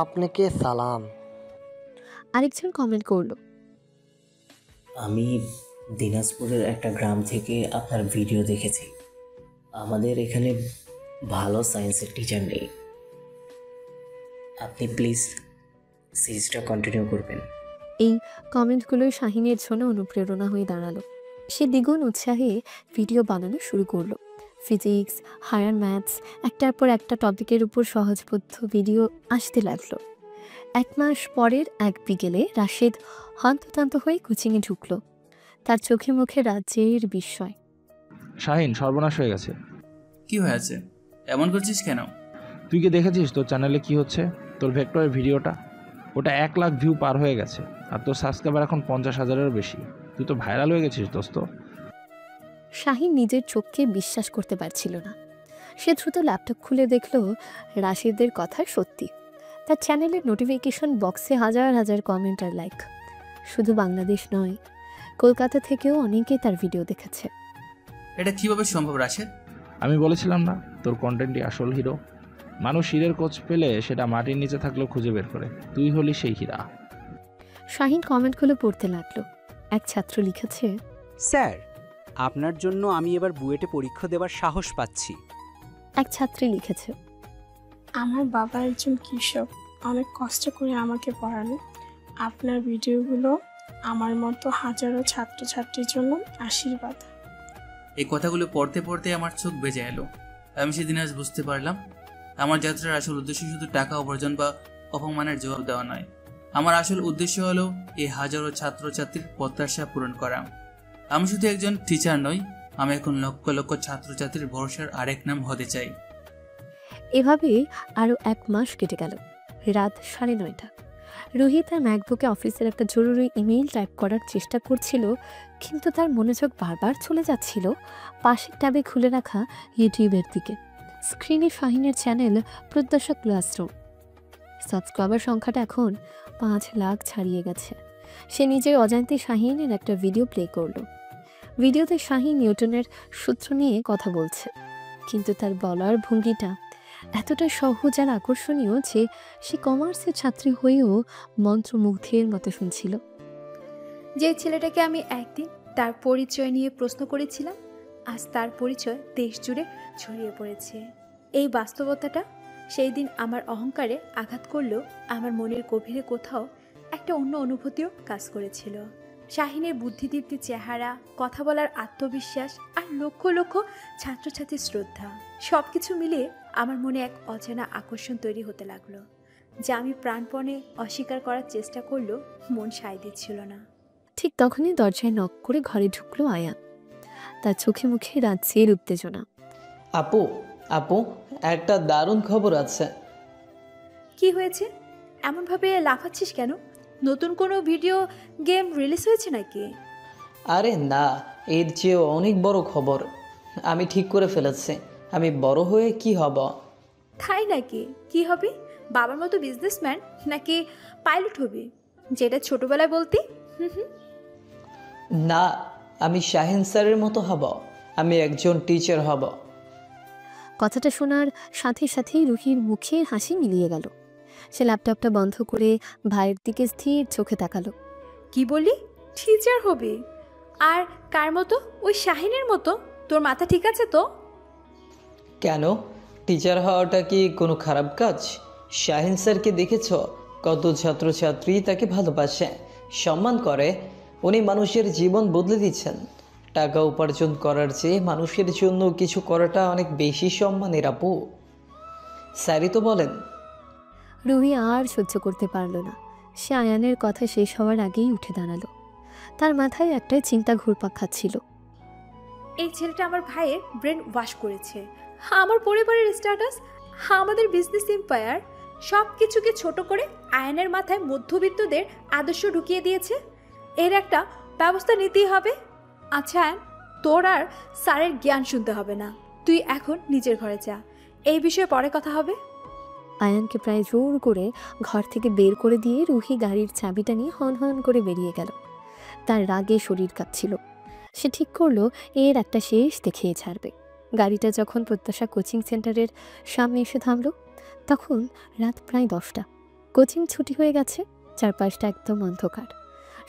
আপনাকে সালাম। আরেকজন কমেন্ট করলো, আমি দিনাজপুরের একটা গ্রাম থেকে আপনার ভিডিও দেখেছি। আমাদের এখানে ভালো সায়েন্সের টিচার নেই, আপনি প্লিজ সিরিজটা কন্টিনিউ করবেন। এই কমেন্টগুলোই শাহিনের জন্য অনুপ্রেরণা হয়ে দাঁড়ালো। সে দ্বিগুণ উৎসাহে ভিডিও বানানো শুরু করলো। ফিজিক্স, হায়ার ম্যাথস, একটার পর একটা টপিকের উপর সহজবোধ্য ভিডিও আসতে লাগলো। 1 মাস পরের এক বিকেলে রাশেদ হন্তদন্ত হয়ে কোচিংয়ে ঢুকলো। তার চোখে মুখে রাজ্যের বিস্ময়। শাহিন, সর্বনাশ হয়ে গেছে। কি হয়েছে? এমন করছিস কেন? তুই কি দেখেছিস তোর চ্যানেলে কি হচ্ছে? তোর ভেক্টরের ভিডিওটা, ওটা 1 লাখ ভিউ পার হয়ে গেছে। আর তোর সাবস্ক্রাইবার এখন 50,000-এরও বেশি। তুই তো ভাইরাল হয়ে গেছিস দোস্ত। শাহিন নিজের চোখকে বিশ্বাস করতে পারছিল না। সে দ্রুত ল্যাপটপ খুলে দেখল রাশিদের কথা সত্যি। তার চ্যানেলের নোটিফিকেশন বক্সে হাজার হাজার কমেন্ট আর লাইক। শুধু বাংলাদেশ নয়, কলকাতা থেকেও অনেকে তার ভিডিও দেখেছে। এটা কিভাবে সম্ভব রাশেদ? আমি বলেছিলাম না, তোর কন্টেন্টই আসল হিরো। মানুষ হীরের কোচ পেলে সেটা মাটির নিচে থাকলেও খুঁজে বের করে। তুই হলি সেই হীরা। শাহিন কমেন্টগুলো পড়তে লাগলো। এক ছাত্র লিখেছে, স্যার, আপনার জন্য আমি এবার বুয়েটে পরীক্ষা দেওয়ার সাহস পাচ্ছি। এক ছাত্রী লিখেছে, আমার বাবা একজন কৃষক, অনেক কষ্ট করে আমাকে পড়ানো। আপনার ভিডিওগুলো আমার মতো হাজারো ছাত্রছাত্রীর জন্য আশীর্বাদ। এই কথাগুলো পড়তে পড়তে আমার চোখ বেজে এলো। আমি সেদিন আজ বুঝতে পারলাম, আমার যাত্রার আসল উদ্দেশ্য শুধু টাকা উপার্জন বা অপমানের জবাব দেওয়া নয়। আমার আসল উদ্দেশ্য হলো এই হাজারো ছাত্রছাত্রীর প্রত্যাশা পূরণ করা। আমি শুধু একজন টিচার নই, আমি এখন লক্ষ লক্ষ ছাত্রছাত্রীর ভরসার আরেক নাম হতে চাই। এভাবে আরও 1 মাস কেটে গেল। রাত 9:30। রোহিত তার ম্যাকবুকে অফিসের একটা জরুরি ইমেইল টাইপ করার চেষ্টা করছিল, কিন্তু তার মনোযোগ বারবার চলে যাচ্ছিল পাশের ট্যাবে খুলে রাখা ইউটিউবের দিকে। স্ক্রিনে শাহিনের চ্যানেল প্রত্যাশা ক্লাসরুম। সাবস্ক্রাইবার সংখ্যাটা এখন 5 লাখ ছাড়িয়ে গেছে। সে নিজের অজান্তে শাহিনের একটা ভিডিও প্লে করলো। ভিডিওতে শাহিন নিউটনের সূত্র নিয়ে কথা বলছে, কিন্তু তার বলার ভঙ্গিটা এতটা সহজ আর আকর্ষণীয় যে সে কমার্সের ছাত্রী হয়েও মন্ত্রমুগ্ধের মতো শুনছিল। যে ছেলেটাকে আমি একদিন তার পরিচয় নিয়ে প্রশ্ন করেছিলাম, আজ তার পরিচয় দেশ জুড়ে ছড়িয়ে পড়েছে। এই বাস্তবতাটা সেই দিন আমার অহংকারে আঘাত করলেও আমার মনের গভীরে কোথাও একটা অন্য অনুভূতিও কাজ করেছিল। শাহিনের বুদ্ধিদীপ্তি চেহারা, কথা বলার আত্মবিশ্বাস আর লক্ষ লক্ষ ছাত্রছাত্রীর শ্রদ্ধা, সব কিছু মিলিয়ে আমার মনে এক অজানা আকর্ষণ তৈরি হতে লাগলো, যা আমি প্রাণপণে অস্বীকার করার চেষ্টা করলেও মন সায় দিচ্ছিল না। ঠিক তখনই দরজায় নক করে ঘরে ঢুকলো আয়ান, তার চোখে মুখে রাজ্যের উত্তেজনা। আপু আপু একটা দারুণ খবর আছে। কি হয়েছে? এমনভাবে লাফাচ্ছিস কেন? নতুন কোনো ভিডিও গেম রিলিজ হয়েছে নাকি? আরে না, এর চেয়েও অনেক বড় খবর। আমি ঠিক করে ফেলেছি, আমি বড় হয়ে কি হব। তাই নাকি? কি হবে? বাবার মতো বিজনেসম্যান নাকি পাইলট হবি, যেটা ছোটবেলায় বলতি? না, আমি শাহিন স্যারের মতো হব। আমি একজন টিচার হব। কথাটা শোনার সাথে সাথেই রুহির মুখে হাসি মিলিয়ে গেল। সে ল্যাপটপটা বন্ধ করে ভাইয়ের দিকে স্থির চোখে তাকালো। কি বললি? টিচার হবি? আর কার মতো? ওই শাহিনের মতো? তোর মাথা ঠিক আছে তো? কেন, টিচার হওয়াটা কি কোনো খারাপ কাজ? শাহিন স্যারকে দেখেছ? কত ছাত্রছাত্রী তাকে ভালোবাসে, সম্মান করে। উনি মানুষের জীবন বদলে দিচ্ছেন। টাকা উপার্জন করার চেয়ে মানুষের জন্য কিছু করাটা অনেক বেশি সম্মানের আপু। স্যারই তো বলেন। রুহি আর সহ্য করতে পারল না। সে আয়ানের কথা শেষ হওয়ার আগেই উঠে দাঁড়ালো। তার মাথায় একটাই চিন্তা ঘুরপাক খাচ্ছিল। এই ছেলেটা আমার ভাইয়ের ব্রেন ওয়াশ করেছে। আমার পরিবারের স্ট্যাটাস, আমাদের বিজনেস এম্পায়ার, সব কিছুকে ছোট করে আয়নের মাথায় মধ্যবিত্তদের আদর্শ ঢুকিয়ে দিয়েছে। এর একটা ব্যবস্থা নিতেই হবে। আচ্ছা আয়ন, তোর আর স্যারের জ্ঞান শুনতে হবে না। তুই এখন নিজের ঘরে যা, এই বিষয়ে পরে কথা হবে। আয়ানকে প্রায় জোর করে ঘর থেকে বের করে দিয়ে রুহি গাড়ির চাবিটা নিয়ে হন হন করে বেরিয়ে গেল। তার রাগে শরীর কাঁপছিল। সে ঠিক করলো এর একটা শেষ দেখিয়ে ছাড়বে। গাড়িটা যখন প্রত্যাশা কোচিং সেন্টারের সামনে এসে থামল, তখন রাত প্রায় 10টা। কোচিং ছুটি হয়ে গেছে, চারপাশটা একদম অন্ধকার।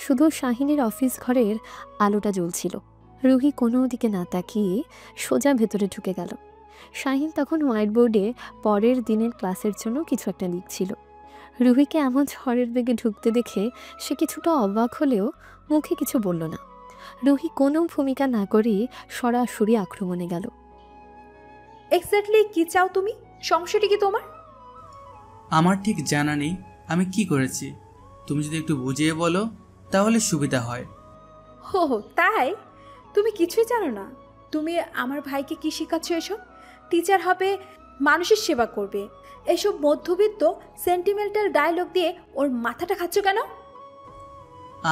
শুধু শাহিনের অফিস ঘরের আলোটা জ্বলছিল। রুহি কোনো দিকে না তাকিয়ে সোজা ভেতরে ঢুকে গেল। শাহিন তখন হোয়াইট বোর্ডে পরের দিনের ক্লাসের জন্য কিছু একটা লিখছিল। রুহিকে এমন ঝড়ের বেগে ঢুকতে দেখে সে কিছুটা অবাক হলেও মুখে কিছু বলল না। রুহি কোনো ভূমিকা না করে সরাসরি আক্রমণে গেল। এক্স্যাক্টলি কি চাও তুমি? সমস্যাটি কি তোমার? আমার ঠিক জানা নেই আমি কি করেছি। তুমি যদি একটু বুঝিয়ে বলো তাহলে সুবিধা হয়। হো তাই? তুমি কিছুই জানো না? তুমি আমার ভাইকে কি শেখাচ্ছ? এসব টিচার হবে, মানুষের সেবা করবে, এসব মধ্যবিত্ত সেন্টিমেন্টাল ডায়লগ দিয়ে ওর মাথাটা খাচ্ছ কেন?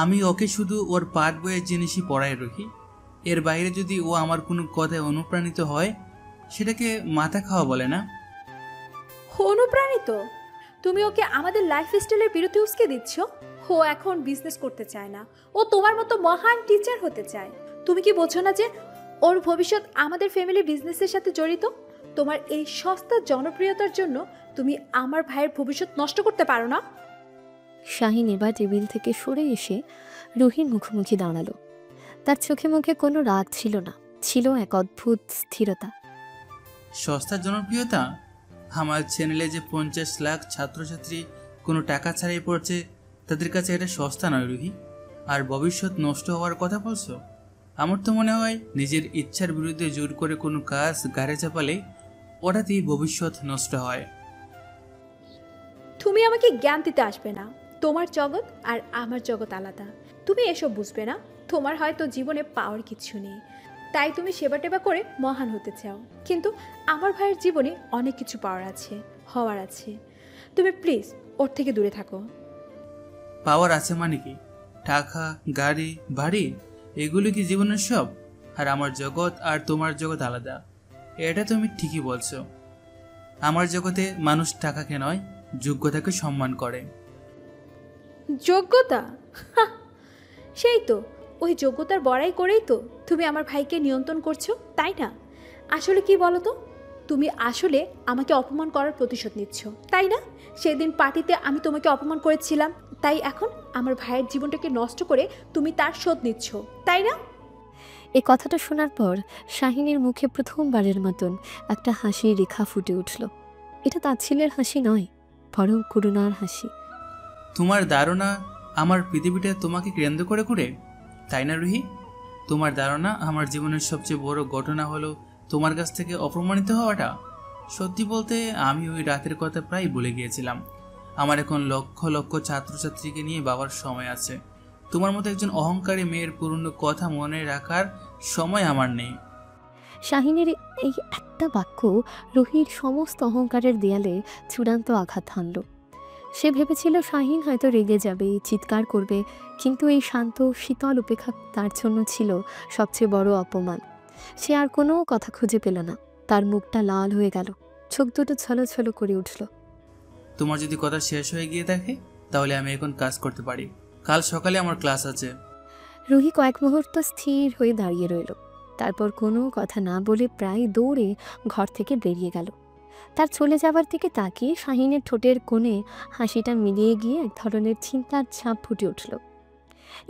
আমি ওকে শুধু ওর পাঠ বইয়ের জিনিসই পড়াই রুহি। এর বাইরে যদি ও আমার কোনো কথায় অনুপ্রাণিত হয় সেটাকে মাথা খাওয়া বলে না। অনুপ্রাণিত? তুমি ওকে আমাদের লাইফস্টাইলের বিরুদ্ধে উস্কে দিচ্ছ। ও এখন বিজনেস করতে চায় না, ও তোমার মতো মহান টিচার হতে চায়। তুমি কি বোঝো না যে ওর ভবিষ্যৎ আমাদের ফ্যামিলি বিজনেসের সাথে জড়িত? তোমার এই সস্তা জনপ্রিয়তার জন্য তুমি আমার ভাইয়ের ভবিষ্যৎ নষ্ট করতে পারো না। শাহিন এবার টেবিল থেকে সরে এসে রুহির মুখোমুখি দাঁড়ালো। তার চোখে মুখে কোনো রাগ ছিল না, ছিল এক অদ্ভুত স্থিরতা। সস্তা জনপ্রিয়তা? আমার চ্যানেলে যে 50 লাখ ছাত্রছাত্রী কোনো টাকা ছাড়াই পড়ছে, তাদের কাছে এটা সস্তা নয় রুহি। আর ভবিষ্যৎ নষ্ট হওয়ার কথা বলছো? আমার তো মনে হয় নিজের ইচ্ছার বিরুদ্ধে জোর করে কোনো কাজ গাড়ে চাপালে ওটাতেই ভবিষ্যৎ নষ্ট হয়। তুমি আমাকে জ্ঞান দিতে আসবে না। তোমার জগৎ আর আমার জগৎ আলাদা। তুমি এসব বুঝবে না। তোমার হয়তো জীবনে পাওয়ার কিছু নেই, তাই তুমি সেবা টেবা করে মহান হতে চাও। কিন্তু আমার ভাইয়ের জীবনে অনেক কিছু পাওয়ার আছে, হওয়ার আছে। তুমি প্লিজ ওর থেকে দূরে থাকো। পাওয়ার আছে মানে কি? টাকা, গাড়ি, বাড়ি, এগুলো কি জীবনের সব? আর আমার জগৎ আর তোমার জগৎ আলাদা, এটা তুমি ঠিকই বলছো। আমার জগতে মানুষ টাকাকে নয়, যোগ্যতাকে সম্মান করে। যোগ্যতা? সেই তো, ওই যোগ্যতার বড়াই করেই তো তুমি আমার ভাইকে নিয়ন্ত্রণ করছো, তাই না? আসলে কি বলো তো, তুমি আসলে আমাকে অপমান করার প্রতিশোধ নিচ্ছ, তাই না? সেদিন পার্টিতে আমি তোমাকে অপমান করেছিলাম, তাই এখন আমার ভাইয়ের জীবনটাকে নষ্ট করে তুমি তার শোধ নিচ্ছ, তাই না? এই কথাটা শোনার পর শাহিনের মুখে প্রথমবারের মতন একটা হাসির রেখা ফুটে উঠল। এটা তাচ্ছিলের হাসি নয়, বরং করুণার হাসি। তোমার ধারণা আমার পৃথিবীটা তোমাকে কেন্দ্র করে ঘুরে, তাই না রুহি? তোমার ধারণা আমার জীবনের সবচেয়ে বড় ঘটনা হলো তোমার কাছ থেকে অপমানিত হওয়াটা? সত্যি বলতে আমি ওই রাতের কথা প্রায় ভুলে গিয়েছিলাম। আমার এখন লক্ষ লক্ষ ছাত্রছাত্রীকে নিয়ে বাবার সময় আছে। তোমার মতো একজন অহংকারী মেয়ের পুরনো কথা মনে রাখার সময় আমার নেই। শাহিনের এই একটা বাক্য রুহির সমস্ত অহংকারের দেয়ালে চূড়ান্ত আঘাত হানল। সে ভেবেছিল শাহিন হয়তো রেগে যাবে, চিৎকার করবে, কিন্তু এই শান্ত শীতল উপেক্ষা তার জন্য ছিল সবচেয়ে বড় অপমান। সে আর কোনো কথা খুঁজে পেল না। তার মুখটা লাল হয়ে গেল, চোখ দুটো ছলছল করে উঠল। তোমার যদি কথা শেষ হয়ে গিয়ে থাকে তাহলে আমি এখন কাজ করতে পারি। কাল সকালে আমার ক্লাস আছে। রুহি কয়েক মুহূর্ত স্থির হয়ে দাঁড়িয়ে রইল, তারপর কোনো কথা না বলে প্রায় দৌড়ে ঘর থেকে বেরিয়ে গেল। তার চলে যাবার দিকে তাকিয়ে শাহিনের ঠোঁটের কোণে হাসিটা মিলিয়ে গিয়ে এক ধরনের চিন্তার ছাপ ফুটে উঠল।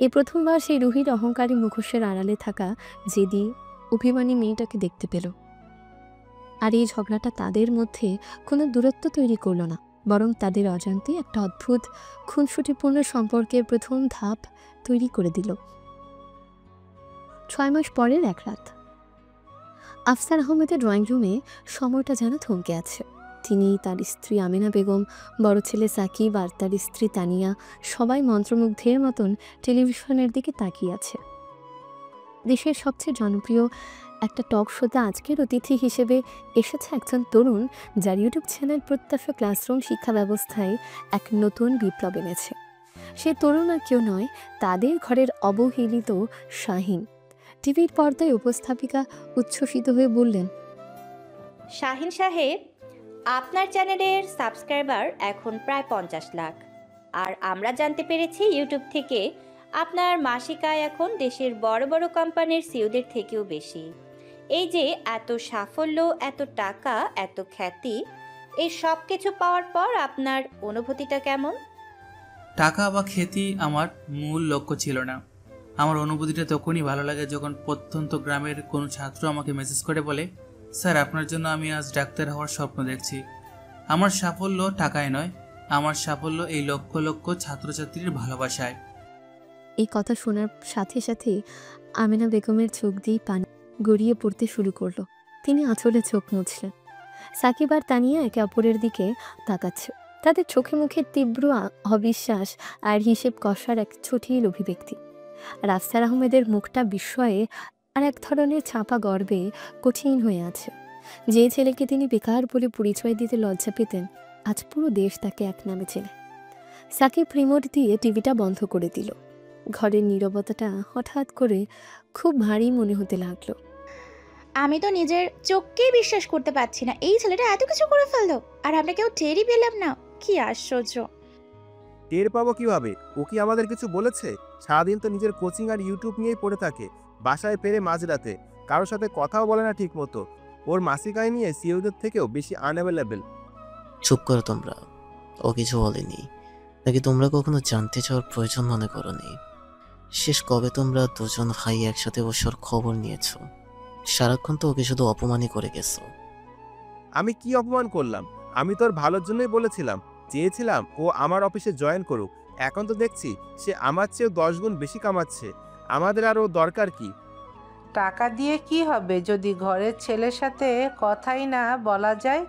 এই প্রথমবার সেই রুহির অহংকারী মুখোশের আড়ালে থাকা জেদি অভিমানী মেয়েটাকে দেখতে পেল। আর এই ঝগড়াটা তাদের মধ্যে কোনো দূরত্ব তৈরি করল না, বরং তাদের অজান্তে একটা অদ্ভুত খুনসুটিপূর্ণ সম্পর্কের প্রথম ধাপ তৈরি করে দিল। 6 মাস পরের এক রাত আফসার আহমেদের ড্রয়িং রুমে সময়টা যেন থমকে আছে। তিনি, তার স্ত্রী আমিনা বেগম, বড় ছেলে সাকিব আর তার স্ত্রী তানিয়া সবাই মন্ত্রমুগ্ধের মতন টেলিভিশনের দিকে তাকিয়ে আছে। দেশের সবচেয়ে জনপ্রিয় একটা টক শোতে আজকের অতিথি হিসেবে এসেছে একজন তরুণ, যার ইউটিউব চ্যানেল প্রত্যাশা ক্লাসরুম শিক্ষা ব্যবস্থায় এক নতুন বিপ্লব এনেছে। সে তরুণ আর কেউ নয়, তাদের ঘরের অবহেলিত শাহিন। টিভির পর্দায় উপস্থাপিকা উচ্ছ্বসিত হয়ে বললেন, শাহিন সাহেব, আপনার চ্যানেলের সাবস্ক্রাইবার এখন প্রায় 50 লাখ। আর আমরা জানতে পেরেছি ইউটিউব থেকে আপনার মাসিক আয় এখন দেশের বড় বড় কোম্পানির সিইওদের থেকেও বেশি। এই যে এত সাফল্য, এত টাকা, এত খ্যাতি, এই সব কিছু পাওয়ার পর আপনার অনুভূতিটা কেমন? টাকা বা খ্যাতি আমার মূল লক্ষ্য ছিল না। আমার অনুভূতিটা তখনই ভালো লাগে যখন প্রত্যন্ত গ্রামের কোনো ছাত্র আমাকে মেসেজ করে বলে, স্যার আপনার জন্য আমি আজ ডাক্তার হওয়ার স্বপ্ন দেখছি। আমার সাফল্য টাকায় নয়, আমার সাফল্য এই লক্ষ লক্ষ ছাত্রছাত্রীর ভালোবাসায়। এই কথা শোনার সাথে সাথে আমিনা বেগমের চোখ দিয়ে পানি গড়িয়ে পড়তে শুরু করলো। তিনি আঁচলে চোখ মুছলেন। সাকিব আর তানিয়া একে অপরের দিকে তাকাচ্ছে। তাদের চোখে মুখে তীব্র অবিশ্বাস আর হিসেব কষার এক জটিল অভিব্যক্তি। আর আফসার আহমেদের মুখটা বিস্ময়ে আর এক ধরনের চাপা গর্বে কঠিন হয়ে আছে। যে ছেলেকে তিনি বেকার বলে পরিচয় দিতে লজ্জা পেতেন, আজ পুরো দেশ তাকে এক নামে চেনে। সাকিব রিমোট দিয়ে টিভিটা বন্ধ করে দিল। ঘরের নীরবতাটা হঠাৎ করে খুব ভারী মনে হতে লাগলো। আমি তো নিজের চোখকেই বিশ্বাস করতে পারছি না, এই ছেলেটা এত কিছু করে ফেললো আর আমরা কেউ টেরই পেলাম না। কি আশ্চর্য! টের পাবো কিভাবে? ও কি আমাদের কিছু বলেছে? সারাদিন তো নিজের কোচিং আর ইউটিউব নিয়েই পড়ে থাকে। বাসায় ফেরে মাঝরাতে, কারোর সাথে কথাও বলে না ঠিক মতো। ওর মাসিক আয় নিয়ে সিইওদের থেকেও বেশি আনঅ্যাভেলেবেল। চুপ করো তোমরা, ও কিছু বলেনি। নাকি তোমরা কখনো জানতে চাওয়ার প্রয়োজন মনে করোনি? শেষ কবে তোমরা দুজন ভাই একসাথে বসার খবর নিয়েছো? সারাক্ষণ তো ওকে শুধু অপমানই করে গেছো। আমি কি অপমান করলাম? আমি তোর ভালোর জন্যই বলেছিলাম, চেয়েছিলাম ও আমার অফিসে জয়েন করুক। এখন তো দেখছি সে আমার চেয়েও 10 গুণ বেশি কামাচ্ছে। আমাদের আর ও দরকার কি? টাকা দিয়ে কি হবে যদি ঘরের ছেলের সাথে কথাই না বলা যায়?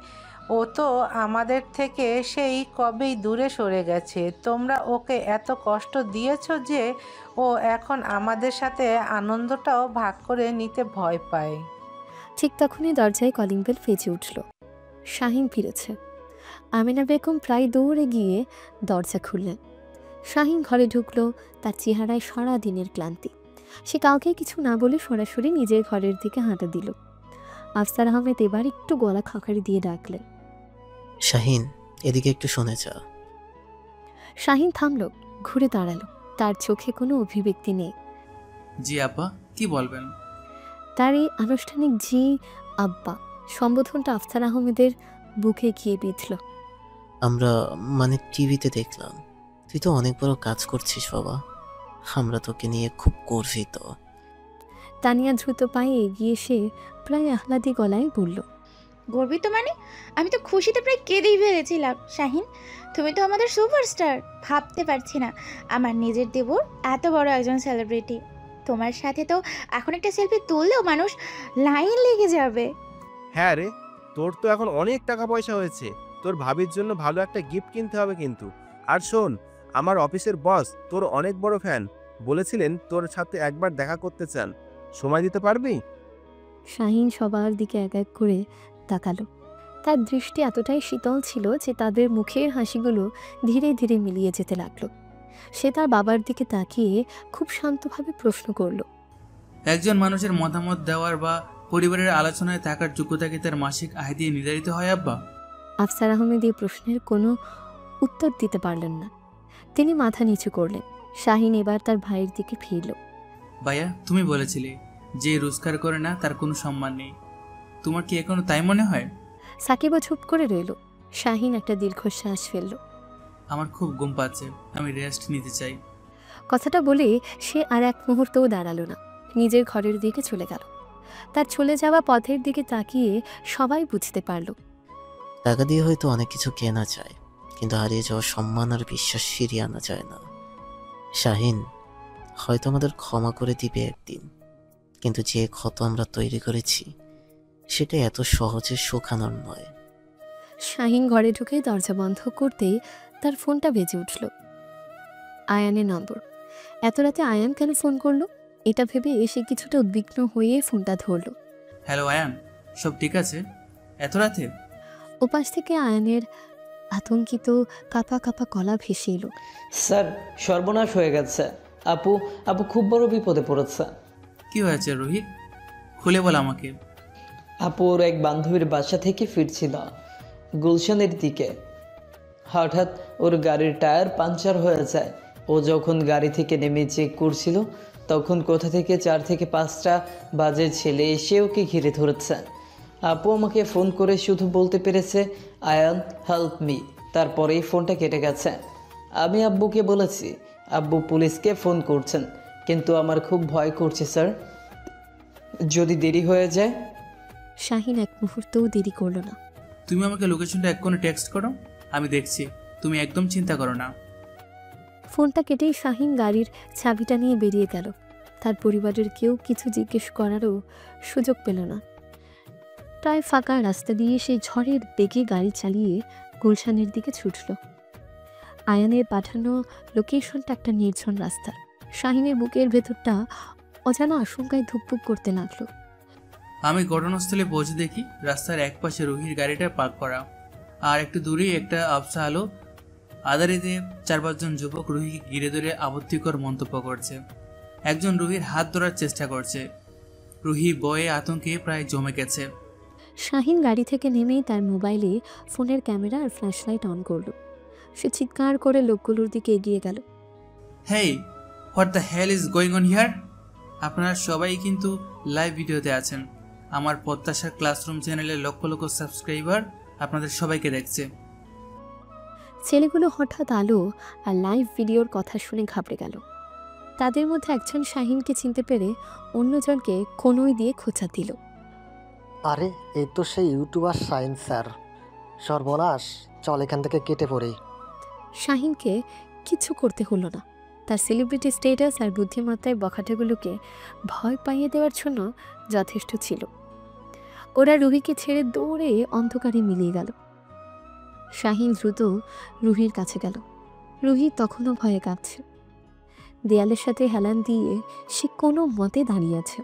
ও তো আমাদের থেকে সেই কবেই দূরে সরে গেছে। তোমরা ওকে এত কষ্ট দিয়েছো যে ও এখন আমাদের সাথে আনন্দটাও ভাগ করে নিতে ভয় পায়। ঠিক তখনই দরজায় কলিং বেল বেজে উঠল। শাহিন ফিরেছে। আমিনা বেগম প্রায় দৌড়ে গিয়ে দরজা খুললেন। শাহিন ঘরে ঢুকলো, তার চেহারায় সারা দিনের ক্লান্তি। সে কাউকে কিছু না বলে সরাসরি নিজের ঘরের দিকে হাঁটা দিল। আফসার আহমেদ এবার একটু গলা খাকারি দিয়ে ডাকলেন, শাহিন, এদিকে একটু শুনে যা। শাহিন থামল, ঘুরে দাঁড়ালো। তার চোখে কোনো অভিব্যক্তি নেই। জি আব্বা, কি বলবেন? তার এই আনুষ্ঠানিক জি আব্বা সম্বোধনটা আফসার আহমেদের বুকে গিয়ে বিঁধল। আমরা মানে টিভিতে দেখলাম তুই তো অনেক বড় কাজ করছিস বাবা, আমরা তোকে নিয়ে খুব গর্বিত। তানিয়া দ্রুত পায়ে এগিয়ে এসে প্রায় আহ্লাদি গলায় বলল, গর্বিত মানে? আমি তো খুশিতে প্রায় কেঁদেই ফেলেছিলাম। শাহিন, তুমি তো আমাদের সুপারস্টার। ভাবতে পারছি না আমার নিজের দেবর এত বড় একজন সেলিব্রিটি। তোমার সাথে তো এখন একটা সেলফি তুললেও মানুষ লাইন লেগে যাবে। হ্যাঁ রে, তোর তো এখন অনেক টাকা পয়সা হয়েছে, তোর ভাবির জন্য ভালো একটা গিফট কিনতে হবে কিন্তু। আর শোন, আমার অফিসের বস তোর অনেক বড় ফ্যান, বলেছিলেন তোর সাথে একবার দেখা করতে চান, সময় দিতে পারবি? শাহিন সবার দিকে এক এক করে তাকালো। তার দৃষ্টি এতটাই শীতল ছিল যে তাদের মুখের হাসিগুলো ধীরে ধীরে মিলিয়ে যেতে লাগলো। সে তার বাবার দিকে তাকিয়ে খুব শান্তভাবে প্রশ্ন করল, একজন মানুষের মতামত দেওয়ার বা পরিবারের আলোচনায় থাকার যোগ্যতা কি তার মাসিক আয় দিয়ে নির্ধারিত হয় আব্বা? আফসার আহমেদ এই প্রশ্নের কোনো উত্তর দিতে পারলেন না। তিনি মাথা নিচু করলেন। শাহিন এবার তার ভাইয়ের দিকে ফিরল। ভাইয়া, তুমি বলেছিলে যে রোজগার করে না তার কোনো সম্মান নেই, তোমার কি এখনো তাই মনে হয়? সাকিবও চুপ করে রইল। শাহিন একটা দীর্ঘশ্বাস ফেলল। আমার খুব ঘুম পাচ্ছে, আমি রেস্ট নিতে চাই। কথাটা বলে সে আর এক মুহূর্তও দাঁড়ালো না, নিজের ঘরের দিকে চলে গেল। তার চলে যাওয়া পথের দিকে তাকিয়ে সবাই বুঝতে পারল, টাকা দিয়ে হয়তো অনেক কিছু কেনা যায়, কিন্তু হারিয়ে যাওয়া সম্মান আর বিশ্বাস ফিরিয়ে আনা যায় না। শাহিন হয়তো আমাদের ক্ষমা করে দিবে একদিন, কিন্তু যে ক্ষত আমরা তৈরি করেছি সেটা এত সহজে শুকানোর নয়। শাহিন ঘরে ঢুকে দরজা বন্ধ করতেই তার ফোনটা বেজে উঠল। আয়ানের নম্বর। এত রাতে আয়ান কেন ফোন করলো এটা ভেবে এসে কিছুটা উদ্বিগ্ন হয়ে ফোনটা ধরল। হ্যালো আয়ান, সব ঠিক আছে? এত রাতে? ওপাশ থেকে আয়ানের আতঙ্কিত কাঁপা কাঁপা গলা ভেসে এলো। স্যার, সর্বনাশ হয়ে গেছে। আপু আপু খুব বড় বিপদে পড়েছে। কি হয়েছে রোহিত, খুলে বল আমাকে। আপু ওর এক বান্ধবীর বাসা থেকে ফিরছিল গুলশানের দিকে। হঠাৎ ওর গাড়ির টায়ার পাংচার হয়ে যায়। ও যখন গাড়ি থেকে নেমে চেক করছিল তখন কোথা থেকে 4 থেকে 5টা বাজে ছেলে এসে ওকে ঘিরে ধরেছে। আপু আমাকে ফোন করে শুধু বলতে পেরেছে, আয়ান হেল্প মি, তারপরেই ফোনটা কেটে গেছে। আমি আব্বুকে বলেছি, আব্বু পুলিশকে ফোন করছেন, কিন্তু আমার খুব ভয় করছে স্যার, যদি দেরি হয়ে যায়। শাহিন এক মুহূর্তও দেরি করল না। তুমি আমাকে লোকেশনটা এক্ষুনি টেক্সট করো, আমি দেখছি, তুমি একদম চিন্তা করো না। ফোনটা কেটেই শাহিন গাড়ির চাবিটা নিয়ে বেরিয়ে গেল। তার পরিবারের কেউ কিছু জিজ্ঞেস করারও সুযোগ পেল না। প্রায় ফাঁকা রাস্তা দিয়ে সেই ঝড়ের বেগে গাড়ি চালিয়ে গুলশানের দিকে ছুটল। আয়ানের পাঠানো লোকেশনটা একটা নির্জন রাস্তা। শাহিনের বুকের ভেতরটা অজানা আশঙ্কায় ধুকপুক করতে লাগলো। আমি ঘটনাস্থলে পৌঁছে দেখি রাস্তার এক পাশে রুহির গাড়িটা পার্ক করা, আর একটু দূরেই একটা আবসা আলো আধারিতে 4-5 জন যুবক রুহিকে ঘিরে ধরে আপত্তিকর মন্তব্য করছে। একজন রুহির হাত ধরার চেষ্টা করছে। রুহি ভয়ে আতঙ্কে প্রায় জমে গেছে। শাহিন গাড়ি থেকে নেমেই তার মোবাইলে ফোনের ক্যামেরা আর ফ্ল্যাশলাইট অন করল। সে চিৎকার করে লোকগুলোর দিকে এগিয়ে গেল। Hey, what the hell is going on here? আপনারা সবাই কিন্তু লাইভ ভিডিওতে আছেন। আমার প্রত্যাশার ক্লাসরুম চ্যানেলের লক্ষ লক্ষ সাবস্ক্রাইবার আপনাদের সবাইকে দেখছে। ছেলেগুলো হঠাৎ আলো আর লাইভ ভিডিওর কথা শুনে ঘাবড়ে গেল। তাদের মধ্যে একজন শাহিনকে চিনতে পেরে অন্যজনকে কোনোই দিয়ে খোঁচা দিল। আরে এই তো সেই ইউটিউবার শাহিন স্যার, সর্বনাশ, চল এখান থেকে কেটে পড়ি। শাহিনকে কিছু করতে হলো না। তার সেলিব্রিটি স্ট্যাটাস আর বুদ্ধিমত্তায় বখাটেগুলোকে ভয় পাইয়ে দেওয়ার জন্য যথেষ্ট ছিল। ওরা রুহিকে ছেড়ে দৌড়ে অন্ধকারে মিলিয়ে গেল। শাহিন দ্রুত রুহির কাছে গেল। রুহি তখনও ভয়ে কাঁপছে। দেয়ালের সাথে হেলান দিয়ে সে কোনো মতে দাঁড়িয়ে আছে।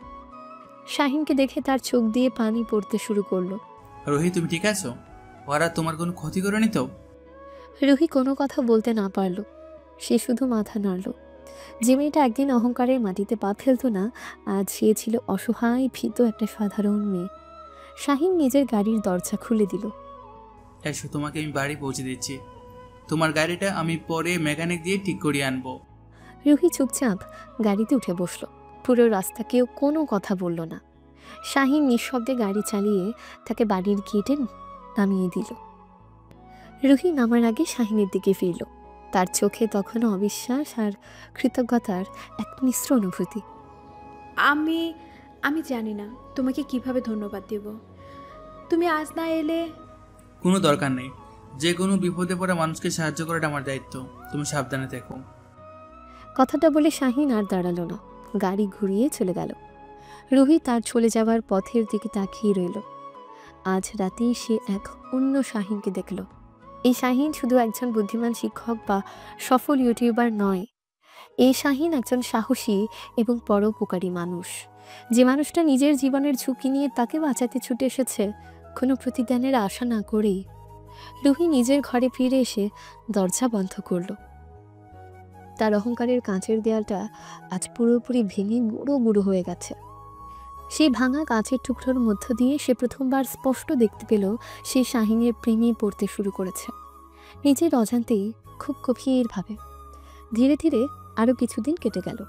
শাহিনকে দেখে তার চোখ দিয়ে পানি পড়তে শুরু করলো। রুহি, তুমি ঠিক আছো? ওরা তোমার কোনো ক্ষতি করেনি তো? রুহি কোনো কথা বলতে না পারল। সে শুধু মাথা নাড়ল। যে মেয়েটা একদিন অহংকারের মাটিতে পা ফেলত না, আজ সে ছিল অসহায় ভীত একটা সাধারণ মেয়ে। শাহিন নিজের গাড়ির দরজা খুলে দিল। এসো, তোমাকে আমি বাড়ি পৌঁছে দিচ্ছি। তোমার গাড়িটা আমি পরে মেকানিক দিয়ে ঠিক করিয়ে আনবো। রুহি চুপচাপ গাড়িতে উঠে বসল। পুরো রাস্তা কেউ কোনো কথা বলল না। শাহিন নিঃশব্দে গাড়ি চালিয়ে তাকে বাড়ির গেটে নামিয়ে দিল। রুহি নামার আগে শাহিনের দিকে ফিরল। তার চোখে তখনও অবিশ্বাস আর কৃতজ্ঞতার এক মিশ্র অনুভূতি। আমি আমি জানি না তোমাকে কিভাবে ধন্যবাদ দেব। তুমি আজ না এলে। কোনো দরকার নেই, যে কোনো বিপদে পড়া মানুষকে সাহায্য করাটা আমার দায়িত্ব। তুমি সাবধানে থেকো। কথাটা বলে শাহিন আর দাঁড়ালো না, গাড়ি ঘুরিয়ে চলে গেল। রুহি তার চলে যাওয়ার পথের দিকে তাকিয়ে রইল। আজ রাতেই সে এক অন্য শাহিনকে দেখল। এই শাহিন শুধু একজন বুদ্ধিমান শিক্ষক বা সফল ইউটিউবার নয়, এই শাহিন একজন সাহসী এবং পরোপকারী মানুষ, যে মানুষটা নিজের জীবনের ঝুঁকি নিয়ে তাকে বাঁচাতে ছুটে এসেছে কোনো প্রতিদানের আশা না করেই। রুহি নিজের ঘরে ফিরে এসে দরজা বন্ধ করল। তার অহংকারের কাঁচের দেয়ালটা আজ পুরোপুরি ভেঙে গুঁড়ো গুঁড়ো হয়ে গেছে। সেই ভাঙা কাঁচের টুকরোর মধ্য দিয়ে সে প্রথমবার স্পষ্ট দেখতে পেল সে শাহিনের প্রেমে পড়তে শুরু করেছে, নিজের অজান্তেই, খুব গভীরভাবে। ধীরে ধীরে আরও কিছুদিন কেটে গেল।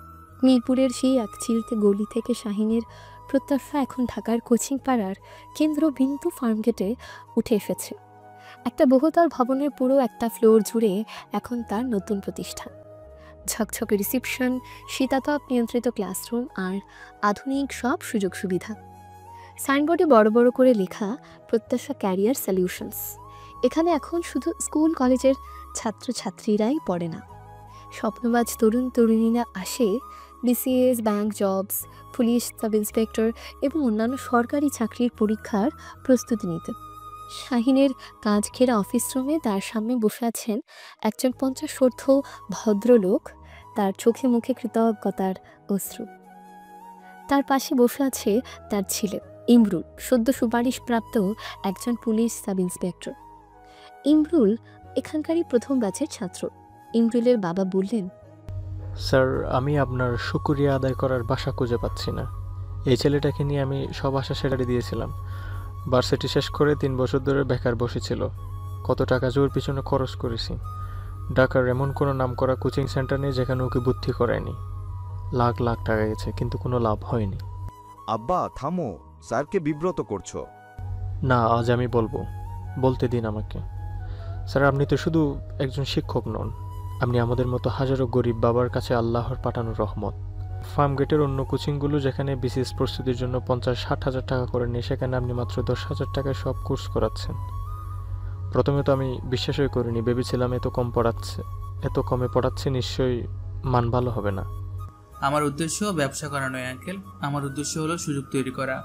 মিরপুরের সেই এক চিলতে গলি থেকে শাহিনের প্রত্যাশা এখন ঢাকার কোচিং পাড়ার কেন্দ্রবিন্দু ফার্মগেটে উঠে এসেছে। একটা বহুতল ভবনের পুরো একটা ফ্লোর জুড়ে এখন তার নতুন প্রতিষ্ঠান। ঝকঝকে রিসেপশন, শীতাতপ নিয়ন্ত্রিত ক্লাসরুম আর আধুনিক সব সুযোগ সুবিধা। সাইনবোর্ডে বড় বড় করে লেখা প্রত্যাশা ক্যারিয়ার সলিউশনস। এখানে এখন শুধু স্কুল কলেজের ছাত্রছাত্রীরাই পড়ে না, স্বপ্নবাজ তরুণ তরুণীরা আসে BCS, bank jobs, police sub inspector এবং অন্যান্য সরকারি চাকরির পরীক্ষার প্রস্তুতি নিতে। শাহিনের কাজ ঘেরা অফিস রুমে তার সামনে বসে আছেন একজন 50 ভদ্রলোক, তার চোখে মুখে কৃতজ্ঞতার অশ্রু। তার পাশে বসে আছে তার ছেলে ইমরুল, সদ্য সুপারিশপ্রাপ্ত একজন পুলিশ সাব ইন্সপেক্টর। ইমরুল এখানকারই প্রথম ব্যাচের ছাত্র। ইমরুলের বাবা বললেন, স্যার, আমি আপনার শুকরিয়া আদায় করার ভাষা খুঁজে পাচ্ছি না। এই ছেলেটাকে নিয়ে আমি সব আশা সেটারে দিয়েছিলাম। ভার্সিটি শেষ করে 3 বছর ধরে বেকার বসেছিল। কত টাকা জোর পিছনে খরচ করেছি। ঢাকার এমন কোনো নামকরা কোচিং সেন্টার নেই যেখানে ওকে ভর্তি করায়নি। লাখ লাখ টাকা গেছে, কিন্তু কোনো লাভ হয়নি। আব্বা থামো, স্যারকে বিব্রত করছো। না, আজ আমি বলতে দিন আমাকে। স্যার, আপনি তো শুধু একজন শিক্ষক নন, আপনি আমাদের মতো হাজারো গরিব বাবার কাছে আল্লাহর পাঠানো রহমত। ফার্ম গেটের অন্য কোচিংগুলো যেখানে বিসিএস প্রস্তুতির জন্য 50-60 হাজার টাকা করে নিয়ে, সেখানে আপনি মাত্র 10,000 টাকায় সব কোর্স করাচ্ছেন। প্রথমে তো আমি বিশ্বাসই করিনি, ভেবেছিলাম এত কমে পড়াচ্ছে নিশ্চয়ই মান ভালো হবে না। আমার উদ্দেশ্য ব্যবসা করা নয় আঙ্কেল, আমার উদ্দেশ্য হলো সুযোগ তৈরি করা।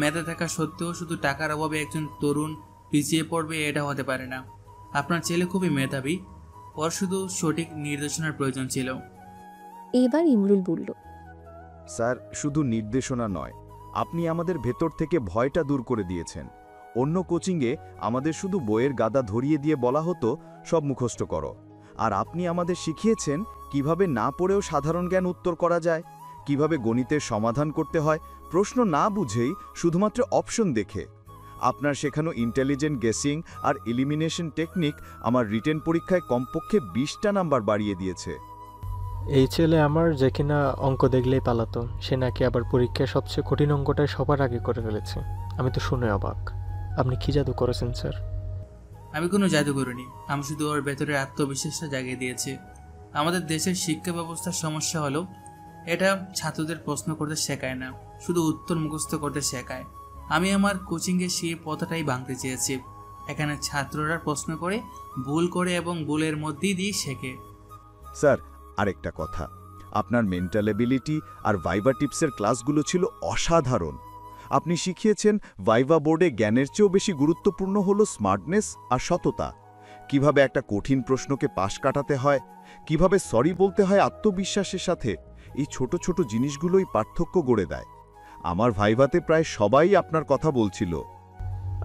মেধা থাকা সত্ত্বেও শুধু টাকার অভাবে একজন তরুণ পিছিয়ে পড়বে, এটা হতে পারে না। আপনার ছেলে খুবই মেধাবী, ওর শুধু সঠিক নির্দেশনার প্রয়োজন ছিল। এবার ইমরুল বলল, স্যার, শুধু নির্দেশনা নয়, আপনি আমাদের ভেতর থেকে ভয়টা দূর করে দিয়েছেন। অন্য কোচিংয়ে আমাদের শুধু বইয়ের গাদা ধরিয়ে দিয়ে বলা হতো সব মুখস্থ করো, আর আপনি আমাদের শিখিয়েছেন কিভাবে না পড়েও সাধারণ জ্ঞান উত্তর করা যায়, কিভাবে গণিতের সমাধান করতে হয় প্রশ্ন না বুঝেই শুধুমাত্র অপশন দেখে। আপনার শেখানো ইন্টেলিজেন্ট গেসিং আর এলিমিনেশন টেকনিক আমার রিটেন পরীক্ষায় কমপক্ষে 20টা নাম্বার বাড়িয়ে দিয়েছে। এই ছেলে আমার, যে কিনা অঙ্ক দেখলেই পালাতো, সে নাকি আবার পরীক্ষায় সবচেয়ে কঠিন অঙ্কটাই সবার আগে করে ফেলেছে। আমি তো শুনে অবাক। আপনি কি জাদু করেছেন স্যার? আমি কোনো জাদু করিনি, আমি শুধু ওর ভেতরে আত্মবিশ্বাসটা জাগিয়ে দিয়েছি। আমাদের দেশের শিক্ষা ব্যবস্থার সমস্যা হলো এটা ছাত্রদের প্রশ্ন করতে শেখায় না, শুধু উত্তর মুখস্থ করতে শেখায়। আমি আমার কোচিংয়ে সেই পথটাই ভাঙতে চেয়েছি। এখানে ছাত্ররা প্রশ্ন করে, ভুল করে এবং ভুলের মধ্যেই দিয়ে শেখে। স্যার, আরেকটা কথা, আপনার মেন্টাল এবিলিটি আর ভাইভা টিপসের ক্লাসগুলো ছিল অসাধারণ। আপনি শিখিয়েছেন ভাইভা বোর্ডে জ্ঞানের চেয়েও বেশি গুরুত্বপূর্ণ হলো স্মার্টনেস আর সততা। কিভাবে একটা কঠিন প্রশ্নকে পাশ কাটাতে হয়, কিভাবে সরি বলতে হয় আত্মবিশ্বাসের সাথে, এই ছোট ছোট জিনিসগুলোই পার্থক্য গড়ে দেয়। আমার ভাইভাতে প্রায় সবাই আপনার কথা বলছিল।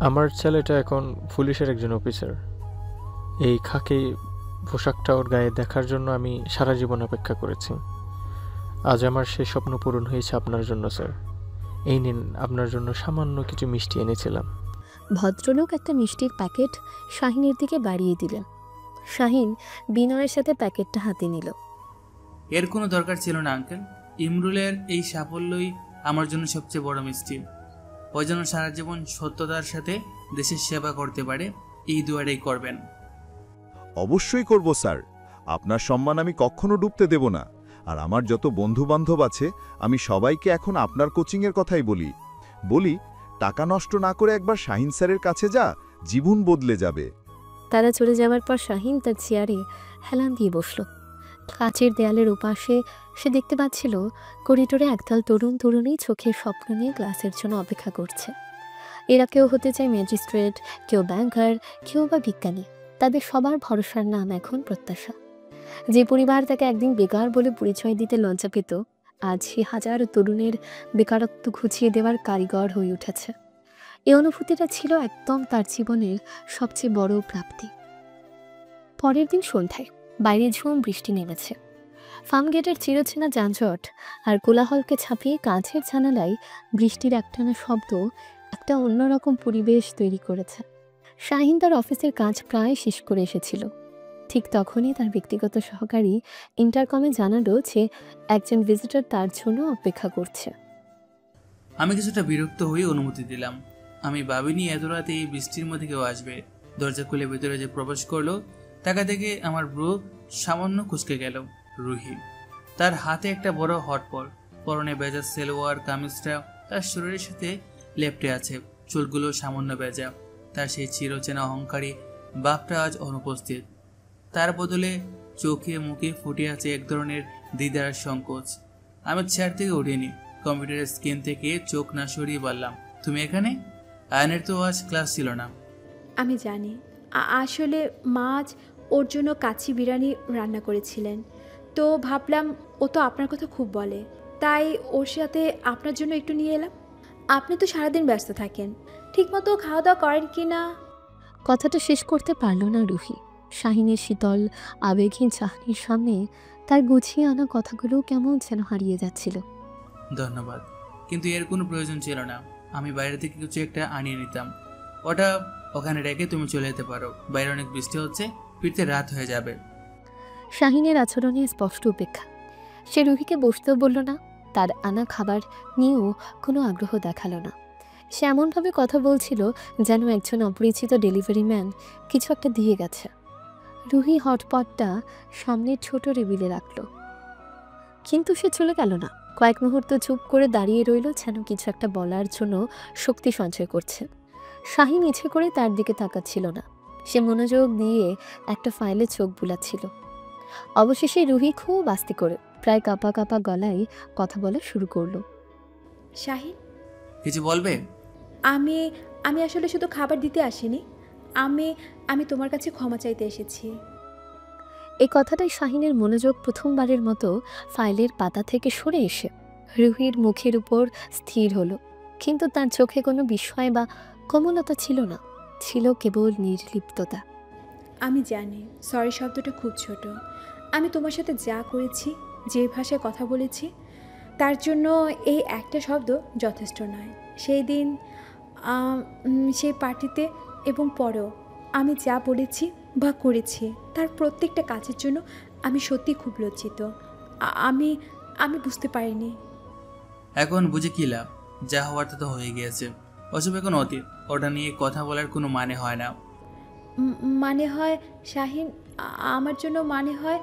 আমার ছেলেটা এখন পুলিশের একজন অফিসার। এই খাকি পোশাকটা ওর গায়ে দেখার জন্য আমি সারা জীবন অপেক্ষা করেছি। আজ আমার সেই স্বপ্ন পূরণ হয়েছে আপনার জন্য স্যার। এই নিন, আপনার জন্য সামান্য কিছু মিষ্টি এনেছিলাম। ভদ্রলোক একটা মিষ্টির প্যাকেট শাহিনের দিকে বাড়িয়ে দিলেন। শাহিন বিনয়ের সাথে প্যাকেটটা হাতে নিল। এর কোনো দরকার ছিল না আঙ্কেল, ইমরুলের এই সাফল্যই আমার জন্য সবচেয়ে বড় মিষ্টি। ও যেন সারা জীবন সত্যতার সাথে দেশের সেবা করতে পারে, এই দুয়ারেই করবেন। অবশ্যই করব স্যার, আপনার সম্মান আমি কখনো ডুবতে দেব না। আর আমার যত বন্ধু বান্ধব আছে আমি সবাইকে এখন আপনার কোচিংয়ের কথাই বলি টাকা নষ্ট না করে একবার শাহিন স্যারের কাছে যা, জীবন বদলে যাবে। তারা চলে যাওয়ার পর শাহিন তার চেয়ারে হেলান দিয়ে বসল। কাচের দেয়ালের ওপাশে সে দেখতে পাচ্ছিল করিডোরে একদল তরুণ তরুণী চোখের স্বপ্ন নিয়ে ক্লাসের জন্য অপেক্ষা করছে। এরা কেউ হতে চায় ম্যাজিস্ট্রেট, কেউ ব্যাংকার, কেউ বা বিজ্ঞানী। তাদের সবার ভরসার নাম এখন প্রত্যাশা। যে পরিবার তাকে একদিন বেকার বলে পরিচয় দিতে লজ্জা পেত, আজ সে হাজার তরুণের বেকারত্ব ঘুচিয়ে দেওয়ার কারিগর হয়ে উঠেছে। এই অনুভূতিটা ছিল একদম তার জীবনের সবচেয়ে বড় প্রাপ্তি। পরের দিন সন্ধ্যায় বাইরে ঝুম বৃষ্টি নেমেছে। ফার্মগেটের চিরচেনা যানজট আর কোলাহলকে ছাপিয়ে কাঁচের জানালায় বৃষ্টির একটানা শব্দ একটা অন্যরকম পরিবেশ তৈরি করেছে। শাহিন তার অফিসের কাজ প্রায় শেষ করে এসেছিল। ঠিক তখনই তার ব্যক্তিগত সহকারী ইন্টারকমে জানালো যে একজন ভিজিটর তার জন্য অপেক্ষা করছে। আমি কিছুটা বিরক্ত হয়ে অনুমতি দিলাম। আমি ভাবিনি এত রাতে এই বৃষ্টির মধ্যে কেউ আসবে। দরজা খুলে ভেতরে যে প্রবেশ করলো তাকে দেখে আমার ব্রু সামান্য কুঁচকে গেল। রুহি, তার হাতে একটা বড় হটপট, পরনে ভেজা সেলোয়ার কামিজটা তার শরীরের সাথে লেপটে আছে, চুলগুলো সামান্য ভেজা। তার সেই চিরচেনা অহংকারী ভাবটা আজ অনুপস্থিত। তার বদলে চোখে মুখে ফুটে আছে এক ধরনের দ্বিধার সংকোচ। আমি চেয়ার থেকে উঠিনি, কম্পিউটারের স্ক্রিন থেকে চোখ না সরিয়ে বললাম, তুমি এখানে? আয়নের তো আজ ক্লাস ছিল না। আমি জানি, আসলে মা আজ ওর জন্য কাচ্চি বিরিয়ানি রান্না করেছিলেন, তো ভাবলাম ও তো আপনার কথা খুব বলে, তাই ওর সাথে আপনার জন্য একটু নিয়ে এলাম। আপনি তো সারাদিন ব্যস্ত থাকেন, ঠিকমতো খাওয়া দাওয়া করেন কি না? কথাটা শেষ করতে পারল না রুহি। শাহিনের শীতল আবেগহীন চাহনির সামনে তার গুছিয়ে আনা কথাগুলো কেমন যেন হারিয়ে যাচ্ছিল। ধন্যবাদ, কিন্তু এর কোনো প্রয়োজন ছিল না। আমি বাইরে থেকে কিছু একটা আনিয়ে নিতাম। ওটা ওখানে রেখে তুমি চলে যেতে পারো। বাইরে অনেক বৃষ্টি হচ্ছে, ফিরতে রাত হয়ে যাবে। শাহিনের আচরণে স্পষ্ট উপেক্ষা। সে রুহিকে বসতেও বলল না, তার আনা খাবার নিয়েও কোনো আগ্রহ দেখালো না। সে এমনভাবে কথা বলছিল যেন একজন অপরিচিত ডেলিভারি ম্যান কিছু একটা দিয়ে গেছে। রুহি হটপটটা সামনের ছোট টেবিলে রাখল, কিন্তু সে চলে গেল না। কয়েক মুহূর্ত চুপ করে দাঁড়িয়ে রইল, যেন কিছু একটা বলার জন্য শক্তি সঞ্চয় করছে। শাহিন ইচ্ছে করে তার দিকে তাকাচ্ছিল না, সে মনোযোগ দিয়ে একটা ফাইলে চোখ বুলাচ্ছিল। অবশেষে রুহি খুব আস্তে করে প্রায় কাঁপা কাঁপা গলায় কথা বলা শুরু করলো। শাহিন, কিছু বলবে? আমি আসলে শুধু খাবার দিতে আসিনি, আমি তোমার কাছে ক্ষমা চাইতে এসেছি। এই কথাটাই শাহিনের মনোযোগ প্রথমবারের মতো ফাইলের পাতা থেকে সরে এসে রুহির মুখের উপর স্থির হলো, কিন্তু তার চোখে কোনো বিস্ময় বা কোমলতা ছিল না, ছিল কেবল নির্লিপ্ততা। আমি জানি সরি শব্দটা খুব ছোট। আমি তোমার সাথে যা করেছি, যে ভাষায় কথা বলেছি, তার জন্য এই একটা শব্দ যথেষ্ট নয়। সেই দিন সেই পার্টিতে এবং পরেও আমি যা বলেছি বা করেছি তার প্রত্যেকটা কাজের জন্য আমি সত্যি খুব লজ্জিত। আমি বুঝতে পারিনি। এখন বুঝে কি লাভ? যা হওয়ার তা তো হয়ে গিয়েছে। ওসব এখন অতীত, ওটা নিয়ে কথা বলার কোনো মানে হয় না। মানে হয় শাহিন, আমার জন্য মানে হয়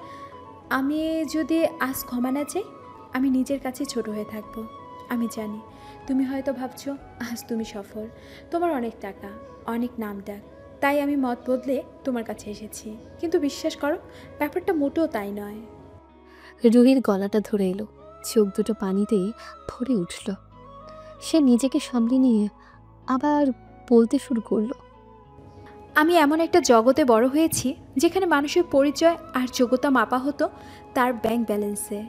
আমি যদি আজ ক্ষমা না চাই, আমি নিজের কাছে ছোট হয়ে থাকবো। আমি জানি তুমি হয়তো ভাবছো আজ তুমি সফল, তোমার অনেক টাকা, অনেক নাম ডাক, তাই আমি মত বদলে তোমার কাছে এসেছি। কিন্তু বিশ্বাস করো, ব্যাপারটা মোটেও তাই নয়। রুহির গলাটা ধরে এলো, চোখ দুটো পানিতে ভরে উঠল। সে নিজেকে সামলে নিয়ে আবার বলতে শুরু করলো, আমি এমন একটা জগতে বড় হয়েছি যেখানে মানুষের পরিচয় আর যোগ্যতা মাপা হতো তার ব্যাংক ব্যালেন্সে,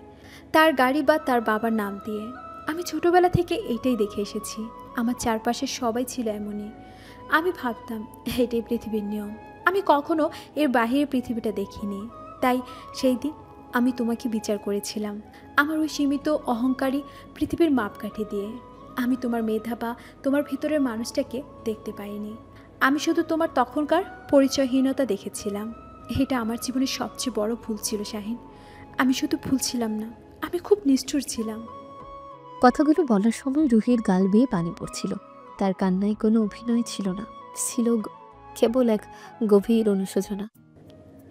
তার গাড়ি বা তার বাবার নাম দিয়ে। আমি ছোটবেলা থেকে এটাই দেখে এসেছি। আমার চারপাশে সবাই ছিল এমনই। আমি ভাবতাম এটাই পৃথিবীর নিয়ম। আমি কখনো এর বাহিরের পৃথিবীটা দেখিনি। তাই সেই দিন আমি তোমাকে বিচার করেছিলাম আমার ওই সীমিত অহংকারী পৃথিবীর মাপকাঠি দিয়ে। আমি তোমার মেধা বা তোমার ভিতরের মানুষটাকে দেখতে পাইনি। আমি শুধু তোমার তখনকার পরিচয়হীনতা দেখেছিলাম। এটা আমার জীবনের সবচেয়ে বড় ভুল ছিল শাহিন। আমি শুধু ভুল ছিলাম না, আমি খুব নিষ্ঠুর ছিলাম। কথাগুলো বলার সময় রুহির গাল বেয়ে পানি পড়ছিল। তার কান্নায় কোনো অভিনয় ছিল না, ছিল কেবল এক গভীর অনুশোচনা।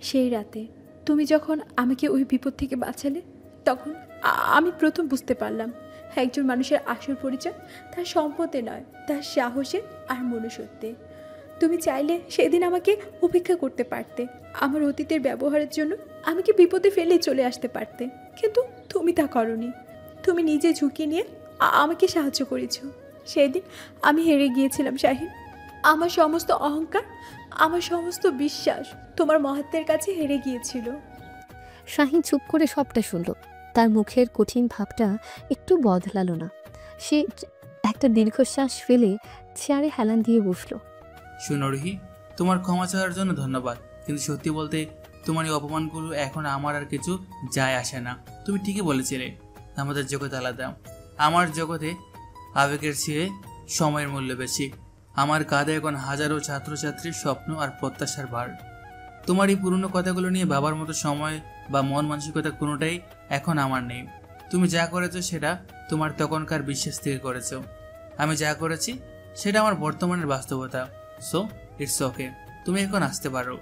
সেই রাতে তুমি যখন আমাকে ওই বিপদ থেকে বাঁচালে, তখন আমি প্রথম বুঝতে পারলাম একজন মানুষের আসল পরিচয় তার সম্পদে নয়, তার সাহসে আর মনুষ্যত্বে। তুমি চাইলে সেদিন আমাকে উপেক্ষা করতে পারতে, আমার অতীতের ব্যবহারের জন্য আমাকে বিপদে ফেলে চলে আসতে পারতে, কিন্তু তুমি তা করনি। তুমি নিজে ঝুঁকি নিয়ে আমাকে সাহায্য করেছো। সেদিন আমি হেরে গিয়েছিলাম শাহিন। আমার সমস্ত অহংকার, আমার সমস্ত বিশ্বাস তোমার মহত্বের কাছে হেরে গিয়েছিল। শাহিন চুপ করে সবটা শুনল। তার মুখের কঠিন ভাবটা একটু বদলালো না। সে একটা দীর্ঘশ্বাস ফেলে চেয়ারে হেলান দিয়ে বসলো। শুনো রুহি, তোমার ক্ষমা চাওয়ার জন্য ধন্যবাদ, কিন্তু সত্যি বলতে তোমার এই অপমানগুলো এখন আমার আর কিছু যায় আসে না। তুমি ঠিকই বলেছিলে, আমাদের জগৎ আলাদা। আমার জগতে আবেগের চেয়ে সময়ের মূল্য বেশি। আমার কাঁধে এখন হাজারো ছাত্রছাত্রীর স্বপ্ন আর প্রত্যাশার ভার। তোমার এই পুরনো কথাগুলো নিয়ে ভাবার মতো সময় বা মন মানসিকতা কোনোটাই এখন আমার নেই। তুমি যা করেছো সেটা তোমার তখনকার বিশ্বাস থেকে করেছো। আমি যা করেছি সেটা আমার বর্তমানের বাস্তবতা। সো ইটস ওকে, তুমি এখন আসতে পারো।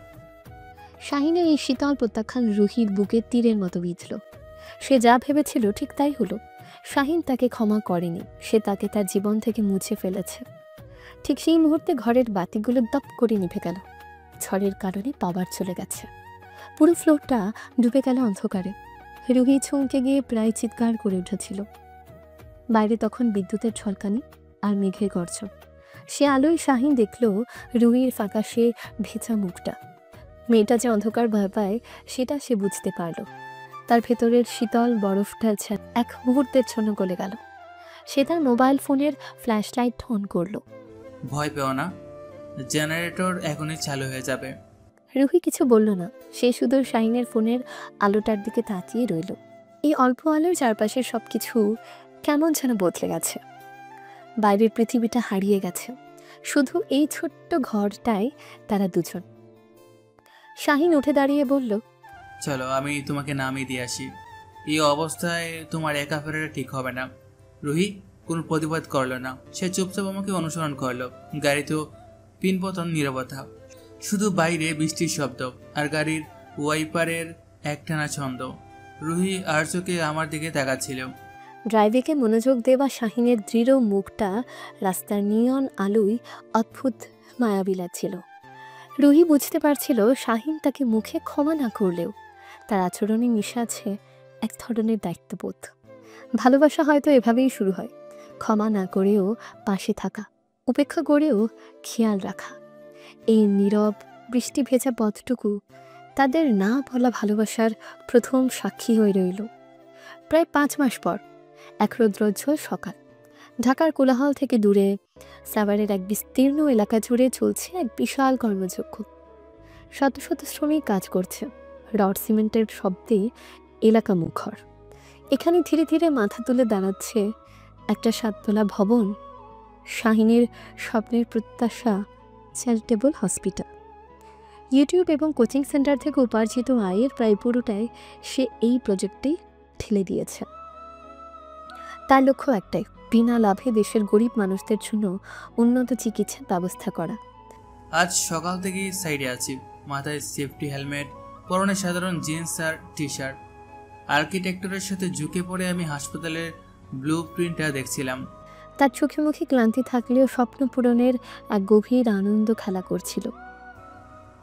শাহিনের এই শীতল প্রত্যাখ্যান রুহির বুকের তীরের মতো বিঁধল। সে যা ভেবেছিল ঠিক তাই হলো। শাহিন তাকে ক্ষমা করেনি, সে তাকে তার জীবন থেকে মুছে ফেলেছে। ঠিক সেই মুহূর্তে ঘরের বাতিগুলো দপ করে নিভে গেল। ঝড়ের কারণে পাওয়ার চলে গেছে। পুরো ফ্লোরটা ডুবে গেল অন্ধকারে। রুহি চমকে গিয়ে প্রায় চিৎকার করে উঠেছিল। বাইরে তখন বিদ্যুতের ঝলকানি আর মেঘের গর্জন। সে আলোয় শাহিন দেখল রুহির ফ্যাকাশে ভেজা মুখটা। মেয়েটা যে অন্ধকার ভয় পায় সেটা সে বুঝতে পারল। তার ভেতরের শীতল বরফটা এক মুহূর্তের জন্য গলে গেল। সে তার মোবাইল ফোনের ফ্ল্যাশ লাইট অন করল। ভয় পেও না, জেনারেটর এখনই চালু হয়ে যাবে। রুহি কিছু বলল না, সে শুধু শাহিনের ফোনের আলোটার দিকে তাকিয়ে রইল। এই অল্প আলোর চারপাশের সবকিছু কেমন যেন বদলে গেছে। বাইরের পৃথিবীটা হারিয়ে গেছে, শুধু এই ছোট্ট ঘরটায় তারা দুজন। শাহিন উঠে দাঁড়িয়ে বলল, চলো আমি তোমাকে নামিয়ে দিয়ে আসি। এই অবস্থায় তোমার একা ফেরাটা ঠিক হবে না। রুহি কোনো প্রতিবাদ করলো না, সে চুপচাপ আমাকে অনুসরণ করলো। গাড়িতেও পিনপতন নীরবতা, শুধু বাইরে বৃষ্টির শব্দ আর গাড়ির ওয়াইপারের একটানা ছন্দ। রুহি আর চোখে আমার দিকে তাকাচ্ছিল। ড্রাইভিংয়ে মনোযোগ দেওয়া শাহিনের দৃঢ় মুখটা রাস্তার নিয়ন আলোয় অদ্ভুত মায়াবী লাগছিল। রুহি বুঝতে পারছিল শাহিন তাকে মুখে ক্ষমা না করলেও তার আচরণে মিশে আছে এক ধরনের দায়িত্ববোধ। ভালোবাসা হয়তো এভাবেই শুরু হয়, ক্ষমা না করেও পাশে থাকা, উপেক্ষা করেও খেয়াল রাখা। এই নীরব বৃষ্টি ভেজা পথটুকু তাদের না বলা ভালোবাসার প্রথম সাক্ষী হয়ে রইল। প্রায় 5 মাস পর এক রৌদ্রোজ্জ্বল সকাল, ঢাকার কোলাহল থেকে দূরে সাভারের এক বিস্তীর্ণ এলাকা জুড়ে চলছে এক বিশাল কর্মযজ্ঞ। শত শত শ্রমিক কাজ করছে, রড সিমেন্টের শব্দে এলাকা মুখর। এখানে ধীরে ধীরে মাথা তুলে দাঁড়াচ্ছে একটা 7 তলা ভবন, শাহিনের স্বপ্নের প্রত্যাশা চ্যারিটেবল হসপিটাল। ইউটিউব এবং কোচিং সেন্টার থেকে উপার্জিত আয়ের প্রায় পুরোটাই সে এই প্রজেক্টেই ঠেলে দিয়েছে। তার লক্ষ্য একটাই, বিনা লাভে দেশের গরিব মানুষদের জন্য উন্নত চিকিৎসার ব্যবস্থা করা। আজ সকাল থেকেই সাইডে আছি, মাথায় সেফটি হেলমেট, পরনে সাধারণ জিন্স আর টি শার্ট। আর্কিটেক্টরের সাথে ঝুঁকে পড়ে আমি হাসপাতালের ব্লু প্রিন্টটা দেখছিলাম। তার চোখে মুখে ক্লান্তি থাকলেও স্বপ্ন পূরণের এক গভীর আনন্দ খেলা করছিল।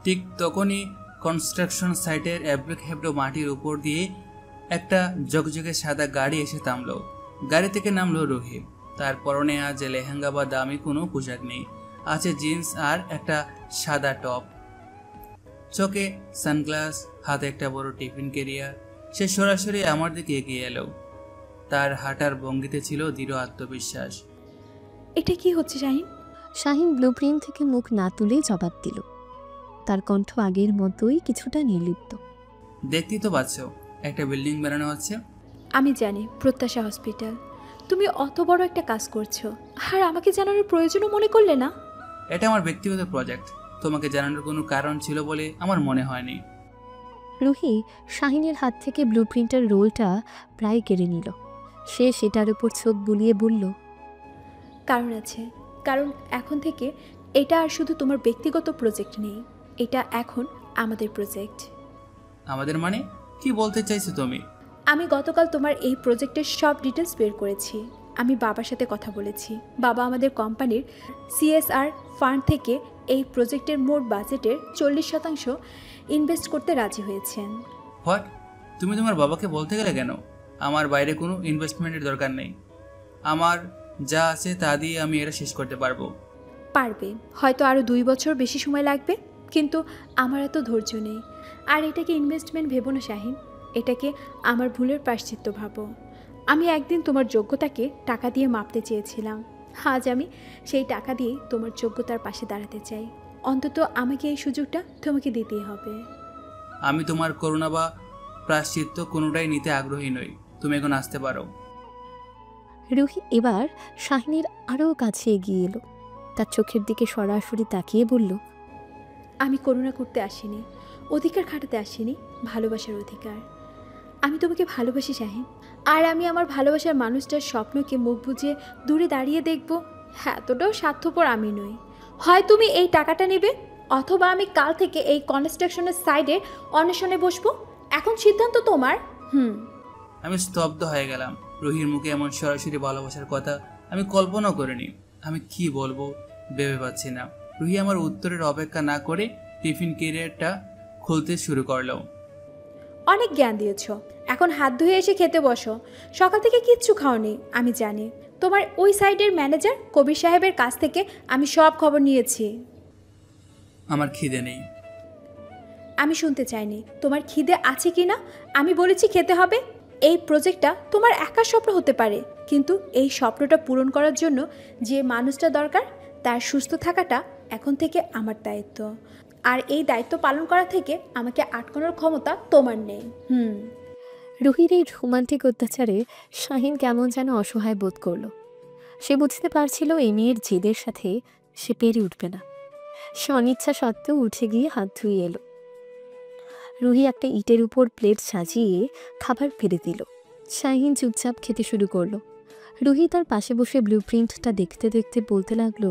ঠিক তখনই কনস্ট্রাকশন সাইটের এবড়ো খেবড়ো মাটির উপর দিয়ে একটা জগজগে সাদা গাড়ি এসে থামলো। গাড়ি থেকে নামলো রুহি। তার পরনে আজ লেহেঙ্গা বা দামি কোনো পোশাক নেই, আছে জিন্স আর একটা সাদা টপ, চোখে সানগ্লাস, হাতে একটা বড় টিফিন ক্যারিয়ার। সে সরাসরি আমার দিকে এগিয়ে এলো। তার হাঁটার ভঙ্গিতে ছিল দৃঢ় আত্মবিশ্বাস। এটা কি হচ্ছে শাহিন? শাহিন ব্লুপ্রিন্ট থেকে মুখ না তুলেই জবাব দিল। তার কণ্ঠ আগের মতোই কিছুটা নির্লিপ্ত। দেখতেই তো পাচ্ছ, একটা বিল্ডিং বানানো হচ্ছে। আমি জানি, প্রত্যাশা হসপিটাল। তুমি অত বড় একটা কাজ করছো আর আমাকে জানানোর প্রয়োজনও মনে করলে না? এটা আমার ব্যক্তিগত প্রজেক্ট, তোমাকে জানানোর কোনো কারণ ছিল বলে আমার মনে হয়নি। রুহি শাহিনের হাত থেকে ব্লু প্রিন্টের রোলটা প্রায় কেড়ে নিল। সে সেটার উপর চোখ বুলিয়ে বলল, কারণ আছে, কারণ এখন থেকে এটা আর শুধু তোমার ব্যক্তিগত প্রজেক্ট নেই, এটা এখন আমাদের প্রজেক্ট। আমাদের মানে কি বলতে চাইছো তুমি? আমি গতকাল তোমার এই প্রজেক্টের সব ডিটেলস বের করেছি। আমি বাবার সাথে কথা বলেছি। বাবা আমাদের কোম্পানির CSR ফান্ড থেকে এই প্রজেক্টের মোট বাজেটের 40% ইনভেস্ট করতে রাজি হয়েছেন। হোয়াট? তুমি তোমার বাবাকে বলতে গেলে কেন? আমার বাইরে কোনো ইনভেস্টমেন্টের দরকার নেই। আমার যা আছে তা দিয়ে আমি এটা শেষ করতে পারবো। পারবে, হয়তো আরও 2 বছর বেশি সময় লাগবে, কিন্তু আমার এত ধৈর্য নেই। আর এটাকে ইনভেস্টমেন্ট ভেবো না শাহিন, এটাকে আমার ভুলের প্রায়শ্চিত্ত ভাবো। আমি একদিন তোমার যোগ্যতাকে টাকা দিয়ে মাপতে চেয়েছিলাম, আজ আমি সেই টাকা দিয়ে তোমার যোগ্যতার পাশে দাঁড়াতে চাই। অন্তত আমাকে এই সুযোগটা তোমাকে দিতেই হবে। আমি তোমার করুণা বা প্রায়শ্চিত্ত কোনোটাই নিতে আগ্রহী নই। তুমি এখন আসতে পারো। রুহি এবার শাহিনের আরও কাছে এগিয়ে এলো। তার চোখের দিকে সরাসরি তাকিয়ে বলল, আমি করুণা করতে আসিনি, অধিকার খাটাতে আসিনি, ভালোবাসার অধিকার। আমি তোমাকে ভালোবাসি শাহিন, আর আমি আমার ভালোবাসার মানুষটার স্বপ্নকে মুখ বুজে দূরে দাঁড়িয়ে দেখব, এতটাও স্বার্থপর আমি নই। হয় তুমি এই টাকাটা নেবে, অথবা আমি কাল থেকে এই কনস্ট্রাকশনের সাইডে অন্বেষণে বসবো। এখন সিদ্ধান্ত তোমার। আমি স্তব্ধ হয়ে গেলাম। রুহির মুখে এমন সরাসরি ভালোবাসার কথা আমি কল্পনাও করিনি। আমি কি বলবো ভেবে পাচ্ছি না। রুহি আমার উত্তরের অপেক্ষা না করে টিফিন ক্যারিয়ারটা খুলতে শুরু করলো। অনেক জ্ঞান দিয়েছ, এখন হাত ধুয়ে এসে খেতে বসো। সকাল থেকে কিচ্ছু খাওনি আমি জানি। তোমার ওই সাইডের ম্যানেজার কবির সাহেবের কাছ থেকে আমি সব খবর নিয়েছি। আমার খিদে নেই। আমি শুনতে চাইনি তোমার খিদে আছে কি না। আমি বলেছি খেতে হবে। এই প্রজেক্টটা তোমার একার স্বপ্ন হতে পারে, কিন্তু এই স্বপ্নটা পূরণ করার জন্য যে মানুষটা দরকার তার সুস্থ থাকাটা এখন থেকে আমার দায়িত্ব। আর এই দায়িত্ব পালন করা থেকে আমাকে আটকানোর ক্ষমতা তোমার নেই। রুহির এই রোমান্টিক অত্যাচারে শাহিন কেমন যেন অসহায় বোধ করলো। সে বুঝতে পারছিল এই মেয়ের জেদের সাথে সে পেরে উঠবে না। সে অনিচ্ছা সত্ত্বেও উঠে গিয়ে হাত ধুয়ে এলো। রুহি একটা ইটের উপর প্লেট সাজিয়ে খাবার ফেলে দিল। শাহিন চুপচাপ খেতে শুরু করলো। রুহি তার পাশে বসে ব্লু প্রিন্টটা দেখতে দেখতে বলতে লাগলো,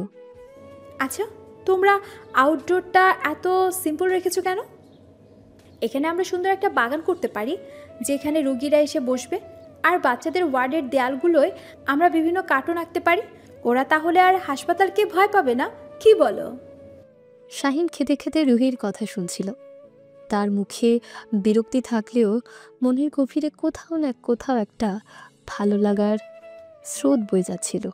আচ্ছা তোমরা আউটডোরটা এত সিম্পল রেখেছো কেন? এখানে আমরা সুন্দর একটা বাগান করতে পারি, যেখানে রোগীরা এসে বসবে। আর বাচ্চাদের ওয়ার্ডের দেয়ালগুলোয় আমরা বিভিন্ন কার্টুন আঁকতে পারি। ওরা তাহলে আর হাসপাতালকে ভয় পাবে না, কি বলো? শাহিন খেতে খেতে রুহির কথা শুনছিল। তার মুখে বিরক্তি থাকলেও মনের গভীরে কোথাও না কোথাও একটা ভালো লাগার স্রোত বয়ে যাচ্ছিল।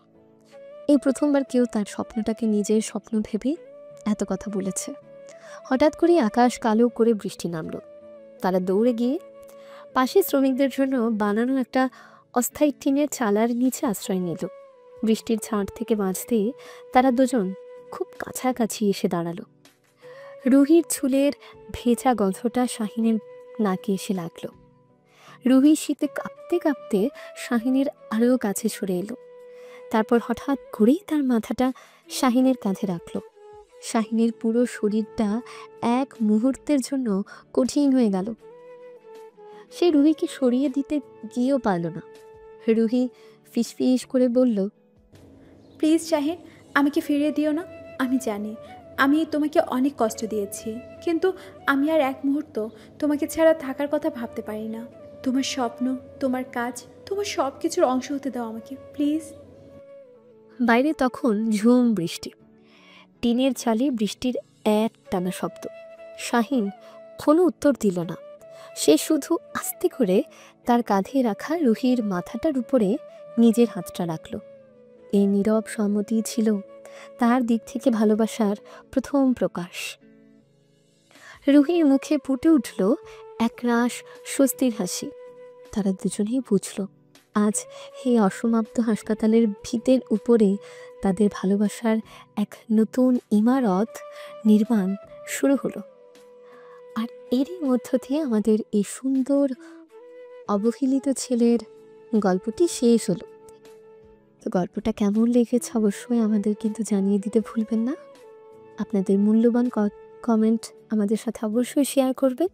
এই প্রথমবার কেউ তার স্বপ্নটাকে নিজের স্বপ্ন ভেবে এত কথা বলেছে। হঠাৎ করে আকাশ কালো করে বৃষ্টি নামলো। তারা দৌড়ে গিয়ে পাশে শ্রমিকদের জন্য বানানো একটা অস্থায়ী টিনের চালার নিচে আশ্রয় নিল। বৃষ্টির ছাঁট থেকে বাঁচতে তারা দুজন খুব কাছাকাছি এসে দাঁড়ালো। রুহির চুলের ভেজা গন্ধটা শাহিনের নাকে এসে লাগলো। রুহি শীতে কাঁপতে কাঁপতে শাহিনের আরও কাছে সরে এলো। তারপর হঠাৎ করেই তার মাথাটা শাহিনের কাঁধে রাখলো। শাহিনের পুরো শরীরটা এক মুহূর্তের জন্য কঠিন হয়ে গেল। সে রুহিকে সরিয়ে দিতে গিয়েও পারল না। রুহি ফিসফিস করে বলল, প্লিজ শাহিন, আমাকে ফিরিয়ে দিও না। আমি জানি আমি তোমাকে অনেক কষ্ট দিয়েছি, কিন্তু আমি আর এক মুহূর্ত তোমাকে ছাড়া থাকার কথা ভাবতে পারি না। তোমার স্বপ্ন, তোমার কাজ, তোমার সব কিছুর অংশ হতে দাও আমাকে, প্লিজ। বাইরে তখন ঝুম বৃষ্টি। টিনের চালে বৃষ্টির এক টানা শব্দ। শাহিন কোনো উত্তর দিল না। সে শুধু আস্তে করে তার কাঁধে রাখা রুহির মাথাটার উপরে নিজের হাতটা রাখল। এই নীরব সম্মতি ছিল তার দিক থেকে ভালোবাসার প্রথম প্রকাশ। রুহির মুখে ফুটে উঠল একরাশ স্বস্তির হাসি। তারা দুজনেই বুঝল আজ এই অসমাপ্ত হাসপাতালের ভিতের উপরে তাদের ভালোবাসার এক নতুন ইমারত নির্মাণ শুরু হলো। আর এরই মধ্য দিয়ে আমাদের এই সুন্দর অবহেলিত ছেলের গল্পটি শেষ হলো। তো গল্পটা কেমন লেগেছে অবশ্যই আমাদের কিন্তু জানিয়ে দিতে ভুলবেন না। আপনাদের মূল্যবান কমেন্ট আমাদের সাথে অবশ্যই শেয়ার করবেন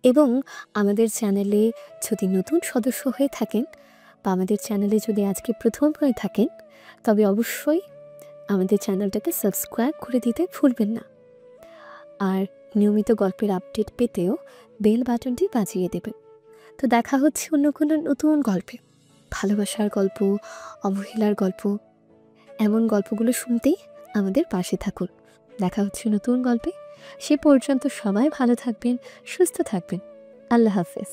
এবং আমাদের চ্যানেলে যদি নতুন সদস্য হয়ে থাকেন বা আমাদের চ্যানেলে যদি আজকে প্রথম হয়ে থাকেন তবে অবশ্যই আমাদের চ্যানেলটাকে সাবস্ক্রাইব করে দিতে ভুলবেন না। আর নিয়মিত গল্পের আপডেট পেতেও বেল বাটনটি বাজিয়ে দেবেন। তো দেখা হচ্ছে অন্য কোনো নতুন গল্পে, ভালোবাসার গল্প, অবহেলার গল্প। এমন গল্পগুলো শুনতেই আমাদের পাশে থাকুন। দেখা হচ্ছে নতুন গল্পে। সে পর্যন্ত সবাই ভালো থাকবেন, সুস্থ থাকবেন। আল্লাহ হাফেজ।